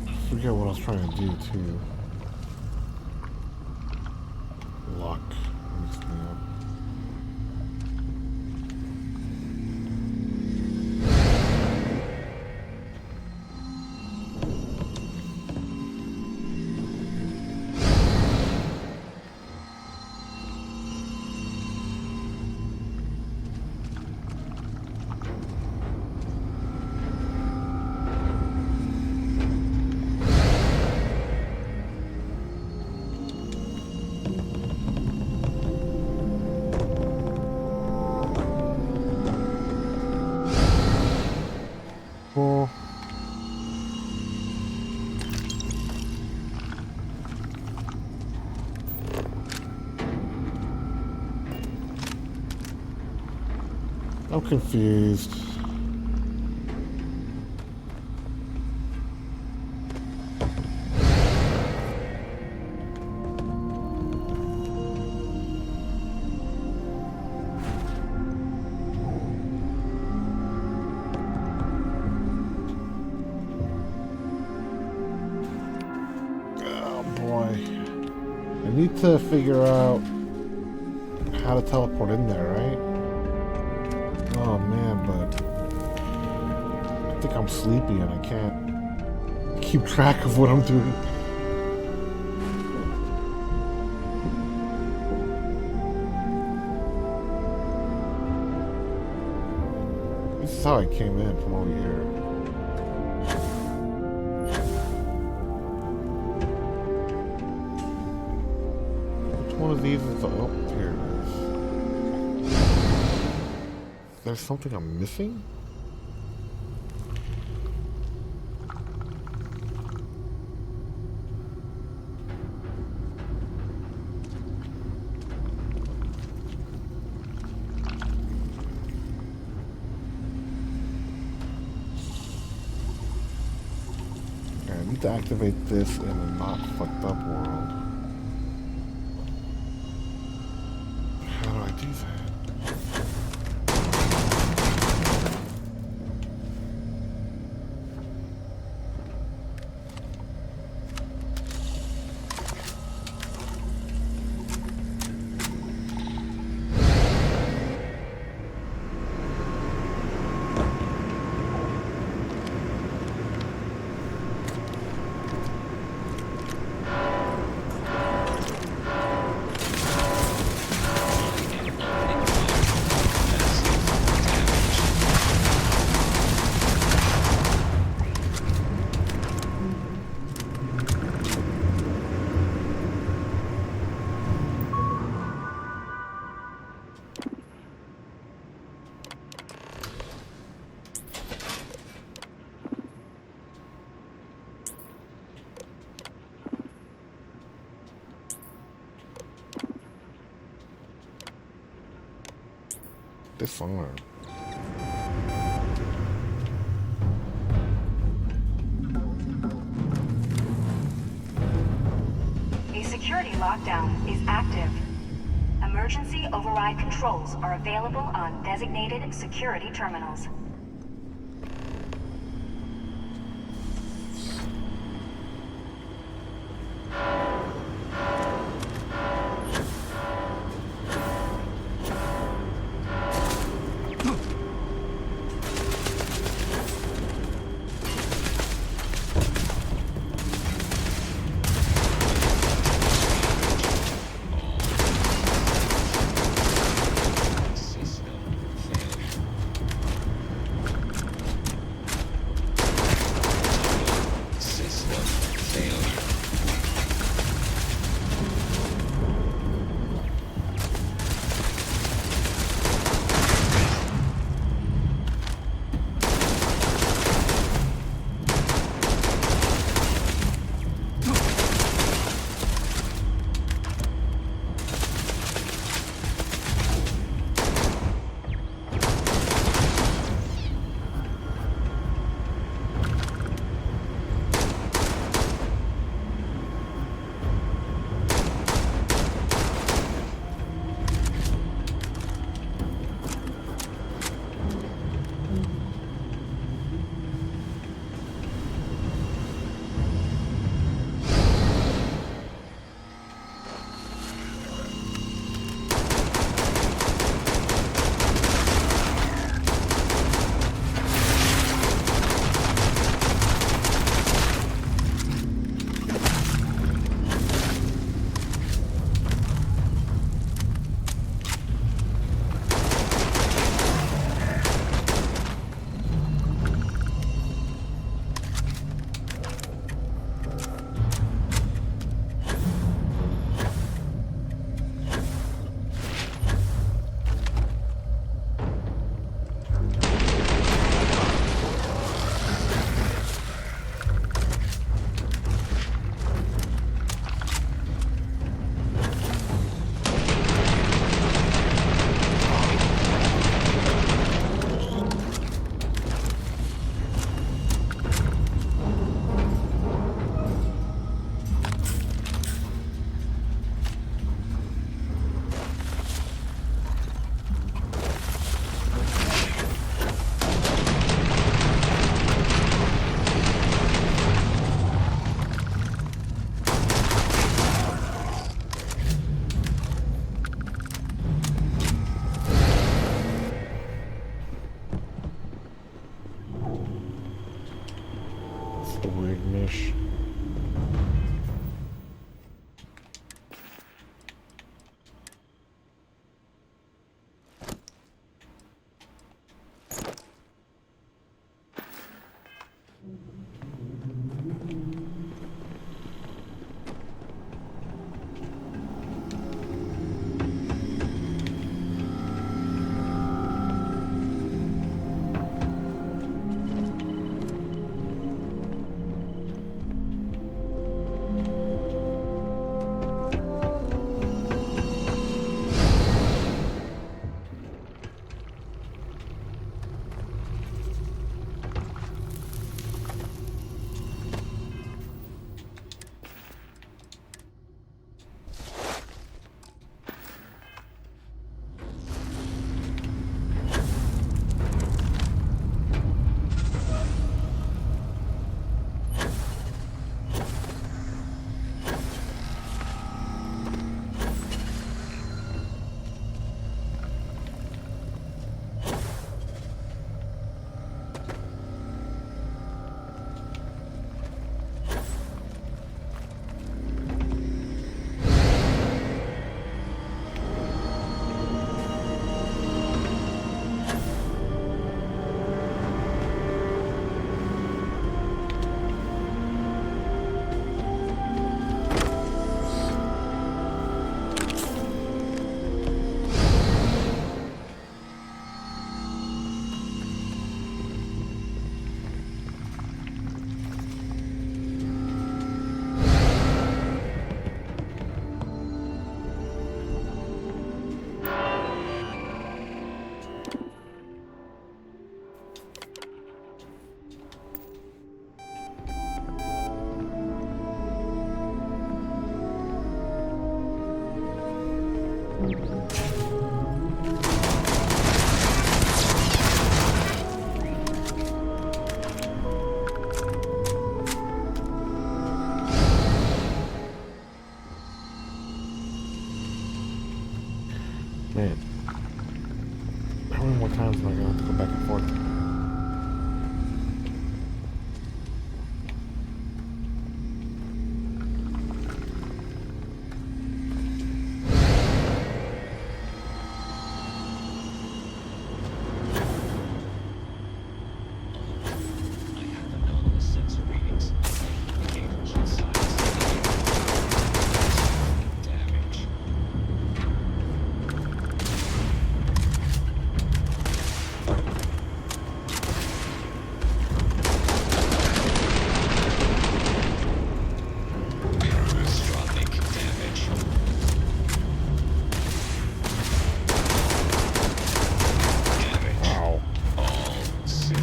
I forget what I was trying to do too. Lock this thing up. I'm confused. Oh boy. I need to figure out how to teleport in there, right? Oh man, but I think I'm sleepy and I can't keep track of what I'm doing. This is how I came in from over here. Which one of these is the... Oh, here it is. There's something I'm missing? Okay, I need to activate this in a not fucked up world. How do I do that? Disarm. A security lockdown is active. Emergency override controls are available on designated security terminals.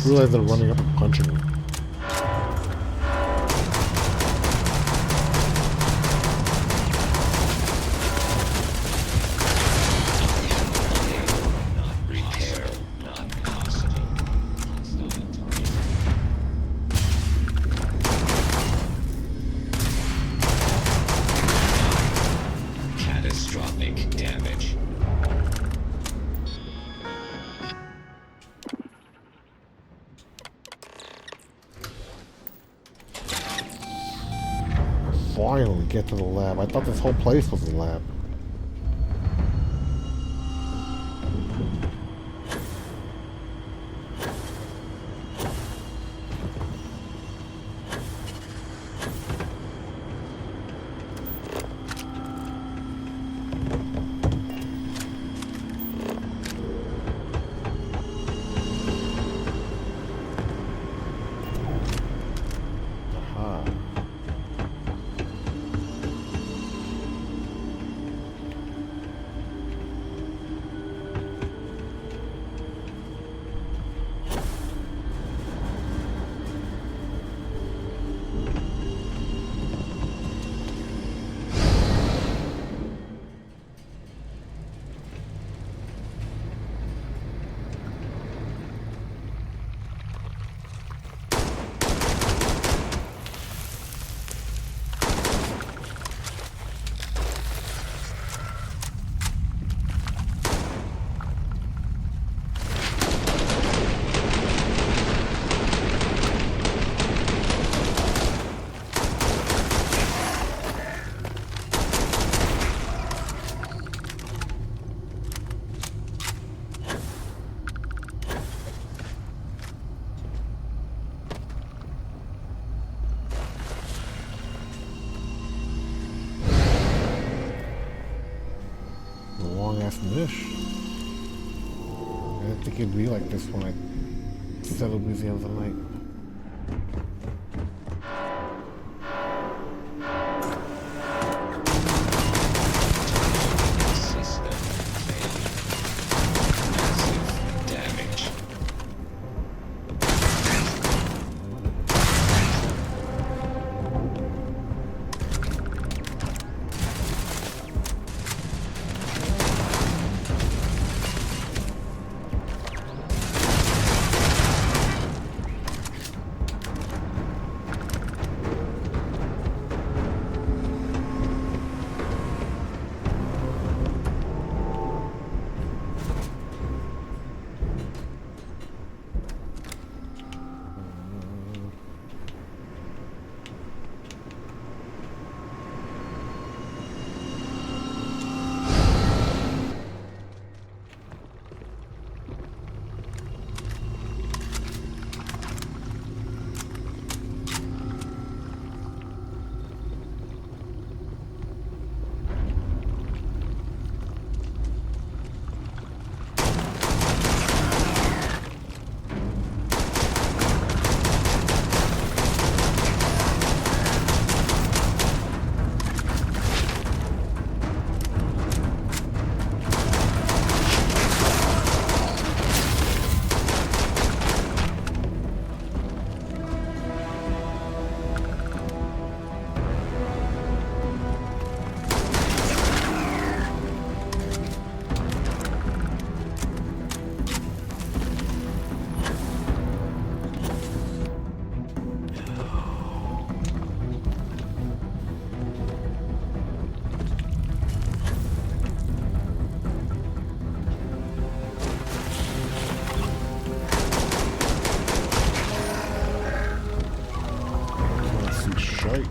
realize they're running up and punching me. Catastrophic damage. Finally get to the lab. I thought this whole place was a lab. Aha. Long ass niche. I didn't think it'd be like this when I settled museums at night. System failure. Massive damage. Shite.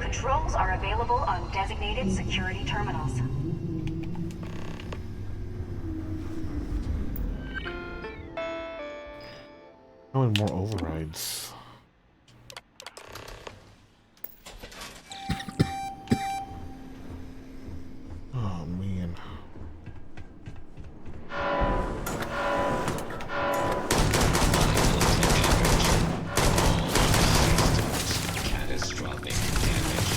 Controls are available on designated security terminals. How many more overrides? Oh man. Catastrophic damage.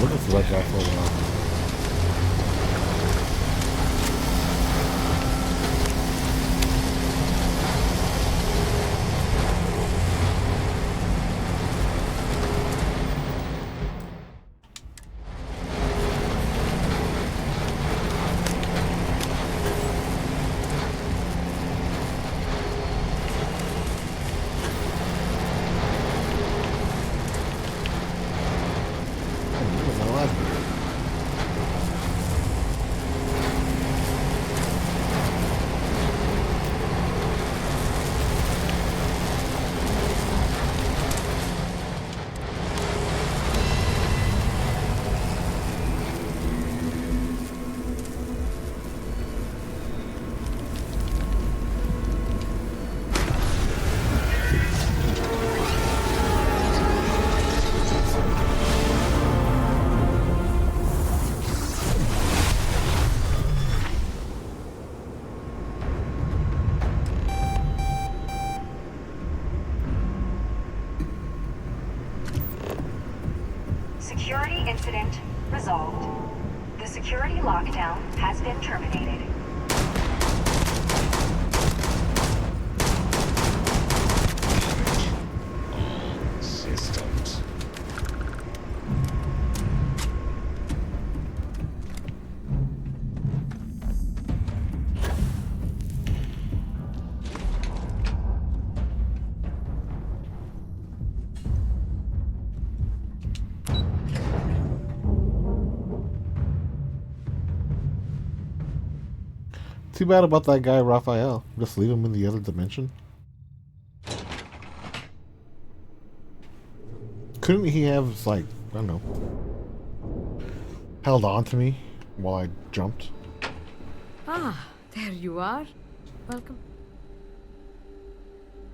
looking for that guy for a while. Security incident resolved. The security lockdown has been terminated. All systems. Too bad about that guy, Raphael. Just leave him in the other dimension. Couldn't he have, like, I don't know, held on to me while I jumped? Ah, there you are. Welcome.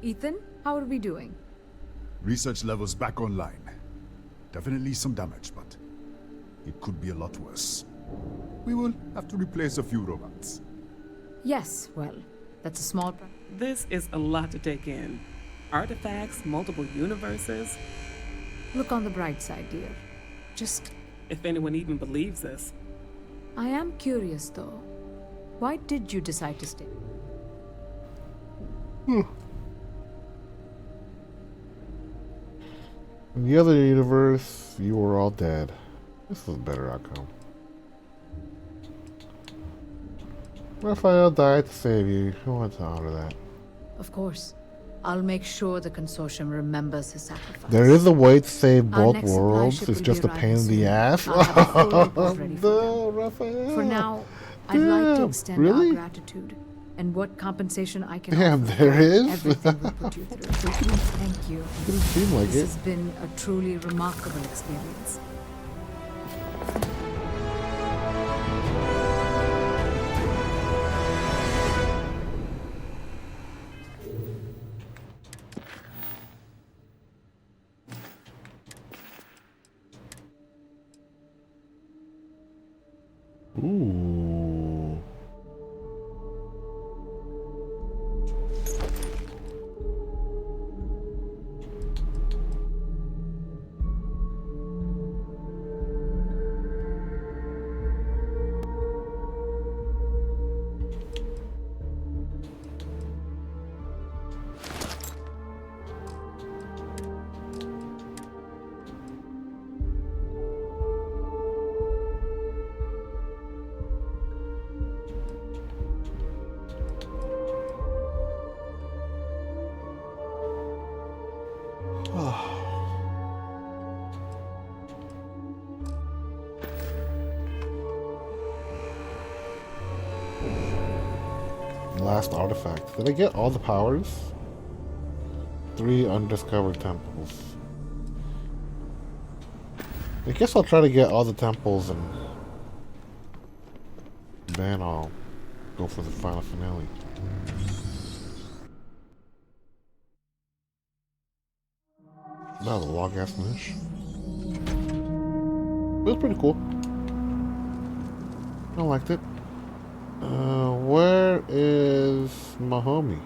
Ethan, how are we doing? Research levels back online. Definitely some damage, but it could be a lot worse. We will have to replace a few robots. Yes, well, that's a small This is a lot to take in. Artifacts, multiple universes. Look on the bright side, dear. Just... If anyone even believes this. I am curious, though. Why did you decide to stay? In the other universe, you were all dead. This is a better outcome. Raphael died to save you. Who wants to honor that? Of course. I'll make sure the consortium remembers his sacrifice. There is a way to save Our both next supply worlds. ship It's will just be a pain in arriving the soon. ass. I'll have a full report ready for No, them. Raphael. For now, I'd like to Damn, extend really? our gratitude and what compensation I can Damn, offer there for is? everything we put you through. Thank you. Didn't seem like This it. has been a truly remarkable experience. Ooh. Last artifact. Did I get all the powers? 3 undiscovered temples. I guess I'll try to get all the temples and then I'll go for the final finale. That was a long ass finish. It was pretty cool. I liked it. Where is my homie?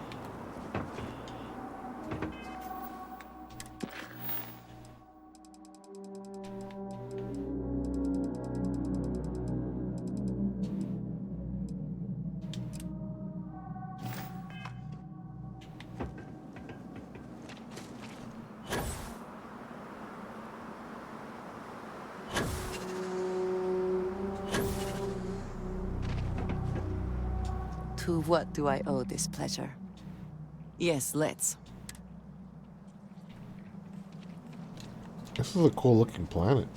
To what do I owe this pleasure? Yes, let's. This is a cool looking planet.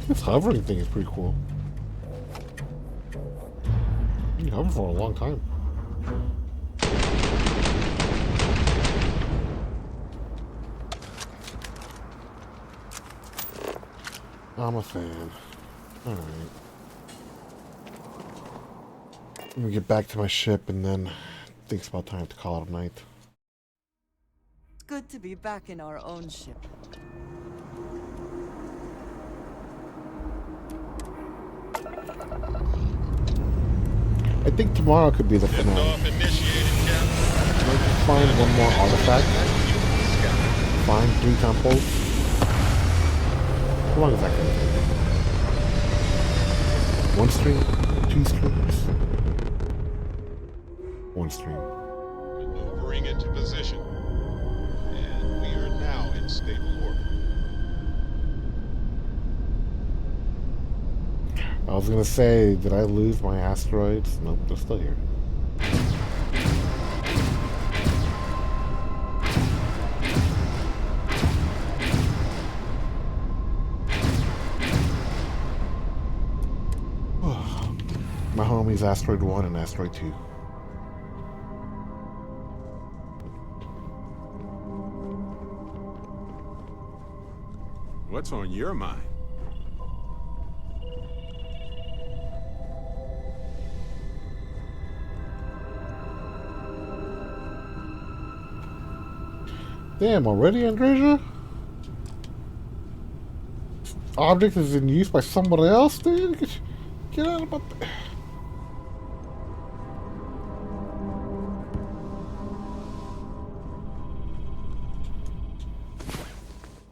This hovering thing is pretty cool. You can hover for a long time. I'm a fan. Alright. Let me get back to my ship and then I think it's about time to call it a night. It's good to be back in our own ship. I think tomorrow could be the finale. Maybe find one more artifact. Find 3 temples. How long is that going to take? 1 stream? 2 streams? 1 stream. Maneuvering into position. And we are now in stable orbit. I was gonna say, did I lose my asteroids? Nope, they're still here. My homies, Asteroid 1 and Asteroid 2. What's on your mind? Damn, already, Andreja? Object is in use by someone else, dude? Get out of my...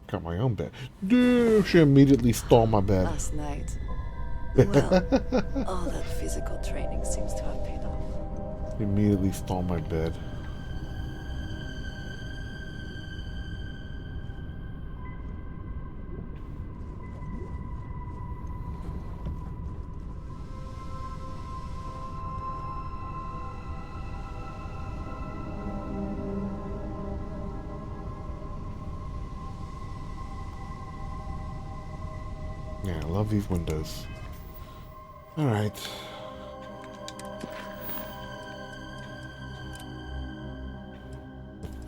Got my own bed. Dude, she immediately stole my bed. Last night. Well, all that physical training seems to have paid off. Immediately stole my bed. Yeah, I love these windows. Alright.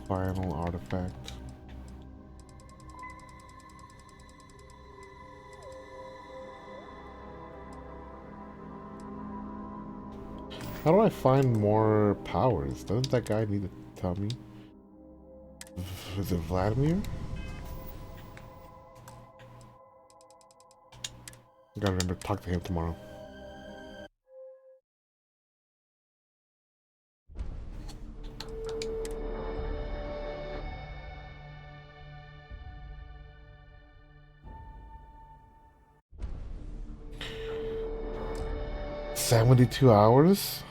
Final artifact. How do I find more powers? Doesn't that guy need to tell me? Is it Vladimir? I gotta remember to talk to him tomorrow. $72?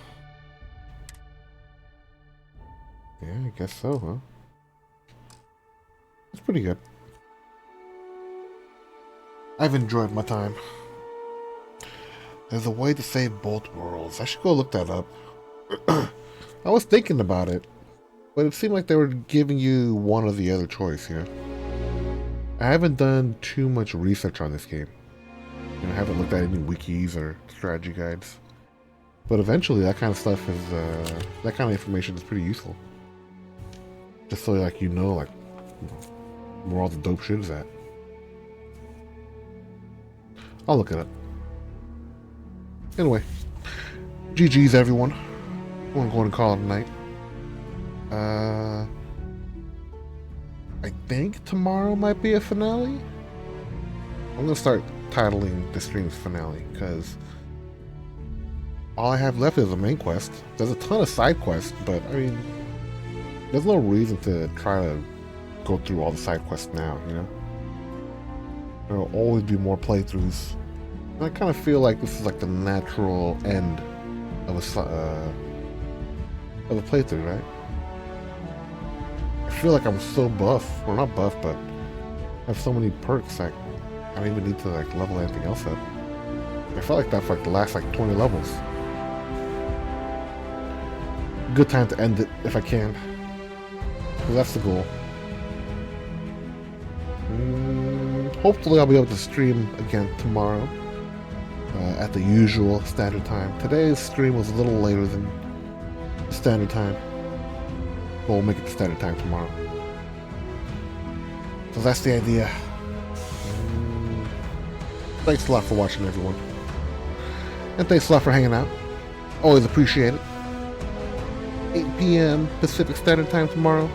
Yeah, I guess so, huh? It's pretty good. I've enjoyed my time. There's a way to save both worlds. I should go look that up. I was thinking about it, but it seemed like they were giving you one or the other choice, you know? I haven't done too much research on this game. You know, I haven't looked at any wikis or strategy guides. But eventually that kind of stuff is, that kind of information is pretty useful. Just so like you know, like, where all the dope shit is at. I'll look it up. Anyway, GG's everyone. I'm gonna go and call it a night. I think tomorrow might be a finale. I'm gonna start titling the stream's finale because all I have left is a main quest. There's a ton of side quests, but I mean, there's no reason to try to go through all the side quests now, you know? There will always be more playthroughs. And I kind of feel like this is like the natural end of a playthrough, right? I feel like I'm so buff, well not buff, but I have so many perks like I don't even need to like level anything else up. I felt like that for like the last like 20 levels. Good time to end it if I can. Because that's the goal. Hopefully I'll be able to stream again tomorrow at the usual standard time. Today's stream was a little later than standard time. But we'll make it to standard time tomorrow. So that's the idea. Thanks a lot for watching, everyone. And thanks a lot for hanging out. Always appreciate it. 8 p.m. Pacific Standard Time tomorrow.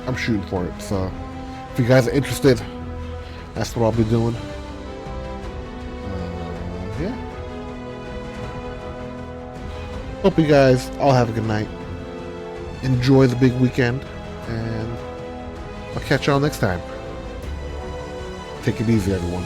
I'm shooting for it, so if you guys are interested, that's what I'll be doing. Yeah. Hope you guys all have a good night. Enjoy the big weekend, and I'll catch y'all next time. Take it easy, everyone.